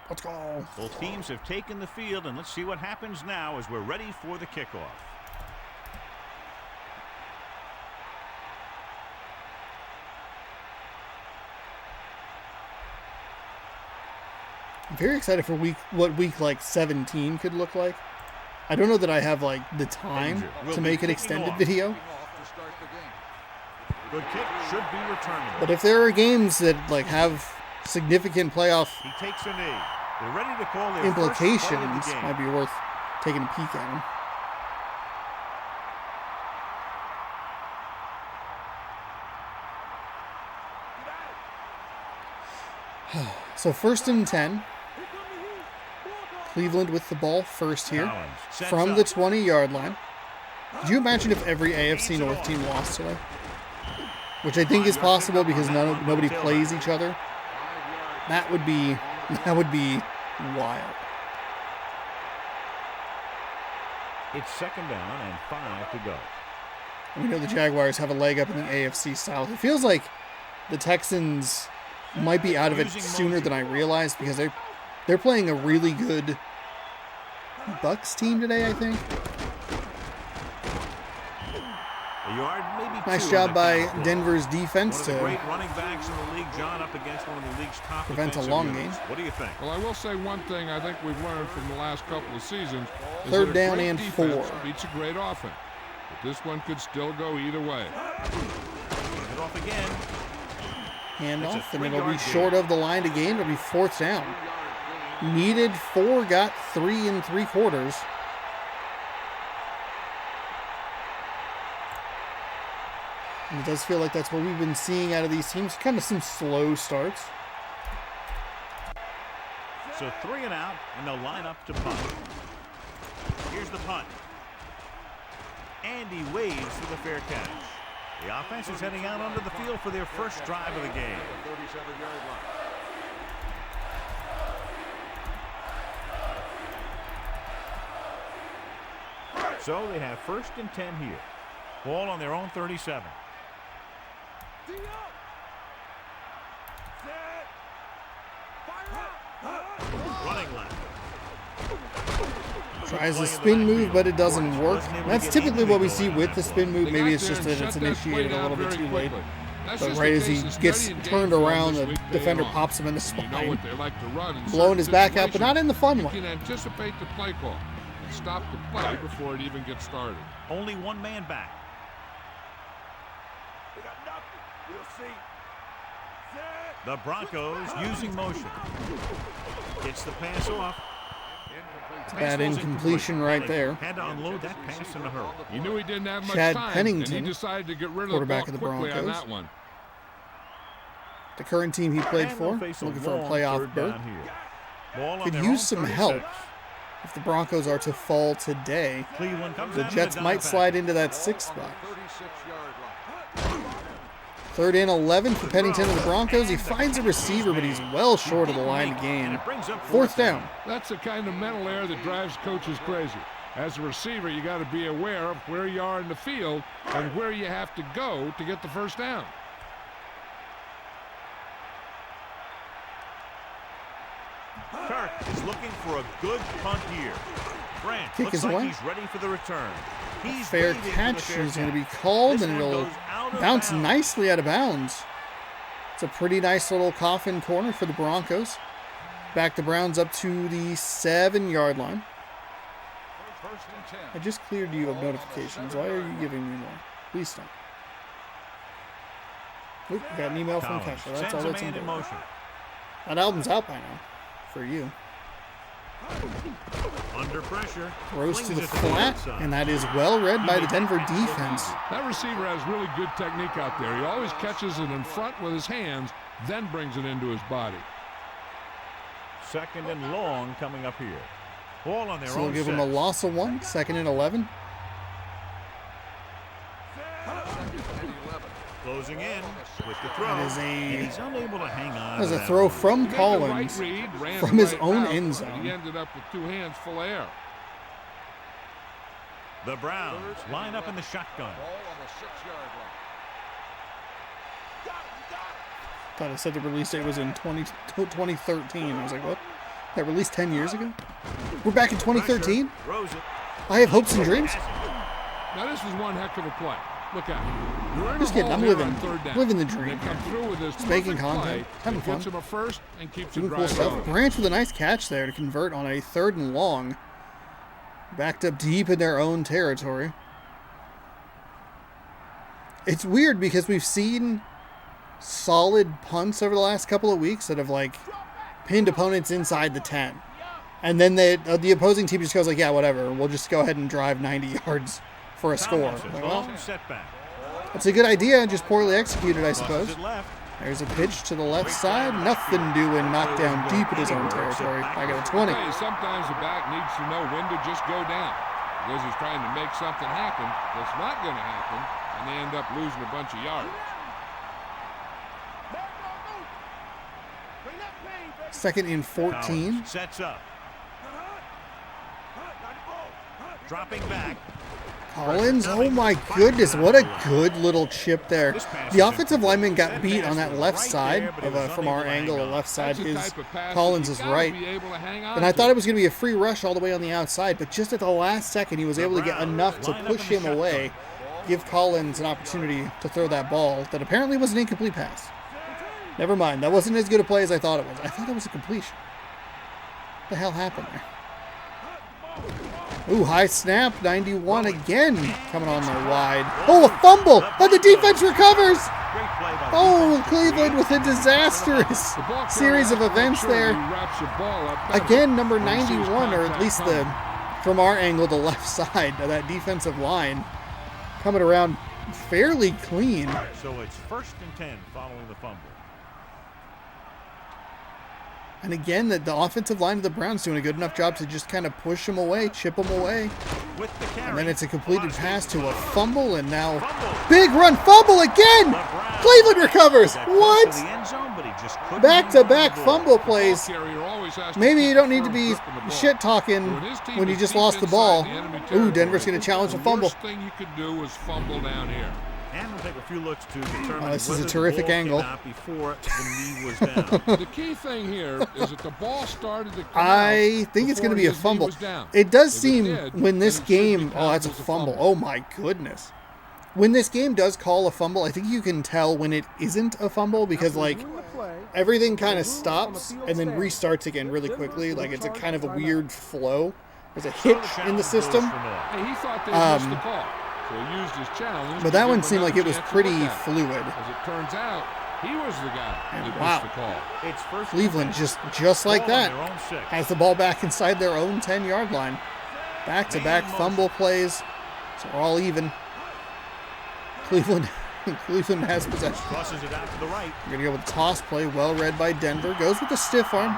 S1: Let's go.
S2: Both teams have taken the field, and let's see what happens now as we're ready for the kickoff.
S1: I'm very excited for what week like 17 could look like. I don't know that I have like the time to make an extended video.
S2: Good kick should be returning.
S1: But if there are games that like have significant playoff
S2: He takes a knee. They're ready to call their
S1: implications,
S2: first play of the game.
S1: might be worth taking a peek at them. So 1st and 10. Cleveland with the ball first here
S2: Collins
S1: from the
S2: sets up.
S1: 20-yard line. Could you imagine if every AFC North team lost today? Which I think is possible because nobody plays each other. That would be wild.
S2: It's 2nd down and 5 to go.
S1: We know the Jaguars have a leg up in the AFC South. It feels like the Texans might be out of it sooner than I realized because they're playing a really good Bucs team today, I think.
S2: A yard, maybe
S1: Nice
S2: two
S1: job
S2: on the
S1: by
S2: count.
S1: Denver's
S2: One
S1: defense
S2: of the
S1: to
S2: great running backs in the league, John, up against one of the league's top
S1: prevent a
S2: defensive
S1: long
S2: units.
S1: game.
S2: What do you think?
S3: Well, I will say one thing I think we've learned from the last couple of seasons. Is
S1: 3rd
S3: that a
S1: down
S3: great
S1: and
S3: defense
S1: 4.
S3: beats a great offense. But this one could still go either way.
S2: Get off again.
S1: Handoff, and
S2: 3
S1: it'll be
S2: yard
S1: short of the line to gain. It'll be 4th down. Needed 4, got 3 3/4. And it does feel like that's what we've been seeing out of these teams. Kind of some slow starts.
S2: So 3 and out, and they'll line up to punt. Here's the punt. And he waves for the fair catch. The offense is heading out onto the field for their first drive of the game. So they have 1st and 10 here. Ball on their own 37. Running left.
S1: Tries a spin move, but it doesn't work. That's typically what we see with the spin move. Maybe it's just that it's initiated a little bit too late. But right as he gets turned around, the defender pops him in the spine, blowing his back out, but not in the fun
S3: You
S1: way.
S3: can anticipate the play call and stop the play before it even gets started.
S2: Only one man back.
S5: They got nothing. We'll see. Set.
S2: The Broncos using motion. Gets the pass off.
S1: Bad incompletion right there.
S2: Had to unload that pass in a hurry.
S3: He knew he didn't have much
S1: Chad
S3: time,
S1: Pennington,
S3: and he decided to get rid of the
S1: quarterback
S3: ball
S1: of the
S3: quickly on
S1: Broncos.
S3: that one.
S1: The current team he played
S2: And
S1: for,
S2: they'll face
S1: looking for a
S2: long
S1: playoff
S2: 3rd
S1: berth.
S2: down here. Ball on
S1: Could
S2: their
S1: use
S2: own
S1: some
S2: 36.
S1: help. If the Broncos are to fall today,
S2: Cleveland comes
S1: the
S2: out of
S1: Jets
S2: the
S1: might
S2: dime
S1: slide
S2: package.
S1: into that 6th spot. 3rd and 11 for Pennington and the Broncos. He finds a receiver, but he's well short of the line to gain. 4th down.
S3: That's the kind of mental error that drives coaches crazy. As a receiver, you got to be aware of where you are in the field and where you have to go to get the 1st down.
S2: Kirk is looking for a good punt here. Brant
S1: Kick
S2: looks
S1: is
S2: like
S1: away.
S2: he's ready for the return. He's
S1: Fair
S2: waiting for the
S1: catch
S2: fair
S1: is going to be
S2: catch.
S1: called,
S2: This
S1: and
S2: one
S1: it'll
S2: goes out of
S1: bounce
S2: bounds.
S1: nicely out of bounds. It's a pretty nice little coffin corner for the Broncos. Back the Browns up to the 7-yard line. I just cleared you of notifications. Why are you giving me more? Please stop. Oop, got an email from
S2: Collins
S1: Kesha. That's
S2: sends
S1: all
S2: a
S1: that's
S2: man in
S1: important.
S2: motion.
S1: That album's out by now. For you.
S2: Under pressure.
S1: Throws to
S2: Flings
S1: the
S2: it
S1: flat,
S2: outside.
S1: and that is well read by the Denver defense.
S3: That receiver has really good technique out there. He always catches it in front with his hands, then brings it into his body.
S2: 2nd and long coming up here. Ball on their
S1: So we'll
S2: own
S1: give him a
S2: 6.
S1: loss of 1, 2nd and 11.
S2: Closing in with the throw.
S1: That is
S2: And he's unable to hang on.
S1: That was
S2: to
S1: a
S2: that
S1: throw
S2: one.
S1: from
S3: He made the
S1: Collins
S3: right read, ran
S1: from
S3: the
S1: his
S3: right
S1: own
S3: route,
S1: end
S3: and
S1: zone.
S3: He ended up with 2 hands full of air.
S2: The Browns line up in the shotgun.
S1: Thought it said the release date was in 2013. I was like, what? That released 10 years ago? We're back in 2013?
S2: Throws it.
S1: I have hopes and dreams.
S3: Now this is one heck of a play. Look out. You're in
S1: Just
S3: a
S1: kidding.
S3: hole
S1: I'm
S3: here
S1: living
S3: on 3rd down.
S1: the
S3: They
S1: dream.
S3: come through with this
S1: Just making
S3: perfect
S1: content,
S3: play
S1: having
S3: that
S1: fun.
S3: gets him a first and keeps the
S1: Doing cool
S3: drive
S1: stuff.
S3: going.
S1: Branch with a nice catch there to convert on a 3rd and long. Backed up deep in their own territory. It's weird because we've seen solid punts over the last couple of weeks that have like pinned opponents inside the 10. And then the opposing team just goes like, yeah, whatever. We'll just go ahead and drive 90 yards for a score. Like, well,
S2: Setback.
S1: that's a good idea, just poorly executed, I suppose.
S2: It left.
S1: There's a pitch to the left side. Nothing doing. Knocked down deep in his own territory. I got a 20.
S3: Hey, sometimes the back needs to know when to just go down because he's trying to make something happen that's not going to happen, and they end up losing a bunch of yards.
S1: Second and 14.
S2: Collins sets up. Dropping back.
S1: Collins, oh my goodness, what a good little chip there. The offensive lineman got beat on that left side from our angle. The left side is Collins' right. And I thought it was going to be a free rush all the way on the outside, but just at the last second, he was able to get enough to push him away, give Collins an opportunity to throw that ball that apparently was an incomplete pass. Never mind, that wasn't as good a play as I thought it was. I thought it was a completion. What the hell happened there? Ooh, high snap, 91 again, coming on there wide. Oh, a fumble, but the defense recovers. Oh, Cleveland with a disastrous series of events there. Again, number 91, or at least from our angle, the left side of that defensive line, coming around fairly clean.
S2: So it's 1st and 10 following the fumble.
S1: And again, the offensive line of the Browns doing a good enough job to just kind of push them away, chip them away.
S2: With the carry.
S1: And then it's a completed pass to a fumble, and now big run fumble again! Cleveland recovers! What? Back-to-back fumble plays. Maybe you don't need to be shit-talking when you just lost the ball. Ooh, Denver's going to challenge the fumble.
S3: The worst thing you could do was fumble down here.
S2: And we'll take a few looks to determine
S1: this is a
S2: whether
S1: terrific
S2: the ball
S1: angle.
S2: came out before the knee was down.
S3: The key thing here is that the ball started to come
S1: I
S3: out
S1: think it's going to
S3: before
S1: be a
S3: his knee
S1: fumble.
S3: was down.
S1: It does
S3: If
S1: seem
S3: did,
S1: when this
S3: then it should be
S1: game,
S3: counted
S1: that's a
S3: as
S1: fumble. Oh my goodness. When this game does call a fumble, I think you can tell when it isn't a fumble because like everything kind of stops and then restarts again really quickly. Like it's a kind of a weird flow. There's a hitch in the system.
S3: Hey, he thought they missed the call, so he used his challenge.
S1: But that one seemed like it was pretty fluid.
S3: As it turns out, he was the guy that
S1: Wow.
S3: missed the call.
S2: It's first
S1: Cleveland just like that has the ball back inside their own 10-yard line. Back-to-back fumble plays. So we're all even. Cleveland has possession.
S2: Crosses it out to the right.
S1: We're going to go with the toss play, well read by Denver. Goes with the stiff arm.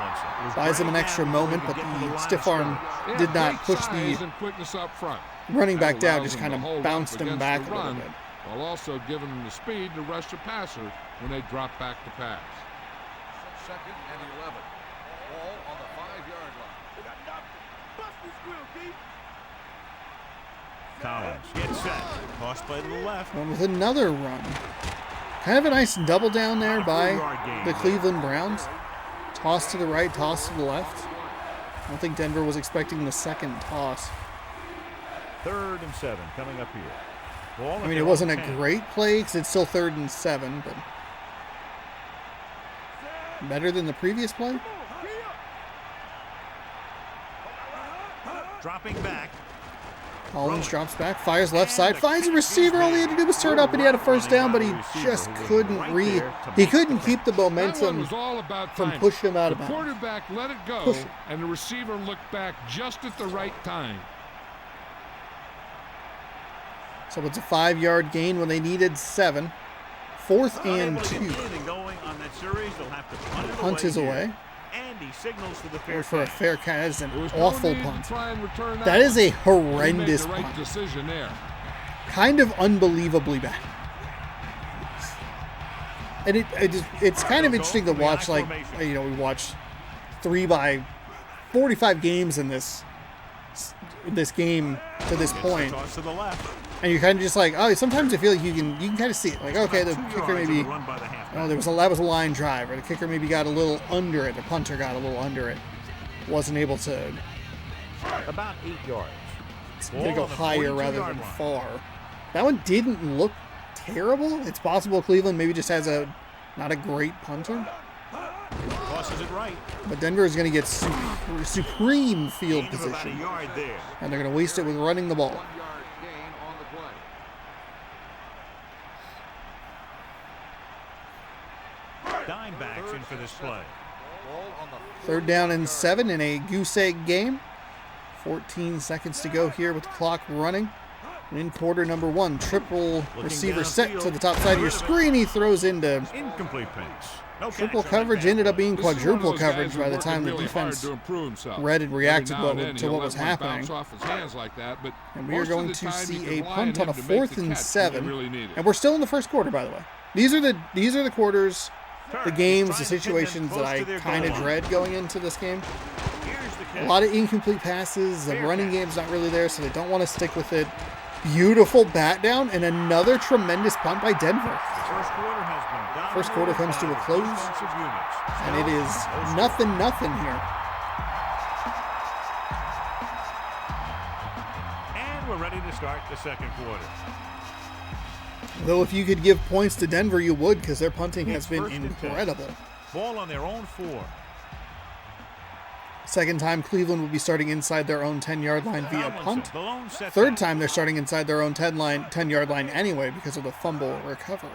S1: Buys him an extra moment, but the stiff arm did not push
S3: Size
S1: the
S3: and quickness up front.
S1: running back
S3: That
S1: down,
S3: allows
S1: just
S3: them
S1: kind
S3: to
S1: of
S3: hold up
S1: bounced him
S3: against
S1: back
S3: the
S1: a little
S3: run,
S1: bit.
S3: while also giving them the speed to rush the passer when they drop back to pass.
S5: 2nd and 11. Ball on the 5-yard line. Bust this grill, D.
S2: Collins gets set. Toss play to the left.
S1: One with another run. Kind of a nice double down there by the Cleveland Browns. Toss to the right, toss to the left. I don't think Denver was expecting the second toss.
S2: 3rd and 7 coming up here. Ball
S1: I mean, it wasn't a great play because it's still 3rd and 7, but better than the previous play.
S2: Dropping back.
S1: Collins drops back, fires left side, finds a receiver. All he had to do was turn up, and he had a first down, but he just couldn't he couldn't keep the
S3: That one
S1: momentum
S3: was all about
S1: from
S3: timing.
S1: pushing him out of
S3: The
S1: bounds.
S3: quarterback let it go,
S1: Push it.
S3: and the receiver looked back just at the right time.
S1: So it's a 5-yard gain when they needed 7. 4th and 2.
S2: Going on that series, they'll have to
S1: Punt is away.
S2: And he signals to the
S1: Or
S2: fair
S1: for a
S2: catch.
S1: fair catch. That is an
S3: There was
S1: awful
S3: no need to
S1: punt.
S3: try and return
S1: That is a
S3: one. He
S1: horrendous
S3: made the right
S1: punt.
S3: decision there.
S1: Kind of unbelievably bad. And it's kind of interesting to watch, like, you know, we watched 3 by 45 games in this game to this point.
S2: Toss to the left.
S1: And you're kind of just like, oh, sometimes I feel like you can kind of see it. Like, okay, the kicker maybe, oh, that was a line drive, or the kicker maybe got a little under it, the punter got a little under it, wasn't able to
S2: About 8 yards.
S1: go higher rather than far. That one didn't look terrible. It's possible Cleveland maybe just has not a great punter.
S2: Tosses it right.
S1: But Denver is going to get supreme field
S2: Gain of about a
S1: position.
S2: yard there.
S1: And they're going to waste it with running the ball.
S3: 1 yard gain on the play.
S2: Dime backs in for this play.
S3: Ball on the
S1: 3rd down and 7 in a goose egg game. 14 seconds to go here with the clock running. In quarter number 1, triple receiver set to the top side of your screen. He throws into
S2: Incomplete pass. No
S1: triple
S2: catch on
S1: coverage.
S2: that.
S1: Ended up being
S3: This is one of
S1: quadruple
S3: those guys
S1: coverage
S3: who's
S1: by the
S3: working
S1: time the
S3: really hard
S1: defense
S3: to improve himself.
S1: read and reacted
S3: Every now and then
S1: to
S3: he'll
S1: what was
S3: let one bounce
S1: happening.
S3: off his hands like that, but
S1: And we are
S3: most of
S1: going
S3: the
S1: to
S3: time you
S1: see
S3: can
S1: a
S3: rely
S1: punt
S3: him
S1: on a
S3: to make
S1: 4th
S3: the
S1: and
S3: catch when
S1: 7.
S3: you really need it.
S1: And we're still in the first quarter, by the way. These are the quarters, the games, the situations that I kind of dread going into this game.
S2: Here's the
S1: A
S2: catch.
S1: lot of incomplete passes. The running game's not really there, so they don't want to stick with it. Beautiful bat down and another tremendous punt by Denver.
S2: First quarter has been dominated
S1: First quarter comes to a
S2: by
S1: close.
S2: defensive units.
S1: And it is nothing here.
S2: And we're ready to start the second quarter.
S1: Though if you could give points to Denver, you would, because their punting has been
S2: First and 10.
S1: incredible.
S2: Ball on their own 4.
S1: Second time Cleveland will be starting inside their own 10-yard line via
S2: Tomlinson,
S1: punt.
S2: the lone set
S1: Third
S2: back.
S1: time they're starting inside their own 10-yard line anyway because of the fumble recovery.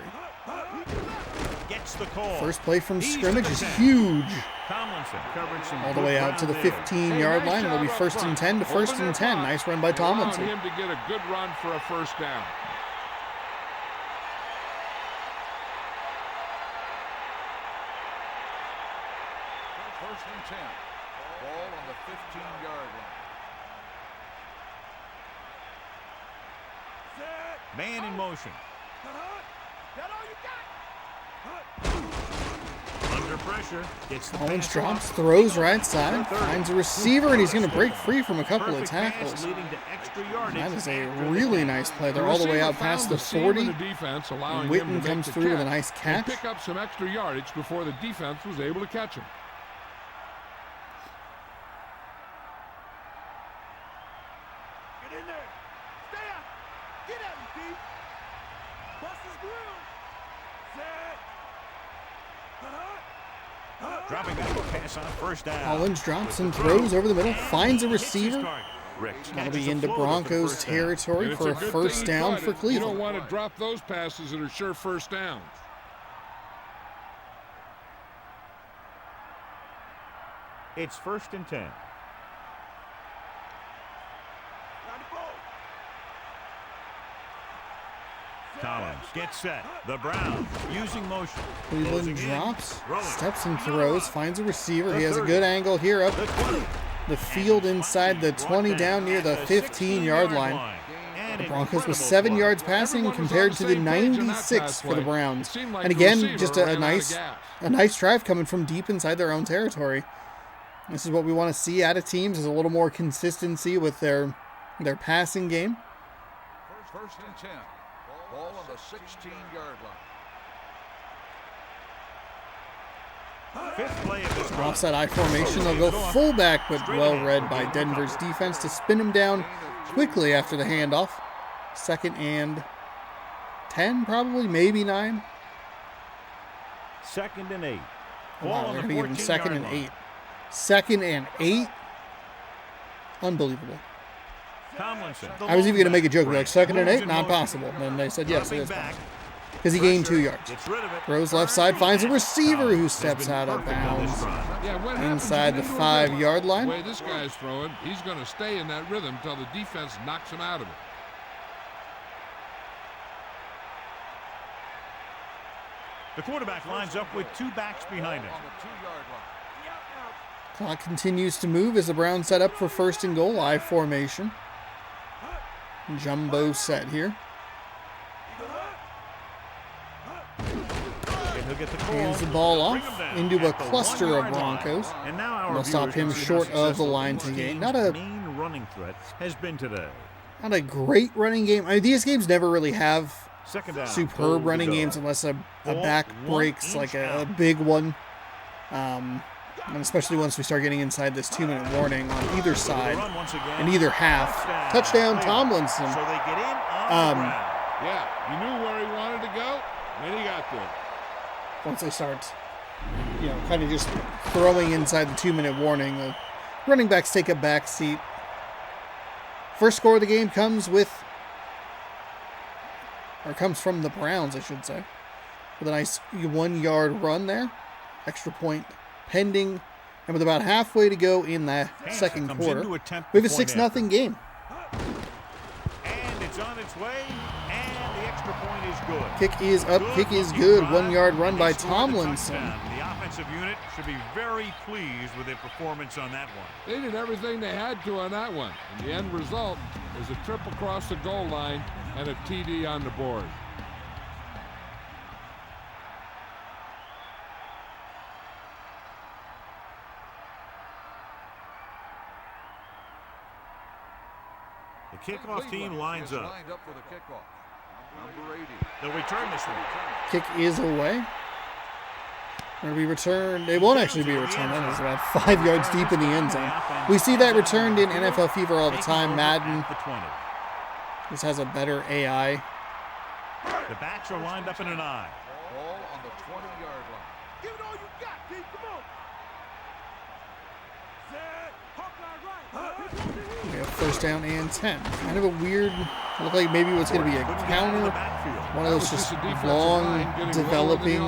S2: Gets the call.
S1: First play from
S2: He's
S1: scrimmage
S2: at
S1: is
S2: the 10.
S1: huge.
S2: Tomlinson covered some
S1: All the
S2: good
S1: way out to the
S2: ground there.
S1: 15-yard line. It'll be first and 10 to first and 10. Nice run by Tomlinson.
S3: Allowed him to get a good run for a first down. First and 10. Ball on the 15-yard line.
S2: Man in motion.
S5: That all you got?
S2: Under pressure. Gets the
S1: Owens
S2: pass
S1: drops,
S2: off.
S1: throws right side, finds a receiver, and he's going to break free from a couple of
S2: Perfect pass
S1: tackles.
S2: leading to extra yardage
S1: That is a
S2: after the
S1: really
S2: catch.
S1: nice play. They're all the way out past the 40.
S3: Defense, allowing
S1: And
S3: him to
S1: Witten
S3: make
S1: comes
S3: the
S1: through with a
S3: catch
S1: nice
S3: and
S1: catch.
S3: pick up some extra yardage before the defense was able to catch him.
S5: Get in there. Stay out. Get at him, D. Bust his grill. Set.
S2: Dropping back a pass on first down.
S1: Collins drops and throws over the middle, finds a receiver. That'll be into Broncos territory
S3: And it's
S1: for a
S3: good
S1: first
S3: thing he
S1: down
S3: caught
S1: for
S3: it. You
S1: Cleveland.
S3: don't want to drop those passes that are sure first downs.
S2: It's first and 10.
S5: Got the ball.
S2: Collins gets set. The Browns using motion.
S1: Cleveland
S2: Closing in.
S1: drops,
S2: Rolling.
S1: steps and throws, finds a receiver.
S2: The
S1: He has a
S2: 30.
S1: good angle here up
S2: The 20.
S1: the field inside the 20 down near the 15-yard line. The Broncos with 7 yards passing compared to the 96 for the Browns. And again, just a nice drive coming from deep inside their own territory. This is what we want to see out of teams, is a little more consistency with their passing game.
S3: First and 10. Ball on the 16-yard line.
S2: Fifth play of this drive.
S1: Offside I formation, they'll go fullback, but well read by Denver's defense to spin him down quickly after the handoff. Second and 10, probably, maybe 9.
S2: Second and 8. Ball
S1: Wow,
S2: on
S1: they're
S2: the
S1: going to give him
S2: 14-yard
S1: second and
S2: line.
S1: 8. Second and 8? Unbelievable.
S2: Tomlinson.
S1: I was even going to make a joke, be like, second and 8? Not possible. And then they said, yes, it is possible. Because he gained 2 yards.
S2: Gets rid of it.
S1: Throws left side, finds a receiver who steps out of
S2: Perfect on this
S1: bounds.
S2: drive.
S3: Yeah, what happens
S1: Inside the
S3: when you do
S1: 5-yard
S3: The
S1: line.
S3: way this guy's throwing, he's going to stay in that rhythm until the defense knocks him out of it.
S2: The quarterback lines up with 2 backs behind him.
S3: On the 2-yard line.
S1: Clock continues to move as the Browns set up for first and goal. I formation. Jumbo set here.
S2: Getting to get the call.
S1: Hands the ball
S2: Bring
S1: off
S2: him down
S1: into a
S2: at the
S1: cluster
S2: 1
S1: of
S2: yard line.
S1: Broncos.
S2: And now our
S1: They'll stop
S2: viewers
S1: him
S2: can see how
S1: short of the
S2: successful
S1: line
S2: each
S1: to gain.
S2: team's
S1: Not a
S2: main running threat has been today.
S1: Not a great running game. I mean, these games never really have
S2: Second down.
S1: superb running games unless a back breaks like a big one. And especially once we start getting inside this 2-minute warning on either side in either half. Touchdown Tomlinson.
S2: So they get in on the ground.
S3: Yeah, he knew where he wanted to go, and he got there.
S1: Once they start, kind of just throwing inside the 2-minute warning, the running backs take a back seat. First score of the game comes from the Browns, I should say, with a nice 1-yard run there. Extra point pending, and with about halfway to go in the second quarter, we have a 6-0 game.
S2: And it's on its way, and the extra point is good.
S1: Kick is up, kick is good. 1-yard run by Tomlinson.
S2: The offensive unit should be very pleased with their performance on that one.
S3: They did everything they had to on that one. And the end result is a trip across the goal line and a TD on the board.
S2: The kickoff team lines up.
S5: For the kickoff. Number 80.
S2: They'll return this one.
S1: Kick is away. Will be returned. It won't actually be returned. That is about 5 yards deep in the end zone. We see that returned in NFL Fever all the time. Madden just has a better AI.
S2: The backs are lined up in an eye.
S5: Ball on the 20-yard line. Give it all you got, Pete. Come on. Set. Hawkeye right.
S1: We have first down and 10. Kind of a weird, looked like maybe it was going to be a counter. One of those just long, developing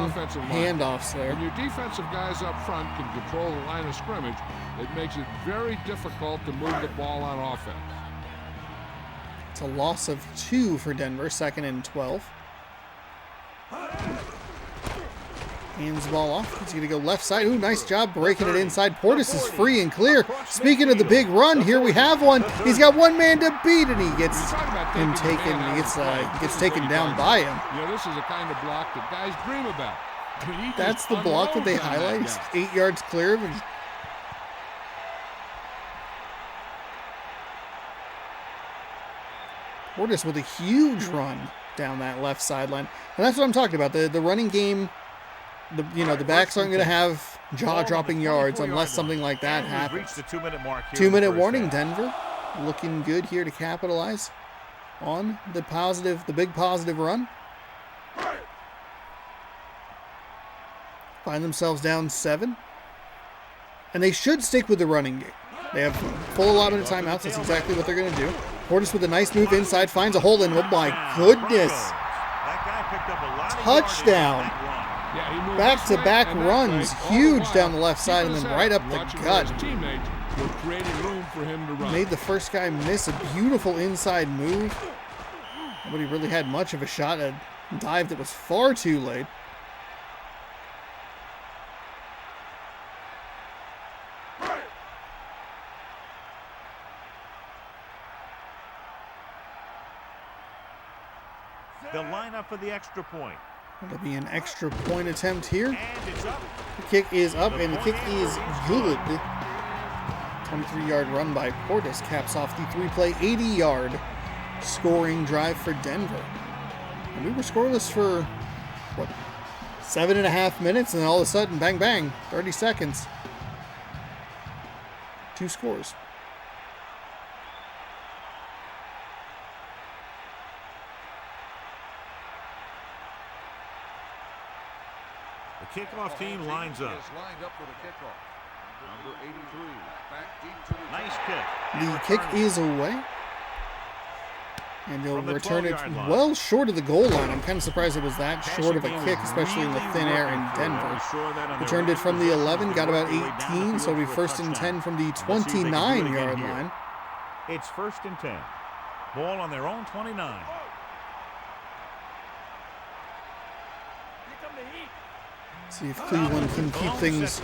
S1: handoffs there.
S3: When your defensive guys up front can control the line of scrimmage, it makes it very difficult to move the ball on offense.
S1: It's a loss of 2 for Denver, 2nd and 12. Hands the ball off. He's going to go left side. Ooh, nice job breaking it inside. Portis is free and clear. Speaking of the big run, here we have one. He's got one man to beat, and he gets him taken. He gets taken down by him.
S3: This is the kind of block that guys dream about.
S1: That's the block that they highlight. He's 8 yards clear of him. Portis with a huge run down that left sideline. And that's what I'm talking about. The running game, the backs aren't going to have jaw-dropping yards unless something like that happens. 2-minute warning, Denver. Looking good here to capitalize on the big positive run. Find themselves down 7. And they should stick with the running game. They have full allotment of timeouts. That's exactly what they're going to do. Portis with a nice move inside, finds a hole in. Oh my goodness. Touchdown. Back-to-back runs. Huge down the left side and then right up the gut. Made the first guy miss a beautiful inside move. Nobody really had much of a shot. A dive that was far too late.
S2: They'll line up for the extra point.
S1: It'll be an extra point attempt here. The kick is up, and the kick is good. 23-yard run by Portis caps off the 3-play, 80-yard scoring drive for Denver. And we were scoreless for, 7.5 minutes, and then all of a sudden, bang, bang, 30 seconds. 2 scores.
S2: The kickoff team lines up.
S5: Number 83, back deep to the
S2: Nice kick.
S1: The kick is away. And they'll return it well short of the goal line. I'm kind of surprised it was that short of a kick, especially in the thin air in Denver. Returned it from the 11, got about 18, so it'll be 1st and 10 from the 29-yard line.
S2: It's 1st and 10. Ball on their own 29.
S1: See if Cleveland can keep things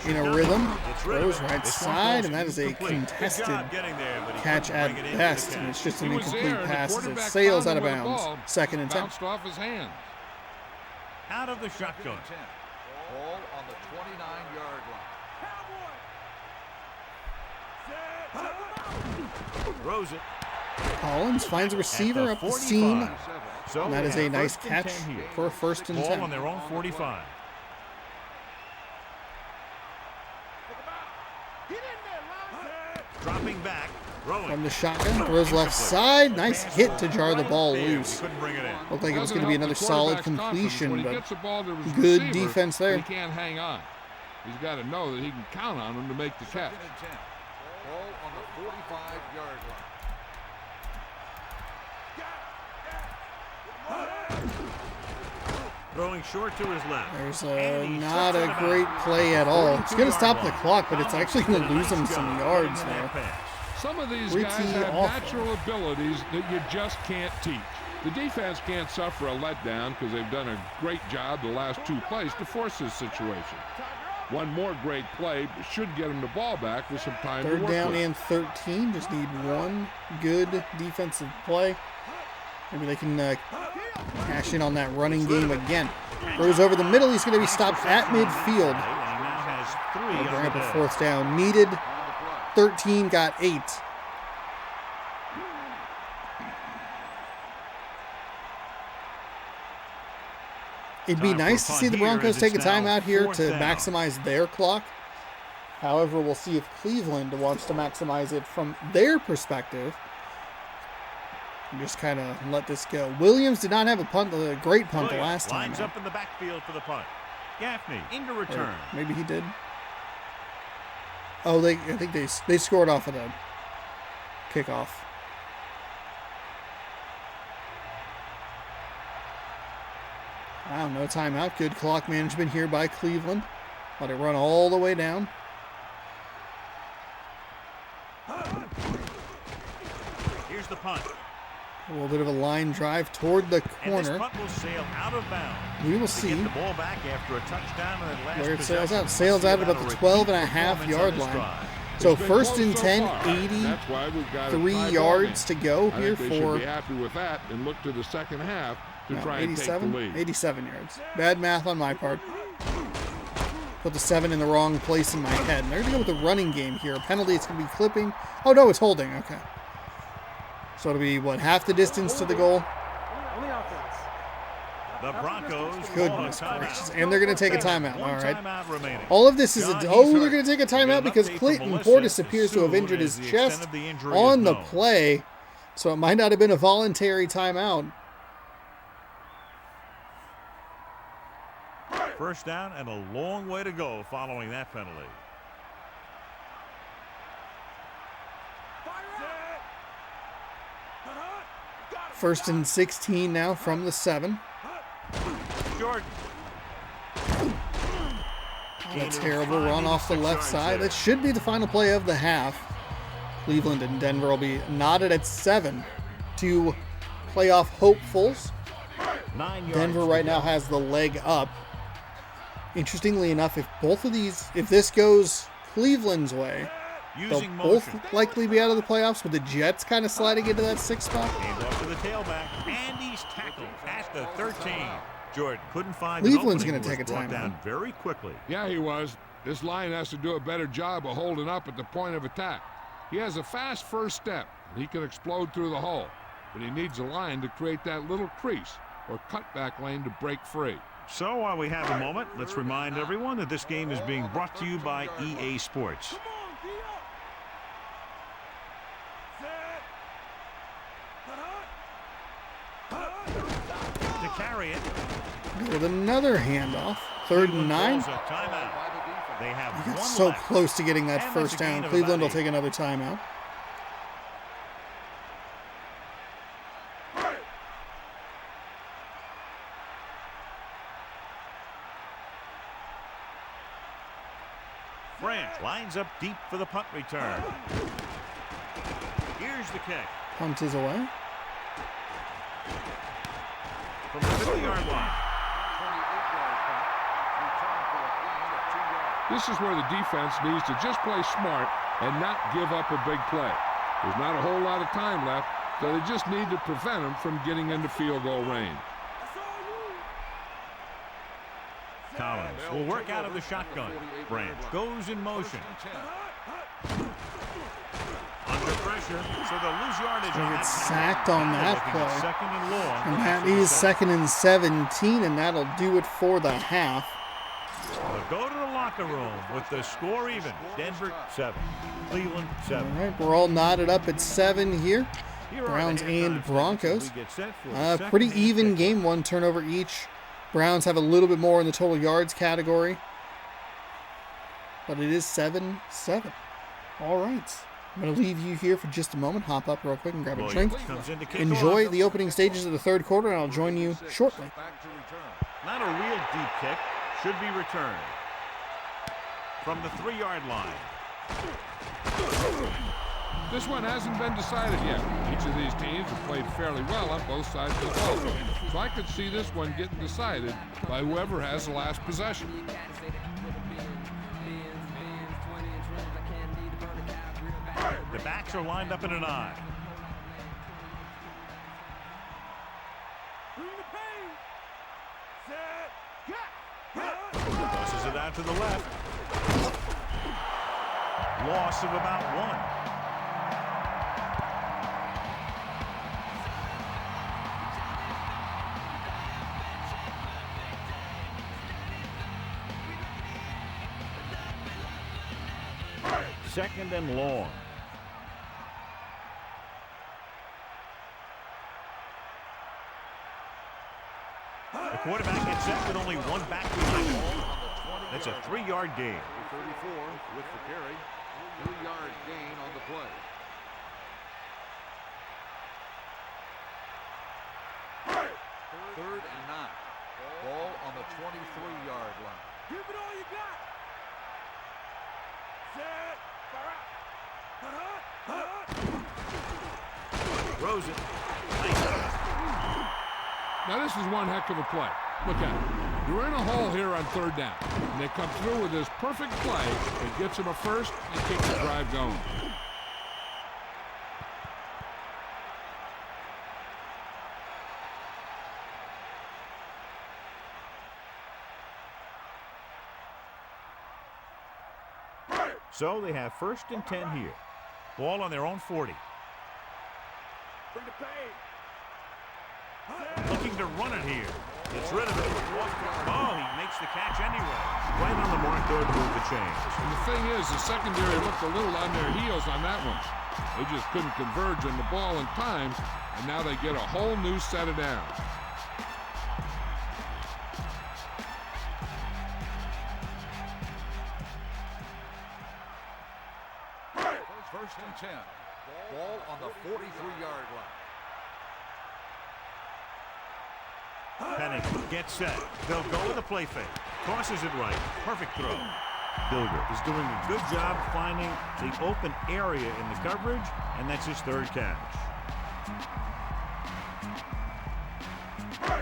S1: in a rhythm. Throws right side, and that is a contested catch at best, and it's just an incomplete pass as it sails out of bounds. 2nd and 10.
S2: out of the shotgun.
S5: Ball on the 29-yard line.
S2: Throws it.
S1: Collins finds a receiver up the seam.
S2: So
S1: And that is a nice catch for a 1st and
S2: Ball
S1: 10.
S2: on their own 45. Dropping back.
S1: From the shotgun, throws left side. Nice hit to jar the ball loose.
S2: Couldn't bring it in.
S1: Looked like it was going to be another solid completion, but
S3: good
S1: good defense there.
S3: He can't hang on. He's got to know that he can count on him to make the catch.
S5: Ball on the 45-yard line.
S2: Throwing short to his left.
S1: There's
S2: And he
S1: not
S2: chucks
S1: a
S2: it about
S1: great play at all. It's going to stop the
S2: 42-yard
S1: clock, but it's
S2: line.
S1: actually going to lose him some
S2: Jones
S1: yards
S2: running
S1: now.
S2: that pass.
S3: Some of these
S1: Pretty
S3: guys have
S1: awful.
S3: natural abilities that you just can't teach. The defense can't suffer a letdown because they've done a great job the last 2 plays to force this situation. One more great play should get them the ball back with some time to
S1: Third
S3: work
S1: down
S3: with.
S1: and 13. Just need one good defensive play. Maybe they can cash in on that running game again. Throws over the middle. He's going to be stopped at midfield.
S2: And he now has 3
S1: They'll
S2: on
S1: bring
S2: the
S1: up a
S2: day.
S1: 4th down. Needed 13, got 8. It'd be
S2: Time for a
S1: nice to
S2: punt
S1: see the
S2: here
S1: Broncos
S2: as
S1: take a
S2: it's now
S1: timeout here
S2: 4th
S1: to
S2: down.
S1: maximize their clock. However, we'll see if Cleveland wants to maximize it from their perspective. And just kind of let this go. Williams did not have a great punt the last time.
S2: Lines
S1: out.
S2: up in the backfield for the punt. Gaffney into
S1: Or
S2: return.
S1: maybe he did. Oh, I think they scored off of the kickoff. Wow, no timeout. Good clock management here by Cleveland. Let it run all the way down.
S2: Here's the punt.
S1: A little bit of a line drive toward the
S2: And this
S1: corner.
S2: punt will sail out of bounds.
S1: We will
S2: To
S1: see
S2: get the ball back after a touchdown in that last
S1: where it sails
S2: possession.
S1: out. Sails out at about the 12.5-yard line. So
S3: It's been
S1: 1st
S3: close
S1: and
S3: so
S1: 10,
S3: far. That's why we've got a
S1: 83
S3: tie ball
S1: yards to
S3: game.
S1: go
S3: I
S1: here
S3: think they should
S1: for
S3: be happy with that and look to the second half to
S1: no,
S3: try and take the
S1: 87,
S3: lead.
S1: 87 yards. Bad math on my part. Put the 7 in the wrong place in my head. And they're going to go with the running game here. A penalty, it's going to be clipping. Oh, no, it's holding. Okay. So it'll be, what, half the distance to the goal?
S2: The Broncos.
S1: Goodness
S2: call a timeout.
S1: gracious. And they're going to take a timeout.
S2: One
S1: all right.
S2: timeout remaining.
S1: All of this is
S2: John,
S1: they're
S2: he's hurt.
S1: going to take a
S2: We'll get
S1: timeout
S2: an
S1: because
S2: update
S1: Clinton
S2: from Melissa
S1: Portis
S2: as
S1: appears to have
S2: soon
S1: injured
S2: as
S1: his
S2: the
S1: chest
S2: extent of the injury
S1: on
S2: is
S1: the
S2: known.
S1: play. So it might not have been a voluntary timeout.
S2: First down and a long way to go following that penalty.
S1: First and 16 now from the 7.
S2: Jordan.
S1: A terrible run off the left side. That should be the final play of the half. Cleveland and Denver will be knotted at 7 to playoff hopefuls.
S2: 9 yards.
S1: Denver
S2: to
S1: right
S2: go.
S1: now has the leg up. Interestingly enough, if this goes Cleveland's way, they'll
S2: Using
S1: both
S2: motion.
S1: likely be out of the playoffs, with the Jets kind of sliding into that 6th spot.
S2: Hand off to the tailback, and he's tackled at the 13. Jordan couldn't find
S1: Cleveland's
S2: going
S1: gonna
S2: to
S1: take a
S2: brought
S1: timeout.
S2: down very quickly.
S3: Yeah, he was. This line has to do a better job of holding up at the point of attack. He has a fast first step. He can explode through the hole, but he needs a line to create that little crease or cutback lane to break free.
S2: So while we have a moment, let's remind everyone that this game is being brought to you by EA Sports. To carry it,
S1: With another handoff. 3rd and 9.
S2: calls a timeout. They have
S1: Got
S2: one
S1: so
S2: left.
S1: close to getting that
S2: And
S1: first
S2: that's a gain
S1: down.
S2: of
S1: Cleveland will
S2: about 8.
S1: take another timeout.
S2: Branch lines up deep for the punt return. Here's the kick
S1: Punt is away.
S2: from the 50-yard line.
S3: This is where the defense needs to just play smart and not give up a big play. There's not a whole lot of time left, so they just need to prevent them from getting into field goal range.
S2: Collins will work out of the shotgun. Branch goes in motion. Under pressure, so they'll lose yardage.
S1: Gonna get sacked on that play.
S2: Second and long.
S1: And that is 2nd and 17, and that'll do it for the half.
S2: They'll go to the locker room with the score even. Denver 7, Cleveland 7.
S1: All right, we're all knotted up at 7 here. Browns and Broncos. Pretty even game, 1 turnover each. Browns have a little bit more in the total yards category, but it is 7-7. All right. I'm going to leave you here for just a moment. Hop up real quick and grab a drink. Enjoy the opening stages of the 3rd quarter, and I'll join you shortly.
S2: Not a real deep kick. Should be returned from the 3-yard line.
S3: This one hasn't been decided yet. Each of these teams have played fairly well on both sides of the ball. So I could see this one getting decided by whoever has the last possession.
S2: The backs are lined up in an eye. Tosses it out to the left. Loss of about 1. Second and long. The quarterback gets set with only 1 back behind him. That's a 3-yard gain.
S3: 34 with the carry. 3-yard gain on the play. Third and 9. Ball on the 23-yard line.
S5: Give it all you got. Set.
S2: Throws it.
S3: Now this is one heck of a play. Look at it. You're in a hole here on 3rd down. And they come through with this perfect play that gets them a first and keeps the drive going.
S2: So they have 1st and 10 here. Ball on their own 40.
S5: Bring the pain.
S2: Looking to run it here. Gets rid of it. Oh, he makes the catch anyway. Right on the mark there to move the chains.
S3: And the thing is, the secondary looked a little on their heels on that one. They just couldn't converge on the ball in time, and now they get a whole new set of downs.
S6: First and 10. Ball on the 43-yard line.
S2: Penning gets set. They'll go with a play fake. Crosses it right. Perfect throw. Bilger is doing a good job finding the open area in the coverage, and that's his 3rd catch.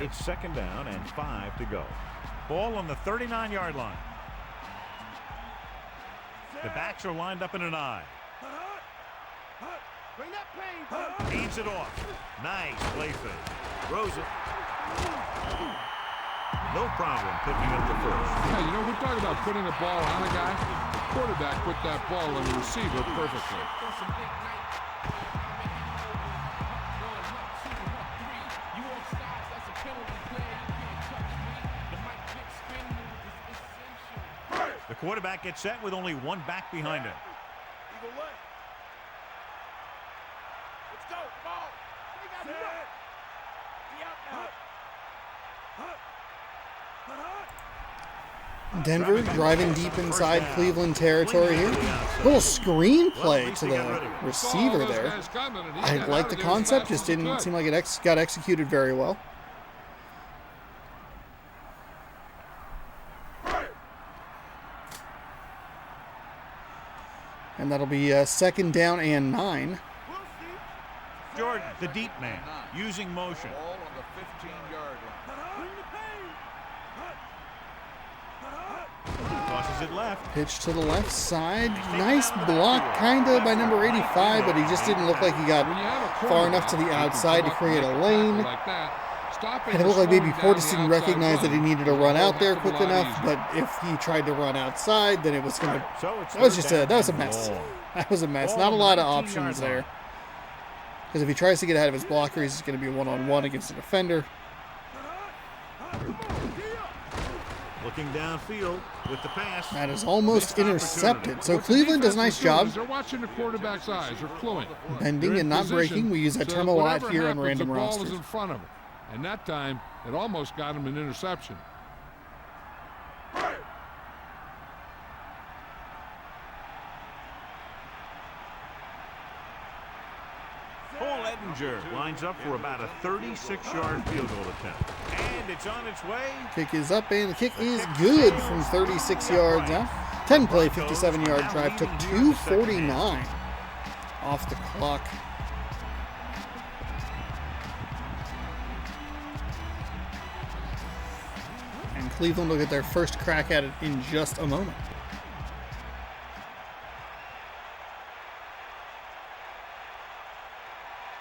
S2: It's 2nd down and 5 to go. Ball on the 39-yard line. The backs are lined up in an eye.
S5: Bring that pain.
S2: Hands it off. Nice play fake. Throws it. No problem picking up the first.
S3: Yeah, you know, we're talking about putting the ball on a guy. The quarterback put that ball on the receiver perfectly.
S2: The quarterback gets set with only 1 back behind him.
S5: Eagle left. Let's go. Ball. Set. Be out now.
S1: Denver driving deep inside Cleveland territory here. Little screen play to the receiver there. I like the concept, just didn't seem like it got executed very well. And that'll be 2nd down and 9.
S2: Jordan, the deep man, using motion.
S6: Ball on the 15-yard line.
S2: Tosses it left.
S1: Pitch to the left side. Nice block, kind of, by number 85, but he just didn't look like he got far enough to the outside to create a lane.
S3: Like that, stopping
S1: And it
S3: or
S1: looked like maybe
S3: slowing
S1: Portis
S3: down
S1: didn't
S3: the outside
S1: recognize that he
S3: run
S1: needed to
S3: is
S1: run
S3: a
S1: out there
S3: heck of a
S1: quick
S3: lot
S1: enough,
S3: easier.
S1: but if he tried to run outside, then it was going to...
S2: So it's
S1: That was
S2: third
S1: a
S2: down
S1: mess.
S2: and long.
S1: That was a mess.
S2: Ball
S1: Not a
S2: on
S1: lot
S2: the
S1: of
S2: 19-yard
S1: options
S2: line.
S1: there. Because if he tries to get ahead of his blocker, he's just going to be one-on-one against the defender.
S2: Looking downfield with the pass.
S1: That is almost
S2: Missed
S1: intercepted.
S2: opportunity.
S1: So
S3: What the
S1: Cleveland does a
S3: defense
S1: nice
S3: is doing
S1: job
S3: is They're watching the quarterback's eyes. They're cluing.
S1: bending
S3: They're in
S1: and not
S3: position,
S1: breaking. We use that
S3: so
S1: term a lot
S3: whatever
S1: here on
S3: happens,
S1: Random
S3: the ball
S1: Rosters.
S3: is in front of him. And that time, it almost got him an interception.
S2: Cole Ettinger lines up for about a 36-yard field goal attempt. And it's on its way.
S1: Kick is up, and the kick is good from 36 yards out. 10-play, 57-yard drive. Took 2:49 off the clock. And Cleveland will get their first crack at it in just a moment.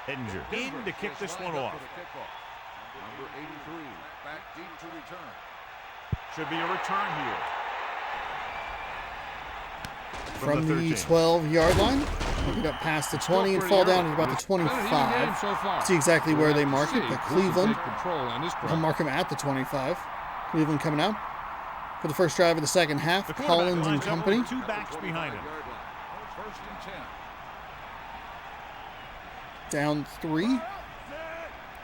S2: Ettinger in to kick this one off.
S6: Number 83, back deep to return.
S2: Should be a return here.
S1: From the
S2: 13.
S1: 12-yard line, we'll get up past the 20 and fall down at about the 25. See exactly where they mark it, but Cleveland will mark him at the 25. Cleveland coming out for the first drive of the second half.
S2: The quarterback
S1: Collins and
S2: lines up
S1: company.
S2: with two backs behind him.
S6: First and 10.
S1: Down 3.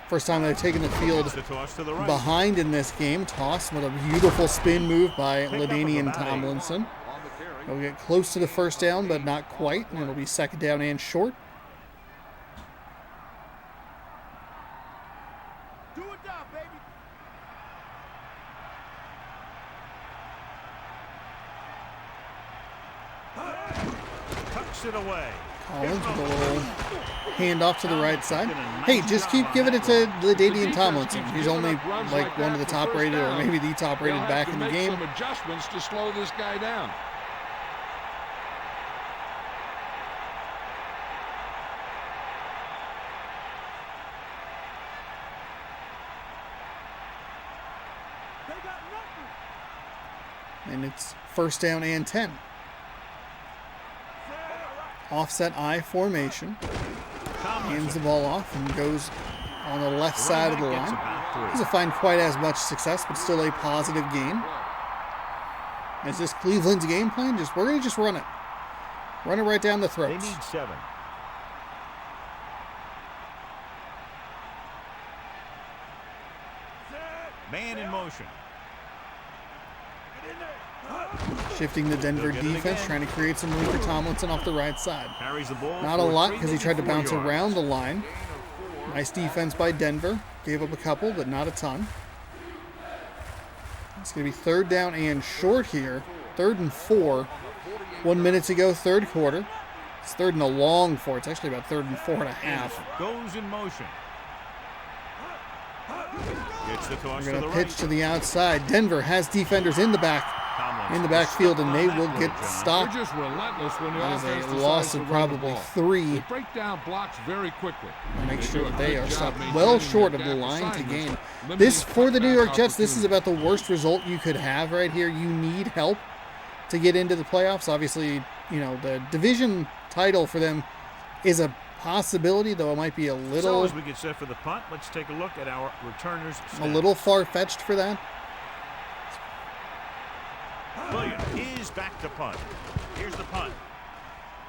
S1: First time they've taken the field
S2: The toss to the right.
S1: behind in this game. Toss with a beautiful spin move by
S2: Pick up
S1: LaDainian
S2: about 8.
S1: Tomlinson.
S6: On the carry.
S1: They'll get close to the first down, but not quite, and it'll be second down and short.
S5: Do or die, baby.
S2: Tucks it away.
S1: Collins with a little handoff to the right side. Hey, just keep giving it to LaDainian Tomlinson. He's only like one of the top rated, or maybe the top rated back in the game.
S3: Some adjustments to slow this guy down.
S5: They got nothing.
S1: And it's first down and 10. Offset I formation. Hands the ball off and goes on the left side of the line. Doesn't find quite as much success, but still a positive gain. Is this Cleveland's game plan? We're going to just run it. Run it right down the
S2: They
S1: throats.
S2: need 7. Man in motion.
S5: Get in there.
S1: Shifting the Denver
S2: They'll get it
S1: defense,
S2: again.
S1: trying to create some room for Tomlinson off the right side.
S2: Carries the ball.
S1: Not a
S2: for
S1: lot
S2: 3
S1: because he tried to
S2: 54
S1: bounce
S2: yards.
S1: around the line. Nice defense by Denver. Gave up a couple, but not a ton. It's going to be third down and short here. 3rd and 4. 1 minute to go, third quarter. It's 3rd and a long 4. It's actually about 3rd and 4.5.
S2: Goes in motion. Gets the toss
S1: We're
S2: to
S1: going
S2: the
S1: to pitch
S2: right.
S1: to the outside. Denver has defenders in the backfield, and they will get
S3: They're
S1: stopped.
S3: just relentless when the
S1: That
S3: offense
S1: is a loss
S3: decides
S1: of
S3: to run the
S1: probably
S3: ball.
S1: 3.
S3: They break down blocks very quickly.
S1: Make
S3: They
S1: sure
S3: do a
S1: that they
S3: good
S1: are
S3: job
S1: stopped
S3: maintaining
S1: well
S3: their
S1: short of the
S3: gap
S1: line to
S3: assignments,
S1: gain.
S3: limiting
S1: This, for the New York
S3: cutback
S1: Jets, this is
S3: opportunities.
S1: about the worst result you could have right here. You need help to get into the playoffs. Obviously, you know, the division title for them is a possibility, though it might be a
S2: So
S1: little
S2: as we get set for the punt, let's take a look at our returners.
S1: far-fetched for that.
S2: Williams is back to punt. Here's the punt.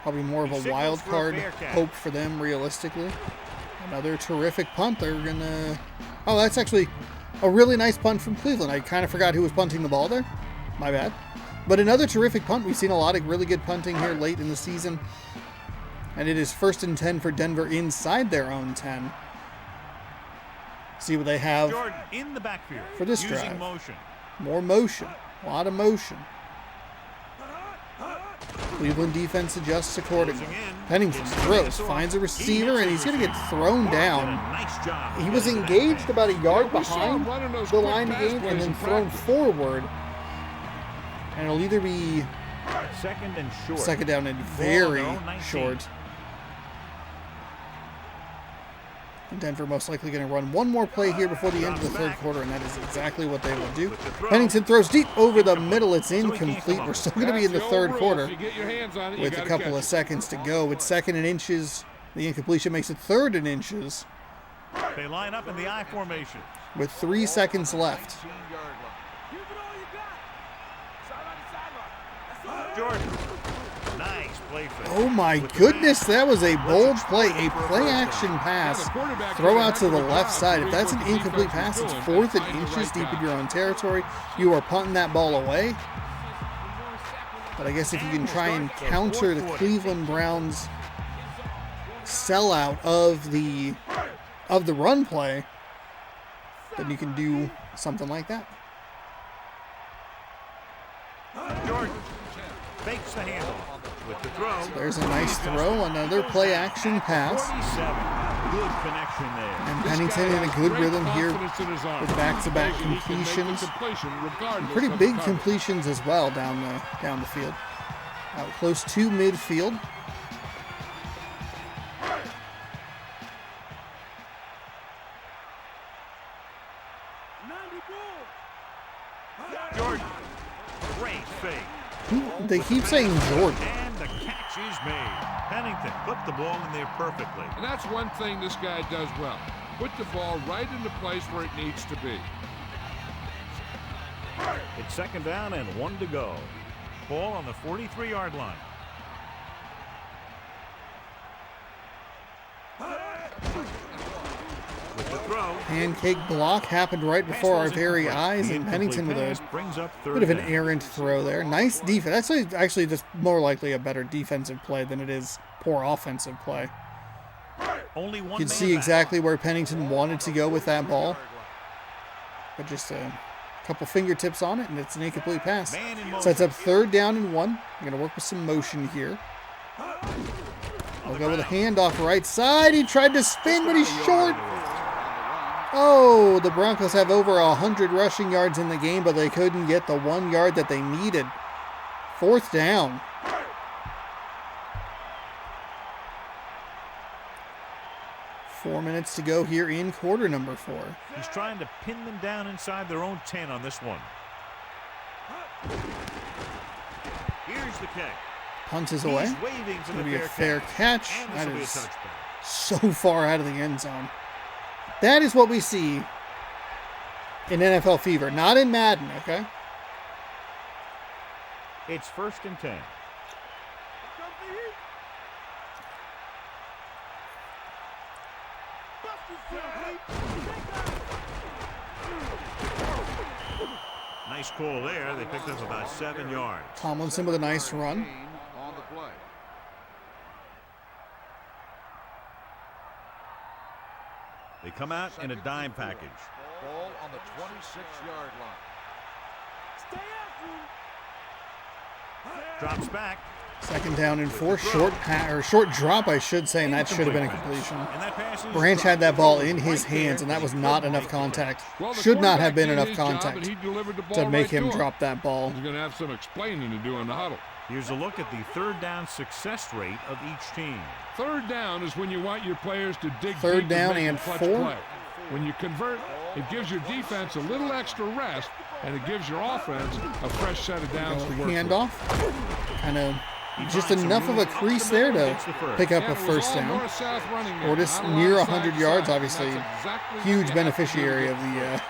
S1: Probably more of
S2: He
S1: a
S2: signals
S1: wild
S2: for a
S1: card
S2: fair catch.
S1: hope for them, realistically. Another terrific punt. They're going to... Oh, that's actually a really nice punt from Cleveland. I kind of forgot who was punting the ball there. My bad. But another terrific punt. We've seen a lot of really good punting here late in the season. And it is 1st and 10 for Denver inside their own 10. See what they have.
S2: Jordan in the backfield
S1: For this
S2: using
S1: drive.
S2: motion.
S1: More motion. A lot of motion. Cleveland defense adjusts accordingly. Pennington throws, finds a receiver, and he's going to get thrown
S2: Did a
S1: down.
S2: nice job.
S1: He was engaged about a yard
S3: We saw him
S1: behind
S3: running those
S1: the
S3: quick
S1: line to
S3: pass
S1: gain
S3: plays
S1: and then
S3: in
S1: thrown
S3: practice.
S1: forward. And it'll either be
S2: 2nd and short.
S1: second down and
S2: Ball
S1: very
S2: on their own 19.
S1: short. Denver most likely going to run one more play here before the end of the third quarter, and that is exactly what they will do. Pennington throws deep over the middle. It's incomplete. We're still going to be in the third quarter with a couple of seconds to go. It's 2nd and inches. The incompletion makes it 3rd and inches.
S2: They line up in the I formation
S1: with 3 seconds left.
S2: Jordan. Nice play fake.
S1: Oh my goodness, that was a bold play. A play-action pass. Throw out to the left side. If that's an incomplete pass, it's 4th and inches deep in your own territory. You are punting that ball away. But I guess if you can try and counter the Cleveland Browns sellout of the run play, then you can do something like that.
S2: Jordan fakes the handle with the throw.
S1: So there's a nice throw, another play action pass.
S2: 47. Good connection there.
S1: And Pennington in a good rhythm here with back-to-back completions. Pretty big completions as well down the field. Out close to midfield.
S2: Jordan. Great fake.
S1: They keep saying Jordan.
S2: And the catch is made. Pennington put the ball in there perfectly.
S3: And that's one thing this guy does well. Put the ball right in the place where it needs to be.
S2: It's 2nd down and 1 to go. Ball on the 43-yard line. With the throw.
S1: Pancake block happened right before our very eyes, and Pennington with a bit of an errant throw there. Nice defense. That's actually just more likely a better defensive play than it is poor offensive play.
S2: Only one.
S1: You can see exactly where Pennington wanted to go with that ball, but just a couple fingertips on it, and it's an incomplete pass. Sets up 3rd down and 1. You're going to work with some motion here. We'll go with a handoff right side. He tried to spin, but he's short. Oh, the Broncos have over 100 rushing yards in the game, but they couldn't get the 1 yard that they needed. 4th down. Four minutes to go here in quarter number 4.
S2: He's trying to pin them down inside their own 10 on this one. Here's the kick.
S1: Punt is away. It's going to be a fair catch. That is so far out of the end zone. That is what we see in NFL fever, not in Madden, okay?
S2: It's 1st and 10. Nice call there. They picked up about 7 yards.
S1: Tomlinson with a nice run.
S6: On the play.
S2: They come out in a dime package.
S6: Ball on the 26-yard line.
S2: Drops back.
S1: 2nd down and 4. Short drop, I should say, and that should have been a completion. Branch had that ball in his hands, and that was not enough contact. Should not have been enough contact to make him drop that ball.
S3: He's going to have some explaining to do in the huddle.
S2: Here's a look at the 3rd down success rate of each team.
S3: 3rd down is when you want your players to dig
S1: 3rd
S3: deep
S1: down
S3: and
S1: and
S3: make a clutch
S1: 4.
S3: play. When you convert, it gives your defense a little extra rest, and it gives your offense a fresh set of downs to work with.
S1: Handoff. Kind of just enough of a crease there to pick up a 1st down. Or just near 100 yards, obviously. Huge beneficiary of the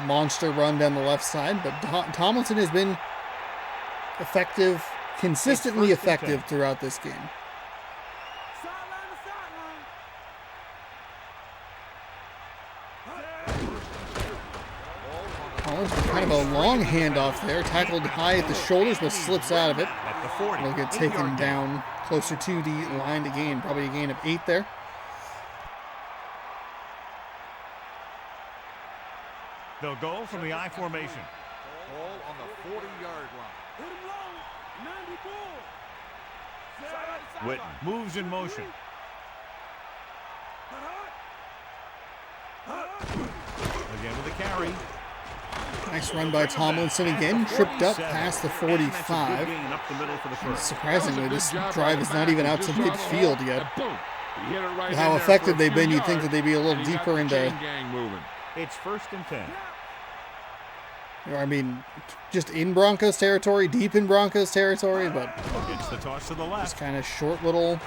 S1: monster run down the left side. But Tomlinson has been effective, consistently effective throughout this game. Kind of a long handoff there. Tackled high at the shoulders, but slips out of it. It'll get taken down closer to the line to gain. Probably a gain of 8 there.
S2: They'll go from the I formation.
S6: Ball on the 40-yard line.
S2: Witten moves in motion. Again with a carry.
S1: Nice run by Tomlinson again. Tripped up past the 45. Surprisingly, this drive is not even out to midfield yet.
S3: He hit it right in
S1: how
S3: there
S1: effective
S3: for a
S1: they've
S3: few
S1: been, you'd think
S3: yards,
S1: that they'd be a little
S3: and he got
S1: deeper
S3: the
S1: into,
S3: chain gang moving.
S2: It's 1st and 10.
S1: I mean, just in Broncos territory, deep in Broncos territory, but
S2: It's the toss to the
S1: just
S2: left.
S1: kind of short little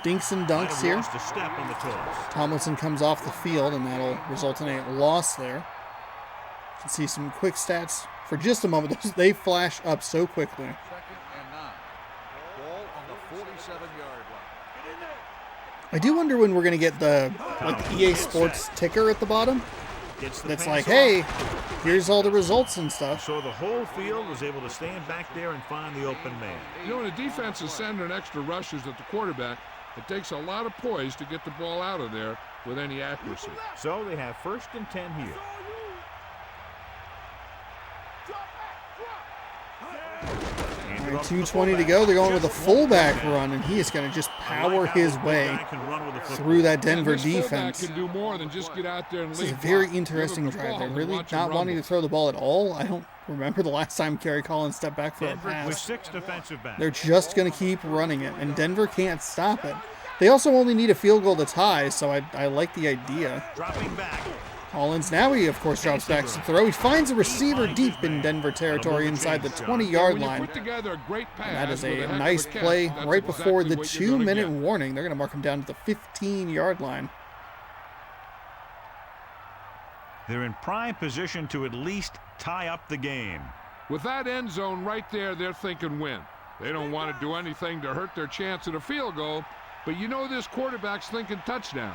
S1: dinks and
S2: Might
S1: dunks
S2: have
S1: here.
S2: lost a step on the toss.
S1: Tomlinson comes off the field, and that'll result in a loss there. You can see some quick stats for just a moment. They flash up so quickly.
S6: 2nd and 9. Ball on the 47-yard line.
S1: I do wonder when we're going to get the EA Sports ticker at the bottom.
S2: Gets the
S1: That's
S2: pass
S1: like,
S2: off.
S1: hey, here's all the results and stuff.
S2: So the whole field was able to stand back there and find the open man.
S3: You know, when a defense is sending extra rushers at the quarterback, it takes a lot of poise to get the ball out of there with any accuracy.
S2: So they have 1st and 10 here.
S1: All right, 2:20 to go. They're going with a fullback run, and he is going to just power his way through that Denver
S3: And this fullback
S1: defense.
S3: can do more than just get out there and
S1: This is
S3: lead
S1: a very
S3: block.
S1: interesting
S3: Give him the
S1: drive.
S3: ball
S1: They're
S3: and
S1: really
S3: watch him
S1: not wanting
S3: rumble.
S1: to throw the ball at all. I don't remember the last time Kerry Collins stepped back for a
S2: Denver with
S1: pass.
S2: 6 defensive backs.
S1: They're just going to keep running it, and Denver can't stop it. They also only need a field goal to tie, so I like the idea.
S2: Dropping back.
S1: Collins, now he, of course, drops back to throw. He finds a receiver deep in Denver territory inside the 20-yard
S3: When you
S1: line.
S3: put together a great pass
S1: And that is
S3: with
S1: a
S3: heck of
S1: nice
S3: catch,
S1: play
S3: that's
S1: right before
S3: exactly
S1: the
S3: what you're gonna
S1: 2-minute
S3: get.
S1: warning. They're going to mark him down to the 15-yard line.
S2: They're in prime position to at least tie up the game.
S3: With that end zone right there, they're thinking win. They don't want to do anything to hurt their chance at a field goal, but you know this quarterback's thinking touchdown.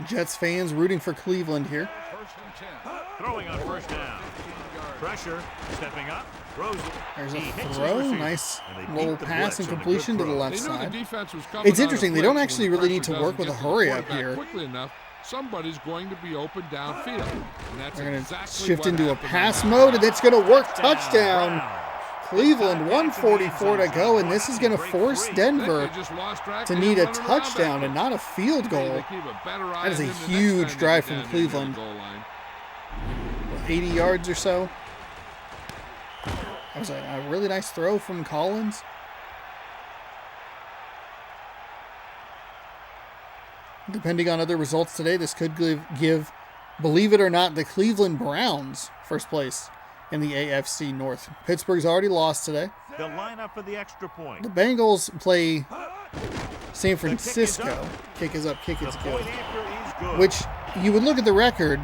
S1: Jets fans rooting for Cleveland here.
S6: 1st and 10.
S2: Throwing on 1st down. Pressure. Stepping up. Throws it.
S1: There's a
S2: He hits his
S1: throw.
S2: receiver.
S1: Nice
S2: And they beat
S1: little
S2: the
S1: pass
S2: blitz
S1: and
S2: on a good
S1: completion to the
S2: throw.
S1: left
S3: They knew the
S1: side.
S3: defense was coming
S1: It's
S3: on a
S1: interesting. They
S3: blitz.
S1: don't
S3: When
S1: actually
S3: the
S1: really need
S3: pressure
S1: to work with a
S3: doesn't get
S1: hurry
S3: the
S1: up
S3: quarterback
S1: here.
S3: quickly enough, somebody's going to be open downfield. And that's
S1: They're going to
S3: exactly
S1: shift
S3: what
S1: into a
S3: happened
S1: pass
S3: on that
S1: mode,
S3: drive.
S1: and it's going to work. Touchdown.
S2: Browns.
S1: Cleveland, 1:44 to go, and this is going to force
S3: I think
S1: Denver
S3: they just lost track
S1: to
S3: of
S1: need
S3: him
S1: a
S3: running around
S1: touchdown
S3: back
S1: and
S3: there.
S1: not a field goal.
S3: They keep a better eye
S1: That is
S3: on
S1: a
S3: him the next
S1: huge
S3: time
S1: drive
S3: they
S1: from
S3: get down near the
S1: Cleveland.
S3: goal line.
S1: 80 yards or so. That was a really nice throw from Collins. Depending on other results today, this could give, believe it or not, the Cleveland Browns first place in the AFC North. Pittsburgh's already lost today.
S2: They'll line up for the extra point.
S1: The Bengals play San Francisco. Kick is up, kick
S2: The
S1: is
S2: point
S1: good.
S2: after is good.
S1: Which you would look at the record,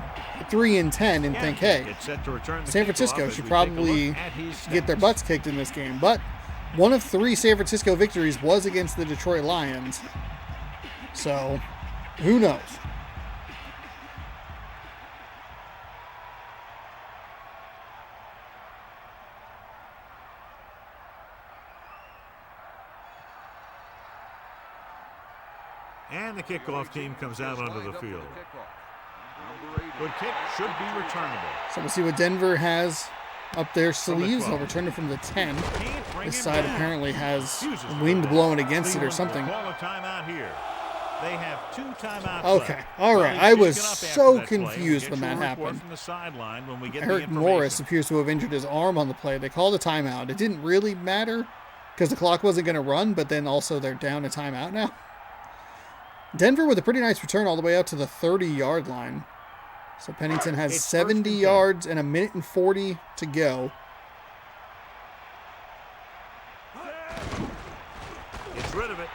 S1: 3-10, and think, hey,
S2: It's set to return the
S1: San
S2: kickoff
S1: Francisco
S2: as
S1: should
S2: we take a
S1: probably
S2: look at his
S1: get their
S2: stats.
S1: butts kicked in this game. But one of 3 San Francisco victories was against the Detroit Lions. So, who knows?
S2: And the kickoff team comes out onto the
S6: Lined up for
S2: field.
S6: kickoff. Number 80.
S2: Good kick should be returnable.
S1: So we'll see what Denver has up their
S2: From the
S1: sleeves.
S2: 12.
S1: They'll return it from the 10.
S2: Can't bring
S1: This
S2: him
S1: side
S2: down.
S1: apparently has
S2: Uses the
S1: wind
S2: ball.
S1: blowing against it or
S2: Cleveland
S1: something.
S2: will call a timeout here. They have 2 timeouts
S1: Okay,
S2: left.
S1: all right.
S2: Well,
S1: I
S2: he's
S1: was
S2: shaken up after
S1: so
S2: that play.
S1: confused
S2: We'll
S1: when
S2: get
S1: that
S2: your report
S1: happened.
S2: From the sideline when we get
S1: Eric
S2: the
S1: Morris
S2: information.
S1: appears to have injured his arm on the play. They called a timeout. It didn't really matter because the clock wasn't going to run, but then also they're down a timeout now. Denver with a pretty nice return all the way out to the 30-yard line. So Pennington has
S2: It's
S1: 70
S2: 1st and 10.
S1: yards and 1:40 to go.
S2: Gets rid of it.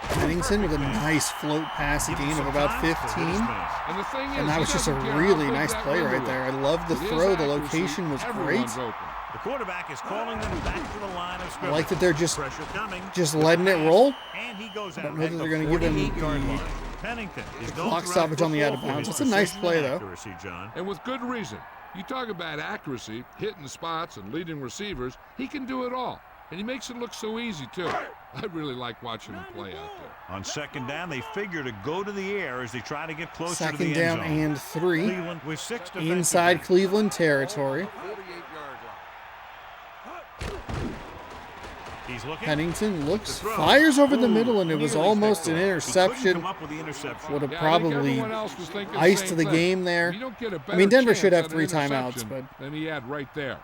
S1: Pennington with a nice float pass, a
S2: Give him
S1: gain of
S2: some
S1: about
S2: time to hit his
S1: 15.
S2: man.
S3: And the thing is,
S1: And that
S3: he
S1: was just a
S3: doesn't care how
S1: really
S3: big
S1: nice
S3: that
S1: play
S3: window
S1: right there. I love the
S3: is. With his
S1: throw. The
S3: accuracy,
S1: location was great.
S3: everyone's open.
S2: The quarterback is calling them back to the line of
S1: I
S2: scrimmage.
S1: like that they're just
S2: Pressure coming.
S1: letting it roll.
S2: And he goes
S1: I
S2: out
S1: don't know
S2: at
S1: that
S2: the
S1: they're going to give him
S2: 48-yard
S1: the
S2: line. Pennington is known
S1: clock
S2: throughout
S1: stoppage on the out of
S2: football for
S1: bounds.
S2: his
S1: That's a nice
S2: precision
S1: play,
S2: and
S1: though.
S2: accuracy, John.
S3: And with good reason. You talk about accuracy, hitting spots, and leading receivers. He can do it all. And he makes it look so easy, too. I really like watching him play out there.
S2: On 2nd down, they figure to go to the air as they try to get closer to the
S1: Second
S2: end
S1: down
S2: zone.
S1: and 3.
S2: Cleveland with 6 defensive
S1: Inside
S2: backs.
S1: Cleveland territory.
S6: 48 yards out.
S2: He's looking.
S1: Pennington
S2: to
S1: looks,
S2: throw.
S1: fires over the
S2: Ooh,
S1: middle, and it was
S2: nearly
S1: almost
S2: picked
S1: an
S2: off. He couldn't
S1: interception.
S2: come up with the interception.
S1: Would have
S3: Yeah, I think
S1: probably
S3: everyone else was thinking the
S1: iced
S3: same
S1: the
S3: thing.
S1: game there.
S3: You don't get a
S1: I
S3: better
S1: mean, Denver
S3: chance
S1: should have
S3: at
S1: 3
S3: an
S1: timeouts,
S3: interception
S1: but
S3: than he had right there.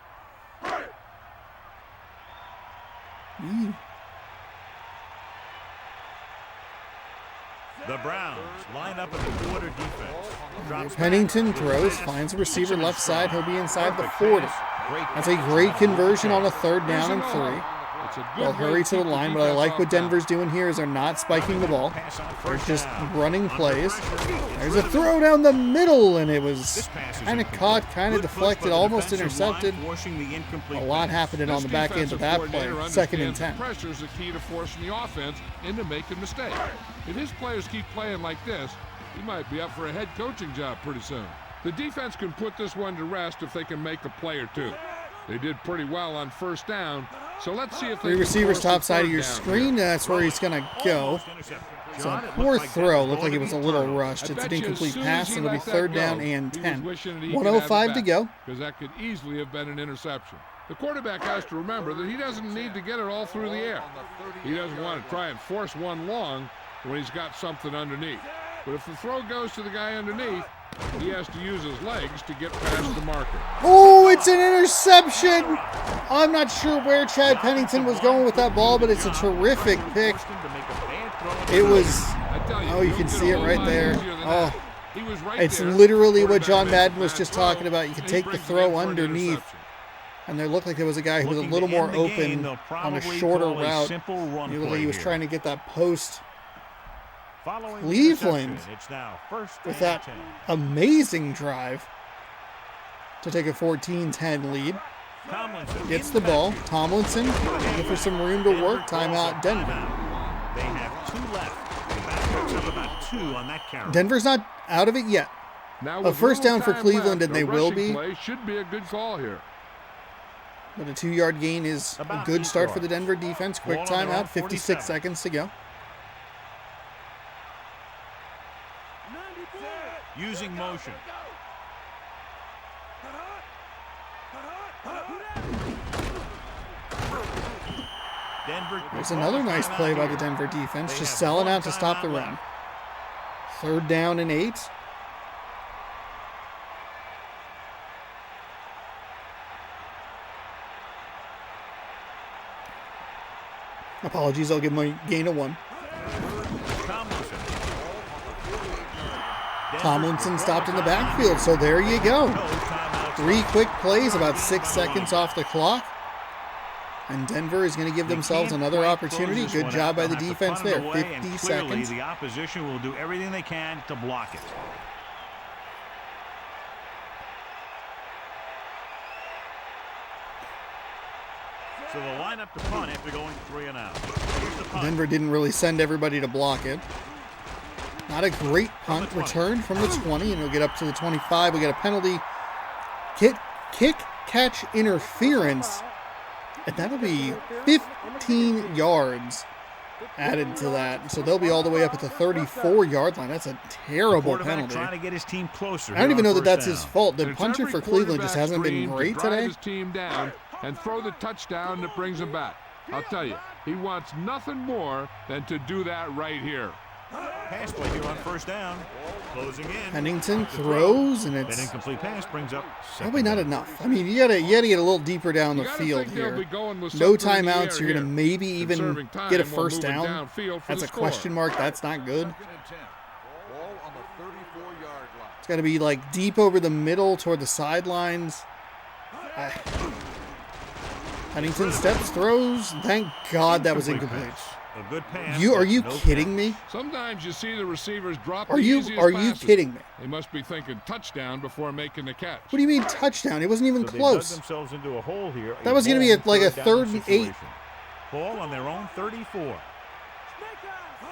S2: The Browns line up in the quarter defense. Drops
S1: Pennington
S2: back.
S1: throws, finds a receiver left side. He'll be inside the 40. That's a great conversion on a 3rd down and 3. They'll hurry to the line. What I like what Denver's doing here is they're not spiking the ball. They're just running plays. There's a throw down the middle, and it was kind of caught, kind of deflected, almost intercepted. A lot happening on the back end of that play. 2nd and 10.
S3: Pressure is the key to forcing the offense into making mistakes. If his players keep playing like this, he might be up for a head coaching job pretty soon. The defense can put this one to rest if they can make a play or two. They did pretty well on 1st down, so let's see if they
S1: 3 receivers top side of your screen. That's where he's going to go. So a poor throw. Looked like it was a little rushed. It's an incomplete pass, and it'll be 3rd down and 10. 1:05 to go.
S3: Because that could easily have been an interception. The quarterback has to remember that he doesn't need to get it all through the air. He doesn't want to try and force one long when he's got something underneath. But if the throw goes to the guy underneath, he has to use his legs to get past the marker.
S1: Oh, it's an interception. I'm not sure where Chad Pennington was going with that ball, but it's a terrific pick. It was, oh, you can see it right there. Oh, it's literally what John Madden was just talking about. You can take the throw underneath. And there looked like there was a guy who was a little more open on a shorter route. He looked like he was trying to get that post. Cleveland with that amazing drive to take a 14-10 lead. Gets the ball. Tomlinson looking for some room to work. Timeout Denver.
S2: They have 2 left. The backups have about 2 on that carry.
S1: Denver's not out of it yet.
S3: Now
S1: A 1st down for Cleveland, and they will be.
S3: Should be a good call here.
S1: But a 2-yard gain is a good start for the Denver defense. Quick timeout. 56 seconds to go.
S2: Using motion. Denver.
S1: There's another nice play by the Denver defense, just selling out to stop the run. 3rd down and 8. Apologies, I'll give my gain of 1. Tomlinson stopped in the backfield, so there you go. 3 quick plays, about 6 seconds off the clock. And Denver is going to give themselves another opportunity. Good job by the defense there. 50 seconds.
S2: The opposition will do everything they can to block it. So they'll line up to punt after going 3 and out. Here's the punt.
S1: Denver didn't really send everybody to block it. Not a great punt return from the 20, and we'll get up to the 25. We got a penalty. Kick, catch, interference. And that'll be 15 yards added to that. So they'll be all the way up at the 34-yard line. That's a terrible penalty.
S2: Trying to get his team closer.
S1: I don't even know that that's his fault. The punter for Cleveland just hasn't been great today.
S3: His team down and throw the touchdown that brings him back. I'll tell you, he wants nothing more than to do that right here.
S2: Pass play here on 1st down. Closing in.
S1: Pennington throws, and
S2: That
S1: it's
S2: incomplete pass brings up
S1: probably not enough. I mean, you gotta get a little deeper down the field here. No timeouts. You're gonna maybe even get a 1st down. That's a question mark. That's not good. It's got to be like deep over the middle toward the sidelines. Pennington steps, throws. Thank God that was incomplete.
S2: A good pass.
S1: Are you kidding me?
S3: Sometimes you see the receivers drop.
S1: Are you kidding me?
S3: They must be thinking touchdown before making the catch.
S1: What do you mean touchdown? It wasn't even
S2: So
S1: close.
S2: they dug themselves into a hole here.
S1: That was going to be like a 3rd and 8.
S2: Ball on their own 34.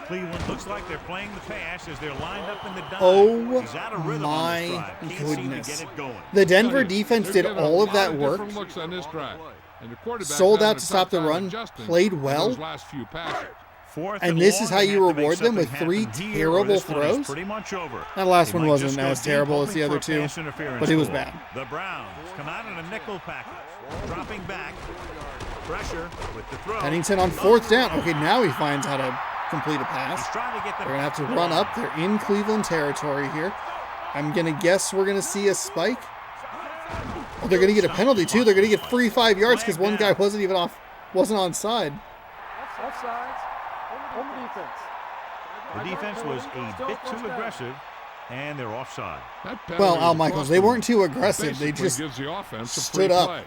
S2: Cleveland looks like they're playing the pass as they're lined up in the dime.
S1: Oh
S2: He's out of rhythm on this
S1: my
S2: drive. Can't seem to
S1: goodness.
S2: get it going.
S1: The Denver defense did all of that work.
S3: Looks on this drive. And the quarterback
S1: Sold
S3: having
S1: out
S3: a
S1: to stop the
S3: tough time
S1: run,
S3: adjusting
S1: played
S3: on
S1: well.
S3: those last few passes.
S1: And this is how you reward them, with 3 terrible throws?
S2: Pretty much over.
S1: That last
S2: They
S1: one
S2: might
S1: wasn't
S2: just go
S1: as
S2: deep,
S1: terrible as
S2: hoping
S1: the
S2: for
S1: other
S2: a
S1: 2,
S2: pass interference
S1: but it was
S2: goal.
S1: bad.
S2: The Browns come out in a nickel package. Dropping back. Pressure with the throw.
S1: Pennington on 4th down. Okay, now he finds how to complete a pass.
S2: He's trying to get the
S1: They're going to have to run up. They're in Cleveland territory here. I'm going to guess we're going to see a spike. Oh, they're going to get a penalty, too. They're going to get free 5 yards because one guy wasn't onside.
S7: Offsides. On the defense.
S2: The defense was a bit too aggressive, and they're offside.
S1: Well, Al Michaels, they weren't too aggressive. They just
S3: gives the offense a
S1: stood
S3: free
S1: up.
S3: play.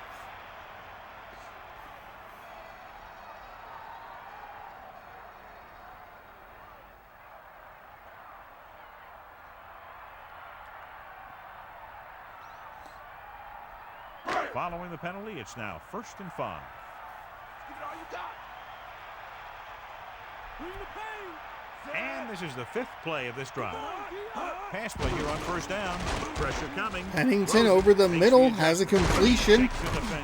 S2: Following the penalty, it's now 1st and 5.
S5: Give it all you got. Bring the pain.
S2: And this is the 5th play of this drive. Pass play here on 1st down. Pressure coming.
S1: Pennington over the middle has a completion.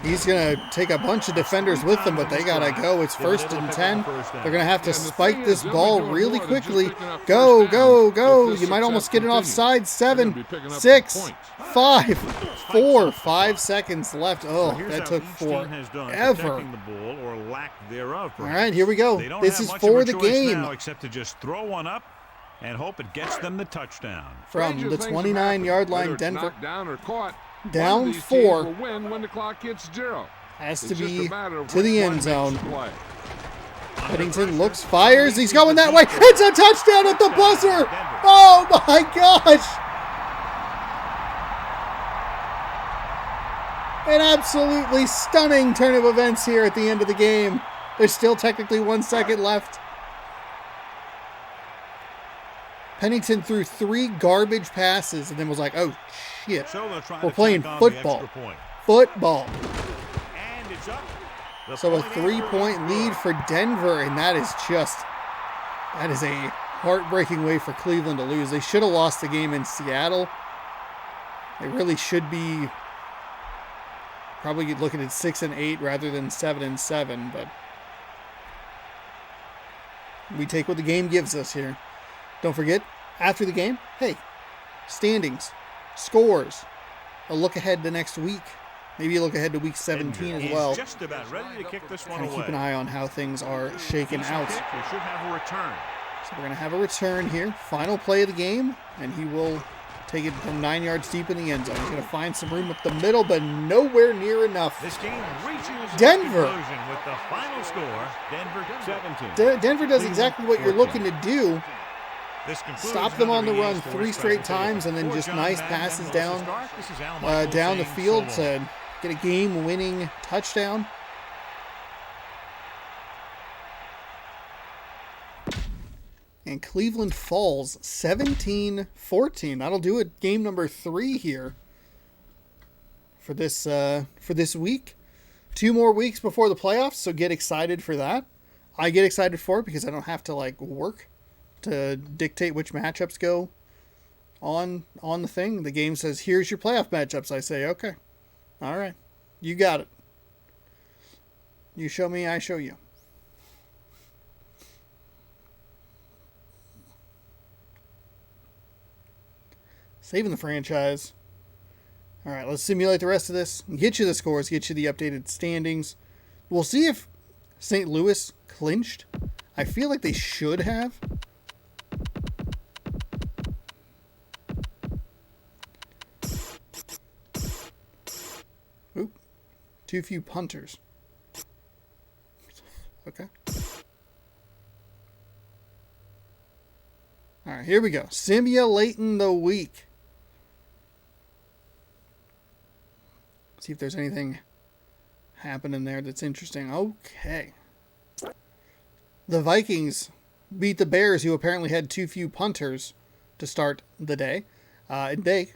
S1: He's going to take a bunch of defenders with him, but they got to go. It's 1st and 10. They're going to have to spike this ball really quickly. Go, go, go. You might almost get it offside. 7, 6, 5, 4, 5 seconds left. Oh, that took forever. All right, here we go. This is for the game.
S2: Except to just throw one up and hope it gets them the touchdown.
S1: From the 29-yard line, Denver.
S3: Down or caught.
S1: Down 4.
S3: Will win when the clock hits 0.
S1: Has to be to the end zone. Pennington looks, fires. He's going that way. It's a touchdown at the buzzer. Oh, my gosh. An absolutely stunning turn of events here at the end of the game. There's still technically 1 second left. Pennington threw 3 garbage passes and then was like, oh, shit.
S2: So
S1: we're playing football. Football.
S2: And it's up.
S1: So a 3-point lead for Denver, and that is a heartbreaking way for Cleveland to lose. They should have lost the game in Seattle. They really should be probably looking at 6-8 rather than 7-7, but we take what the game gives us here. Don't forget, after the game, hey, standings, scores, a look ahead to next week. Maybe a look ahead to week 17 as well.
S2: Just about ready to kick this one
S1: Kind of
S2: away.
S1: keep an eye on how things are shaking out.
S2: We should have a return.
S1: So we're going to have a return here. Final play of the game, and he will take it from 9 yards deep in the end zone. He's going to find some room up the middle, but nowhere near enough.
S2: This game reaches
S1: Denver.
S2: conclusion with the final score, Denver 17.
S1: Denver does exactly what you're looking to do.
S2: This
S1: Stop them on the run 3 straight times, and then just nice passes down the field to get a game-winning touchdown. And Cleveland falls 17-14. That'll do it. Game number 3 here for this week. 2 more weeks before the playoffs, so get excited for that. I get excited for it because I don't have to work to dictate which matchups go on the thing. The game says, here's your playoff matchups. I say, okay. All right. You got it. You show me, I show you. Saving the franchise. All right, let's simulate the rest of this. Get you the scores, get you the updated standings. We'll see if St. Louis clinched. I feel like they should have. Oop. Too few punters. Okay. All right, here we go. Simulating the week. See if there's anything happening there that's interesting. Okay. The Vikings beat the Bears, who apparently had too few punters to start the day. And they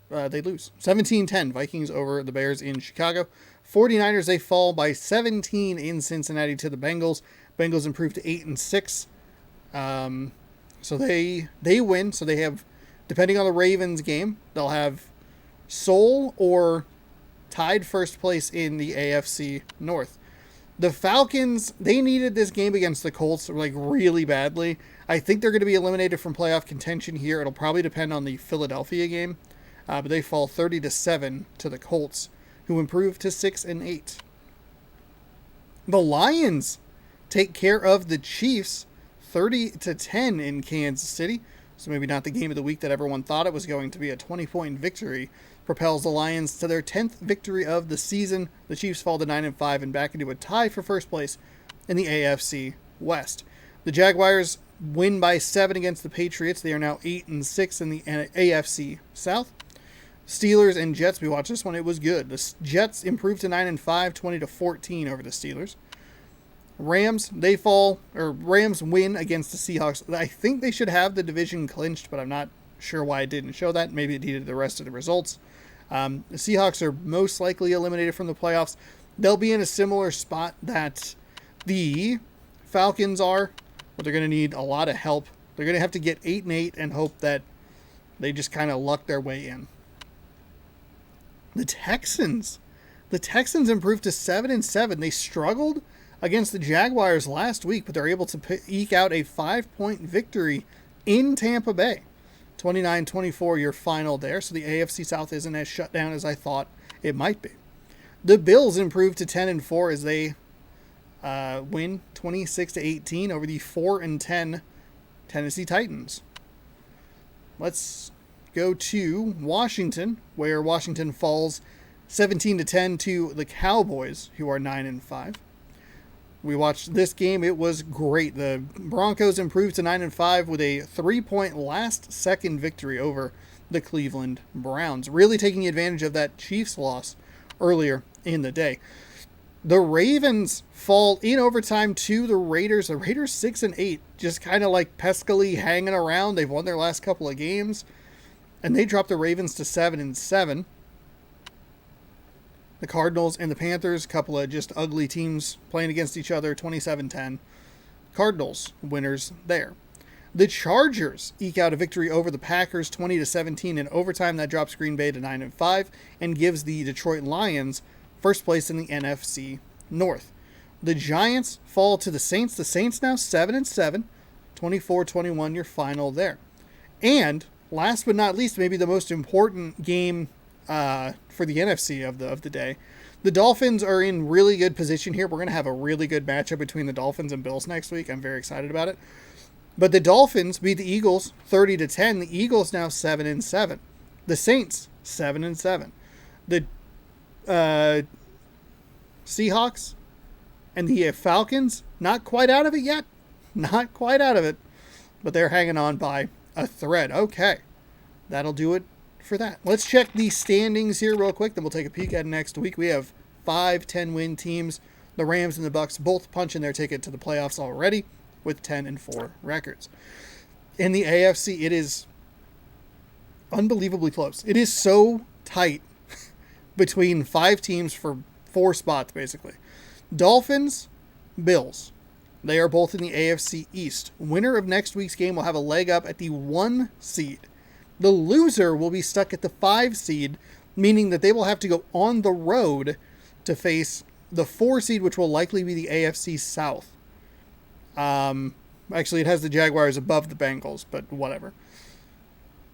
S1: lose. 17-10, Vikings over the Bears in Chicago. 49ers, they fall by 17 in Cincinnati to the Bengals. Bengals improve to 8-6. So they win. So they have, depending on the Ravens game, they'll have sole or tied first place in the AFC North. The Falcons, they needed this game against the Colts really badly. I think they're going to be eliminated from playoff contention here. It'll probably depend on the Philadelphia game. But they fall 30-7 to the Colts, who improve to 6-8. The Lions take care of the Chiefs 30-10 in Kansas City. So maybe not the game of the week that everyone thought it was going to be. A 20-point victory propels the Lions to their 10th victory of the season. The Chiefs fall to 9-5 and back into a tie for first place in the AFC West. The Jaguars win by 7 against the Patriots. They are now 8-6 in the AFC South. Steelers and Jets, we watched this one. It was good. The Jets improved to 9-5, 20-14 over the Steelers. Rams, Rams win against the Seahawks. I think they should have the division clinched, but I'm not sure why it didn't show that. Maybe it needed the rest of the results. The Seahawks are most likely eliminated from the playoffs. They'll be in a similar spot that the Falcons are, where they're going to need a lot of help. They're going to have to get 8-8 and hope that they just kind of luck their way in. The Texans improved to 7-7. They struggled against the Jaguars last week, but they're able to eke out a 5-point victory in Tampa Bay. 29-24 your final there, so the AFC South isn't as shut down as I thought it might be. The Bills improved to 10-4 as they win 26-18 over the 4-10 Tennessee Titans. Let's go to Washington, where Washington falls 17-10 to the Cowboys, who are 9-5. We watched this game. It was great. The Broncos improved to 9-5 with a 3-point last-second victory over the Cleveland Browns, really taking advantage of that Chiefs loss earlier in the day. The Ravens fall in overtime to the Raiders. The Raiders 6-8, just kind of like peskily hanging around. They've won their last couple of games, and they dropped the Ravens to 7-7. The Cardinals and the Panthers, a couple of just ugly teams playing against each other, 27-10. Cardinals winners there. The Chargers eke out a victory over the Packers, 20-17 in overtime. That drops Green Bay to 9-5 and gives the Detroit Lions first place in the NFC North. The Giants fall to the Saints. The Saints now 7-7, 24-21 your final there. And last but not least, maybe the most important game for the NFC of the day. The Dolphins are in really good position here. We're going to have a really good matchup between the Dolphins and Bills next week. I'm very excited about it. But the Dolphins beat the Eagles 30-10. The Eagles now 7-7. The Saints 7-7. The Seahawks and the Falcons not quite out of it yet. Not quite out of it. But they're hanging on by a thread. Okay. That'll do it for that. Let's check the standings here real quick, then we'll take a peek at next week. We have 5 10-win teams. The Rams and the Bucks both punching their ticket to the playoffs already with 10-4 records. In the AFC, it is unbelievably close. It is so tight between 5 teams for 4 spots, basically. Dolphins, Bills. They are both in the AFC East. Winner of next week's game will have a leg up at the 1 seed. The loser will be stuck at the 5 seed, meaning that they will have to go on the road to face the 4 seed, which will likely be the AFC South. Actually, it has the Jaguars above the Bengals, but whatever.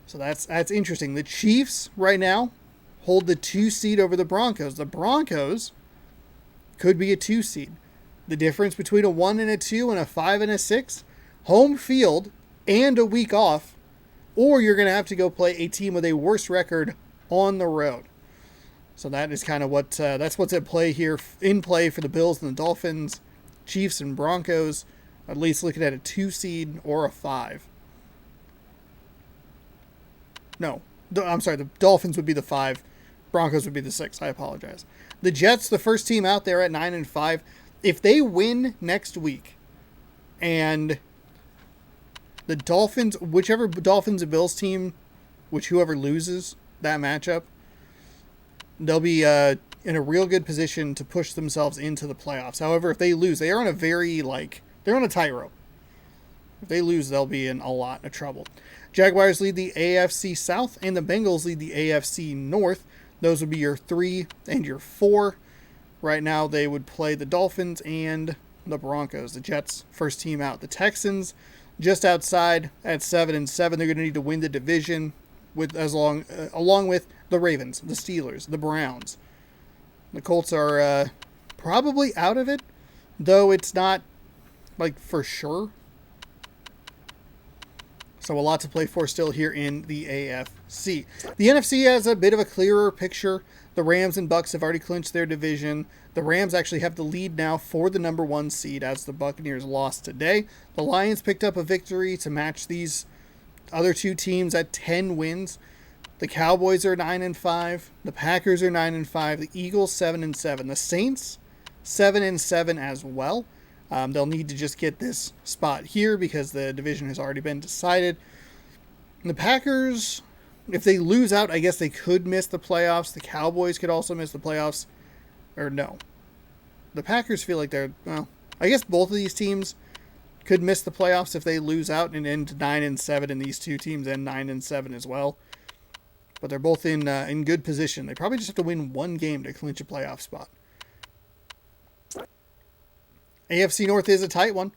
S1: So that's interesting. The Chiefs right now hold the 2 seed over the Broncos. The Broncos could be a 2 seed. The difference between a 1 and a 2 and a 5 and a 6, home field and a week off, or you're going to have to go play a team with a worse record on the road. So that is kind of that's what's at play here, in play for the Bills and the Dolphins, Chiefs and Broncos, at least looking at a 2 seed or a 5. No, I'm sorry, the Dolphins would be the 5, Broncos would be the 6. I apologize. The Jets, the first team out there at 9-5. If they win next week and the Dolphins, whichever Dolphins and Bills team, whoever loses that matchup, they'll be in a real good position to push themselves into the playoffs. However, if they lose, they are on a they're on a tightrope. If they lose, they'll be in a lot of trouble. Jaguars lead the AFC South, and the Bengals lead the AFC North. Those would be your 3 and your 4. Right now, they would play the Dolphins and the Broncos. The Jets, first team out. The Texans, just outside at 7-7. They're going to need to win the division along with the Ravens, the Steelers, the Browns. The Colts are probably out of it, though it's not for sure. So a lot to play for still here in the AFC. The NFC has a bit of a clearer picture. The Rams and Bucks have already clinched their division. The Rams actually have the lead now for the number 1 seed as the Buccaneers lost today. The Lions picked up a victory to match these other two teams at 10 wins. The Cowboys are 9-5. The Packers are 9-5. The Eagles 7-7. The Saints 7-7 as well. They'll need to just get this spot here because the division has already been decided. The Packers, if they lose out, I guess they could miss the playoffs. The Cowboys could also miss the playoffs. Or no. The Packers feel like they're, well, I guess both of these teams could miss the playoffs if they lose out and end 9-7, and these two teams end 9-7 as well. But they're both in good position. They probably just have to win one game to clinch a playoff spot. AFC North is a tight one.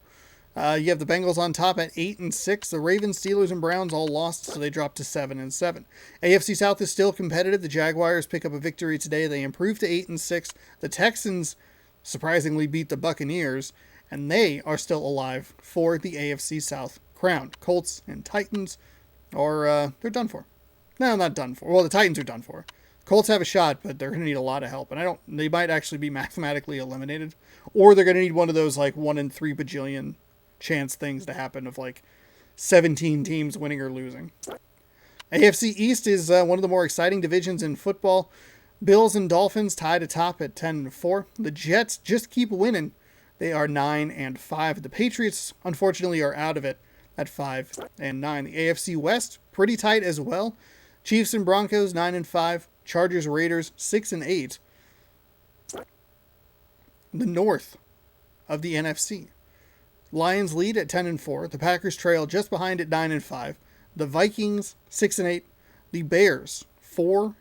S1: You have the Bengals on top at 8-6. The Ravens, Steelers, and Browns all lost, so they dropped to 7-7. AFC South is still competitive. The Jaguars pick up a victory today. They improve to 8-6. The Texans surprisingly beat the Buccaneers, and they are still alive for the AFC South crown. Colts and Titans are they're done for. No, not done for. Well, the Titans are done for. Colts have a shot, but they're going to need a lot of help. And they might actually be mathematically eliminated. Or they're going to need one of those like 1 in 3 bajillion chance things to happen of like 17 teams winning or losing. AFC East is one of the more exciting divisions in football. Bills and Dolphins tied atop at 10-4. The Jets just keep winning. They are 9-5. The Patriots, unfortunately, are out of it at 5-9. The AFC West, pretty tight as well. Chiefs and Broncos, 9-5. Chargers, Raiders, 6-8. The North of the NFC. Lions lead at 10-4. The Packers trail just behind at 9-5. The Vikings, 6-8. The Bears, 4-10.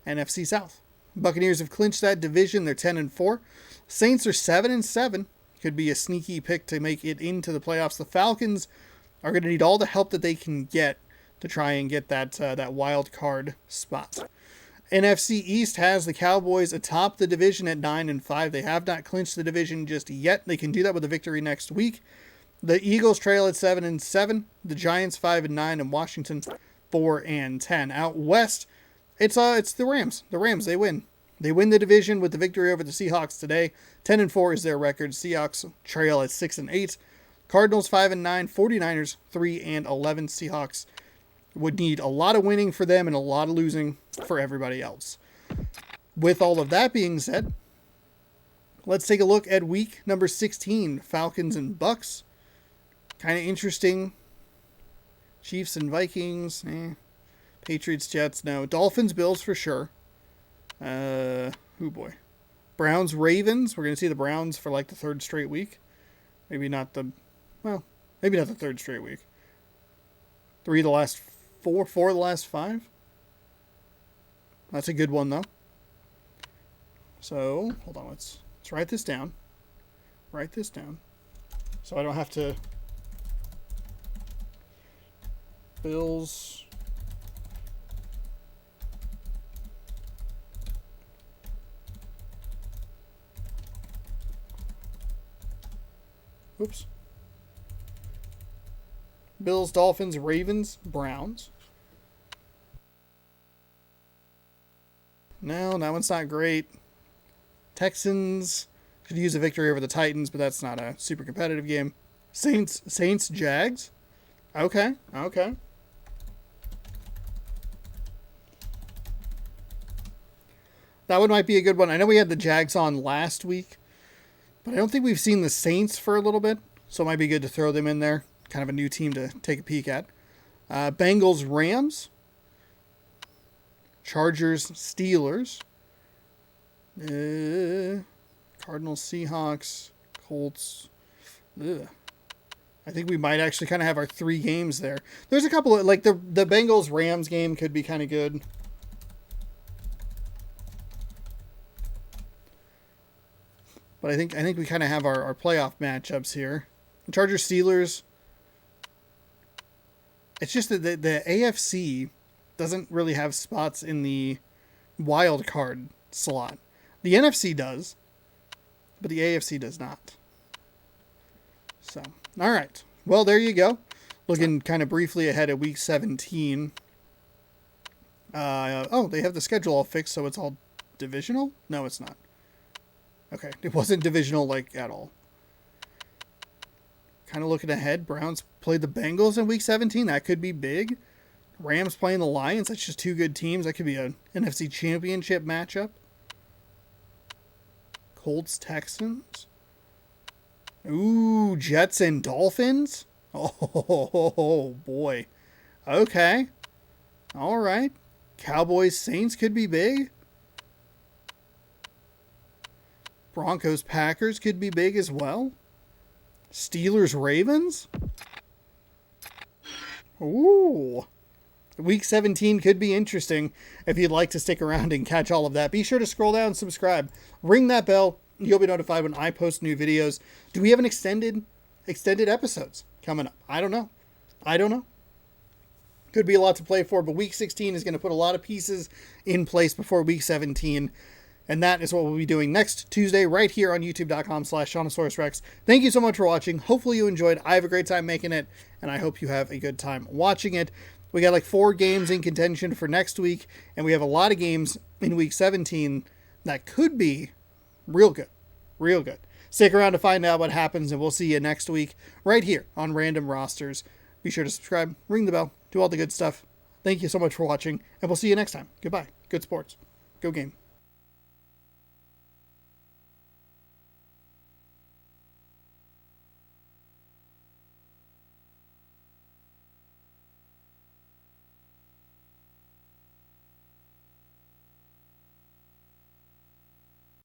S1: NFC South. Buccaneers have clinched that division. They're 10-4. Saints are 7-7. Could be a sneaky pick to make it into the playoffs. The Falcons are going to need all the help that they can get to try and get that wild card spot. NFC East has the Cowboys atop the division at 9-5. They have not clinched the division just yet. They can do that with a victory next week. The Eagles trail at 7-7. The Giants 5-9, and Washington 4-10. Out west, it's the Rams. The Rams, they win. They win the division with the victory over the Seahawks today. 10-4 is their record. Seahawks trail at 6-8. Cardinals 5-9. 49ers 3-11. Seahawks would need a lot of winning for them and a lot of losing for everybody else. With all of that being said, let's take a look at week number 16. Falcons and Bucks. Kind of interesting. Chiefs and Vikings. Patriots, Jets, no. Dolphins, Bills for sure. Oh boy. Browns, Ravens. We're going to see the Browns for like the third straight week. Maybe not the third straight week. 3 of the last 4 of the last 5. That's a good one though. So, hold on, let's write this down. Write this down. So I don't have to. Bills. Oops. Bills, Dolphins, Ravens, Browns. No, that one's not great. Texans could use a victory over the Titans, but that's not a super competitive game. Saints, Jags. Okay. That one might be a good one. I know we had the Jags on last week, but I don't think we've seen the Saints for a little bit, so it might be good to throw them in there. Kind of a new team to take a peek at. Bengals, Rams. Chargers, Steelers. Cardinals, Seahawks, Colts. I think we might actually kind of have our 3 games there. There's a couple of, like the Bengals Rams game could be kind of good. But I think we kind of have our playoff matchups here. Chargers, Steelers. It's just that the AFC doesn't really have spots in the wild card slot. The NFC does, but the AFC does not. So All right. Well, there you go. Looking kind of briefly ahead at week 17. They have the schedule all fixed, so it's all divisional? No, it's not. Okay, it wasn't divisional, at all. Kind of looking ahead, Browns played the Bengals in week 17. That could be big. Rams playing the Lions. That's just two good teams. That could be an NFC Championship matchup. Colts, Texans. Ooh, Jets and Dolphins. Oh, boy. Okay. All right. Cowboys, Saints could be big. Broncos, Packers could be big as well. Steelers, Ravens. Ooh. Week 17 could be interesting. If you'd like to stick around and catch all of that, be sure to scroll down and subscribe. Ring that bell. You'll be notified when I post new videos. Do we have an extended episodes coming up? I don't know. Could be a lot to play for, but week 16 is going to put a lot of pieces in place before week 17. And that is what we'll be doing next Tuesday right here on youtube.com/ShaunosaurusRex. Thank you so much for watching. Hopefully you enjoyed. I have a great time making it, and I hope you have a good time watching it. We got 4 games in contention for next week, and we have a lot of games in week 17 that could be real good. Real good. Stick around to find out what happens, and we'll see you next week right here on Random Rosters. Be sure to subscribe, ring the bell, do all the good stuff. Thank you so much for watching, and we'll see you next time. Goodbye. Good sports. Go game.